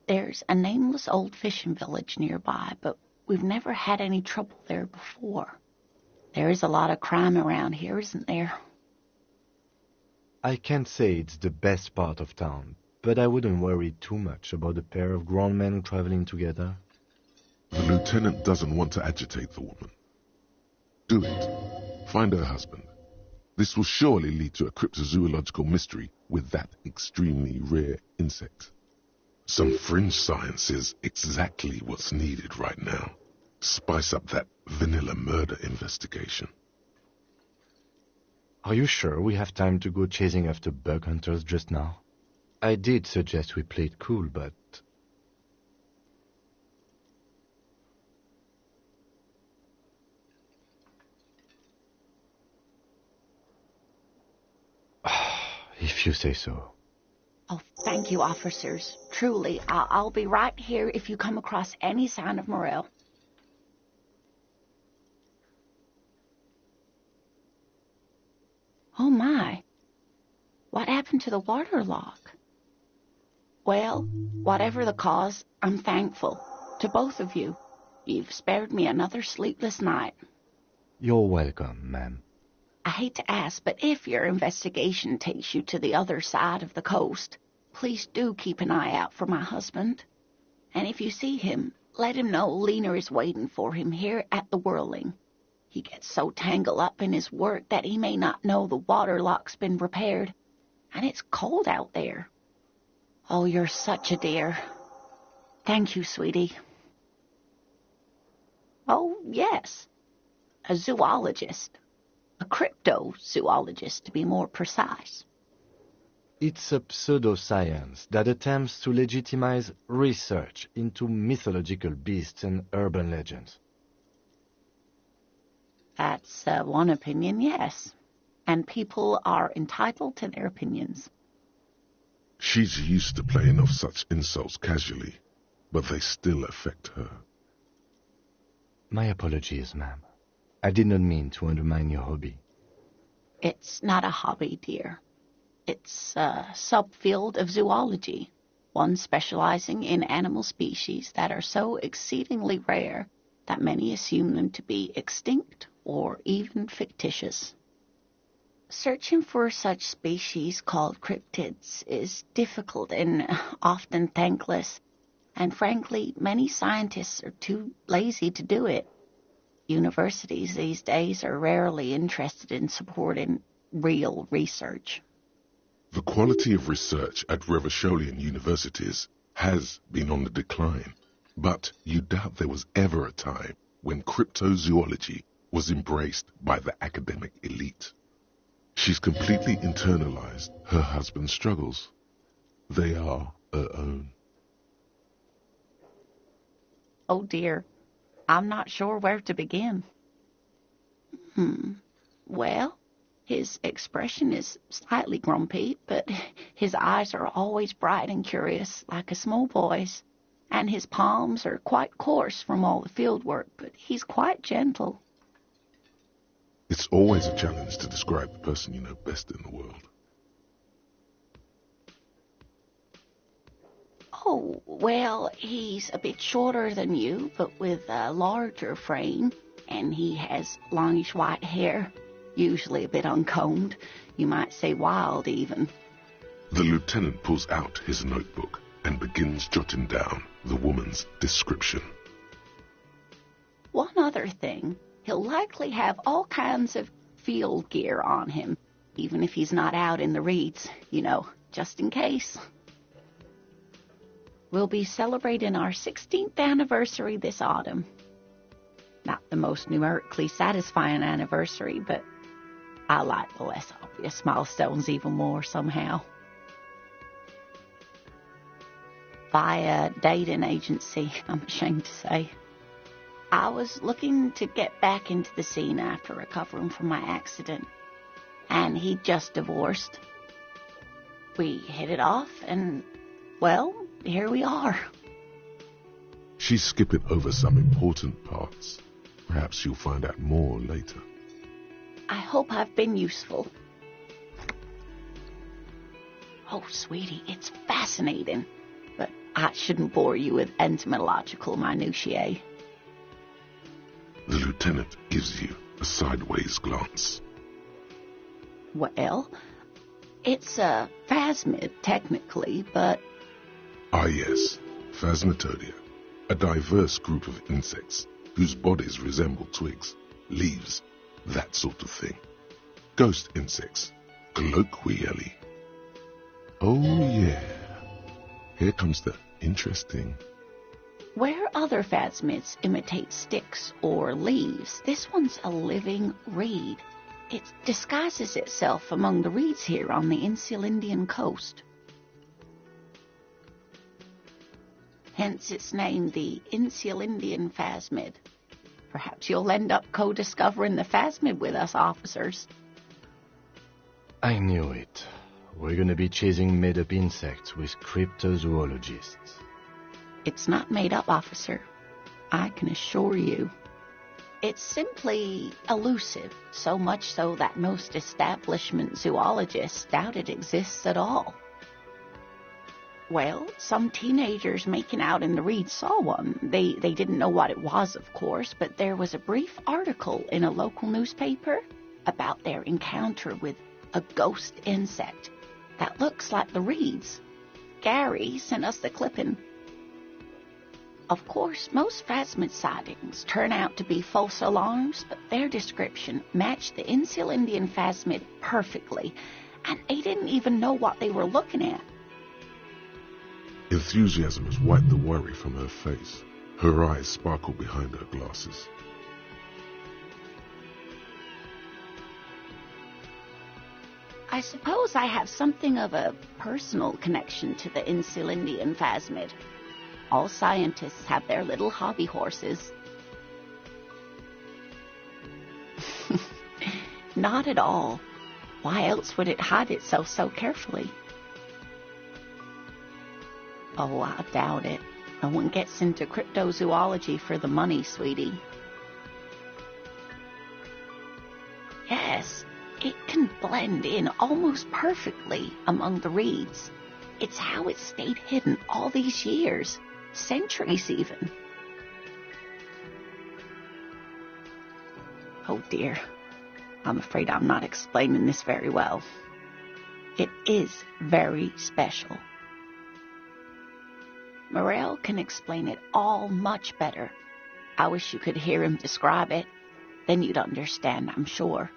There's a nameless old fishing village nearby, but we've never had any trouble there before. There is a lot of crime around here, isn't there? I can't say it's the best part of town, but I wouldn't worry too much about a pair of grown men traveling together. The lieutenant doesn't want to agitate the woman. Do it. Find her husband. This will surely lead to a cryptozoological mystery with that extremely rare insect. Some fringe science is exactly what's needed right now. Spice up that vanilla murder investigation. Are you sure we have time to go chasing after bug hunters just now? I did suggest we play it cool, but... If you say so. Oh, thank you, officers. Truly, I'll be right here if you come across any sign of Morel. Oh, my. What happened to the waterlock? Well, whatever the cause, I'm thankful. To both of you. You've spared me another sleepless night. You're welcome, ma'am. I hate to ask, but if your investigation takes you to the other side of the coast, please do keep an eye out for my husband. And if you see him, let him know Lena is waiting for him here at the Whirling. He gets so tangled up in his work that he may not know the waterlock's been repaired, and it's cold out there. Oh, you're such a dear. Thank you, sweetie. Oh, yes. A zoologist. A cryptozoologist, to be more precise. It's a pseudoscience that attempts to legitimize research into mythological beasts and urban legends. That's one opinion, yes. And people are entitled to their opinions. She's used to playing off such insults casually, but they still affect her. My apologies, ma'am. I did not mean to undermine your hobby. It's not a hobby, dear. It's a subfield of zoology, one specializing in animal species that are so exceedingly rare that many assume them to be extinct or even fictitious. Searching for such species called cryptids is difficult and often thankless, and frankly, many scientists are too lazy to do it. Universities these days are rarely interested in supporting real research. The quality of research at Revacholian universities has been on the decline, but you doubt there was ever a time when cryptozoology was embraced by the academic elite. She's completely internalized her husband's struggles. They are her own. Oh dear, I'm not sure where to begin. Well, his expression is slightly grumpy, but his eyes are always bright and curious, like a small boy's, and his palms are quite coarse from all the field work, but he's quite gentle. It's always a challenge to describe the person you know best in the world. Oh, well, he's a bit shorter than you, but with a larger frame, and he has longish white hair, usually a bit uncombed. You might say wild, even. The lieutenant pulls out his notebook and begins jotting down the woman's description. One other thing, he'll likely have all kinds of field gear on him, even if he's not out in the reeds, just in case. We'll be celebrating our 16th anniversary this autumn. Not the most numerically satisfying anniversary, but I like the less obvious milestones even more somehow. Via dating agency, I'm ashamed to say. I was looking to get back into the scene after recovering from my accident, and he'd just divorced. We hit it off, and, well, here we are. She's skipping over some important parts. Perhaps you'll find out more later. I hope I've been useful. Oh, sweetie, it's fascinating, but I shouldn't bore you with entomological minutiae. The lieutenant gives you a sideways glance. Well, it's a phasmid, technically, but... Ah, yes, Phasmatodia, a diverse group of insects whose bodies resemble twigs, leaves, that sort of thing. Ghost insects, colloquially. Oh, yeah. Here comes the interesting. Where other phasmids imitate sticks or leaves, this one's a living reed. It disguises itself among the reeds here on the Insulindian coast. Hence its name, the Insulindian phasmid. Perhaps you'll end up co-discovering the phasmid with us, officers. I knew it. We're gonna be chasing made-up insects with cryptozoologists. It's not made up, officer. I can assure you. It's simply elusive, so much so that most establishment zoologists doubt it exists at all. Well, some teenagers making out in the reeds saw one. They didn't know what it was, of course, but there was a brief article in a local newspaper about their encounter with a ghost insect that looks like the reeds. Gary sent us the clipping. Of course, most phasmid sightings turn out to be false alarms, but their description matched the Insulindian phasmid perfectly, and they didn't even know what they were looking at. Enthusiasm has wiped the worry from her face. Her eyes sparkle behind her glasses. I suppose I have something of a personal connection to the Insulindian phasmid. All scientists have their little hobby horses. Not at all. Why else would it hide itself so carefully? Oh, I doubt it. No one gets into cryptozoology for the money, sweetie. Yes, it can blend in almost perfectly among the reeds. It's how it stayed hidden all these years, centuries even. Oh dear, I'm afraid I'm not explaining this very well. It is very special. Morel can explain it all much better. I wish you could hear him describe it. Then you'd understand, I'm sure.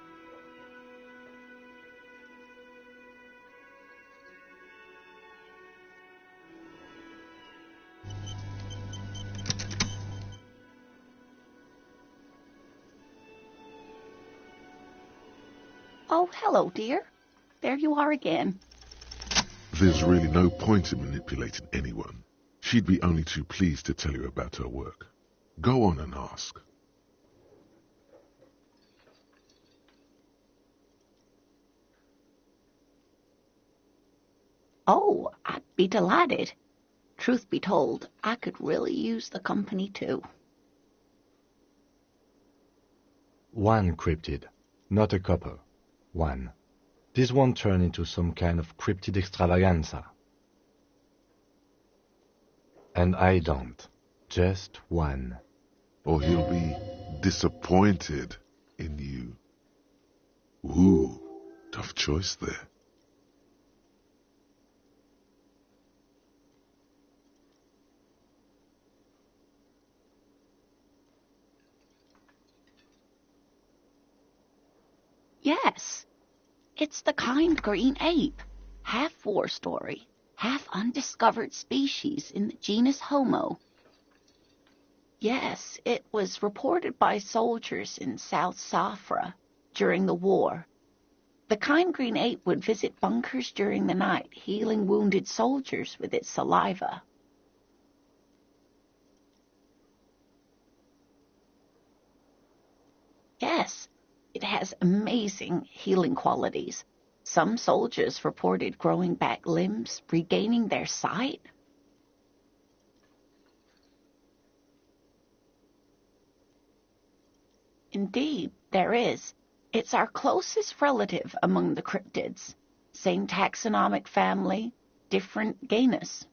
Oh, hello, dear. There you are again. There's really no point in manipulating anyone. She'd be only too pleased to tell you about her work. Go on and ask. Oh, I'd be delighted. Truth be told, I could really use the company too. One cryptid, not a couple. One. This won't turn into some kind of cryptid extravaganza. And I don't. Just one. Or he'll be disappointed in you. Ooh, tough choice there. Yes, it's the kind green ape, half war story, half undiscovered species in the genus Homo. Yes, it was reported by soldiers in South Safra during the war. The kind green ape would visit bunkers during the night, healing wounded soldiers with its saliva. Yes, it has amazing healing qualities. Some soldiers reported growing back limbs, regaining their sight. Indeed, there is. It's our closest relative among the cryptids. Same taxonomic family, different genus.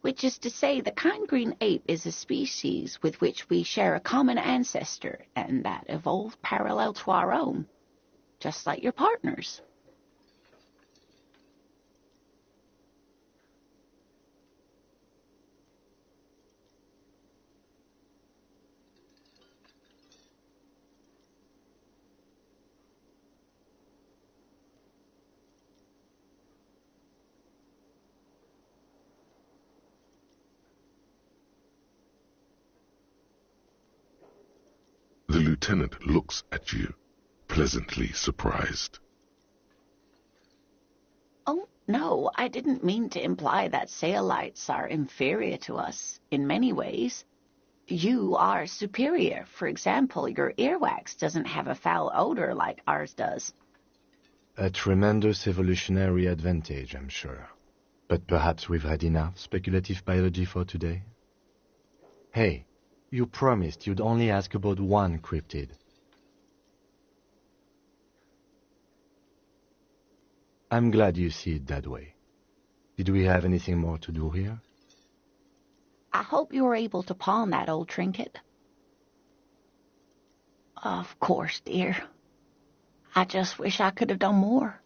Which is to say, the kind green ape is a species with which we share a common ancestor, and that evolved parallel to our own, just like your partners. The lieutenant looks at you, pleasantly surprised. Oh, no, I didn't mean to imply that Saolites are inferior to us in many ways. You are superior. For example, your earwax doesn't have a foul odor like ours does. A tremendous evolutionary advantage, I'm sure. But perhaps we've had enough speculative biology for today? Hey, you promised you'd only ask about one cryptid. I'm glad you see it that way. Did we have anything more to do here? I hope you were able to pawn that old trinket. Of course, dear. I just wish I could have done more.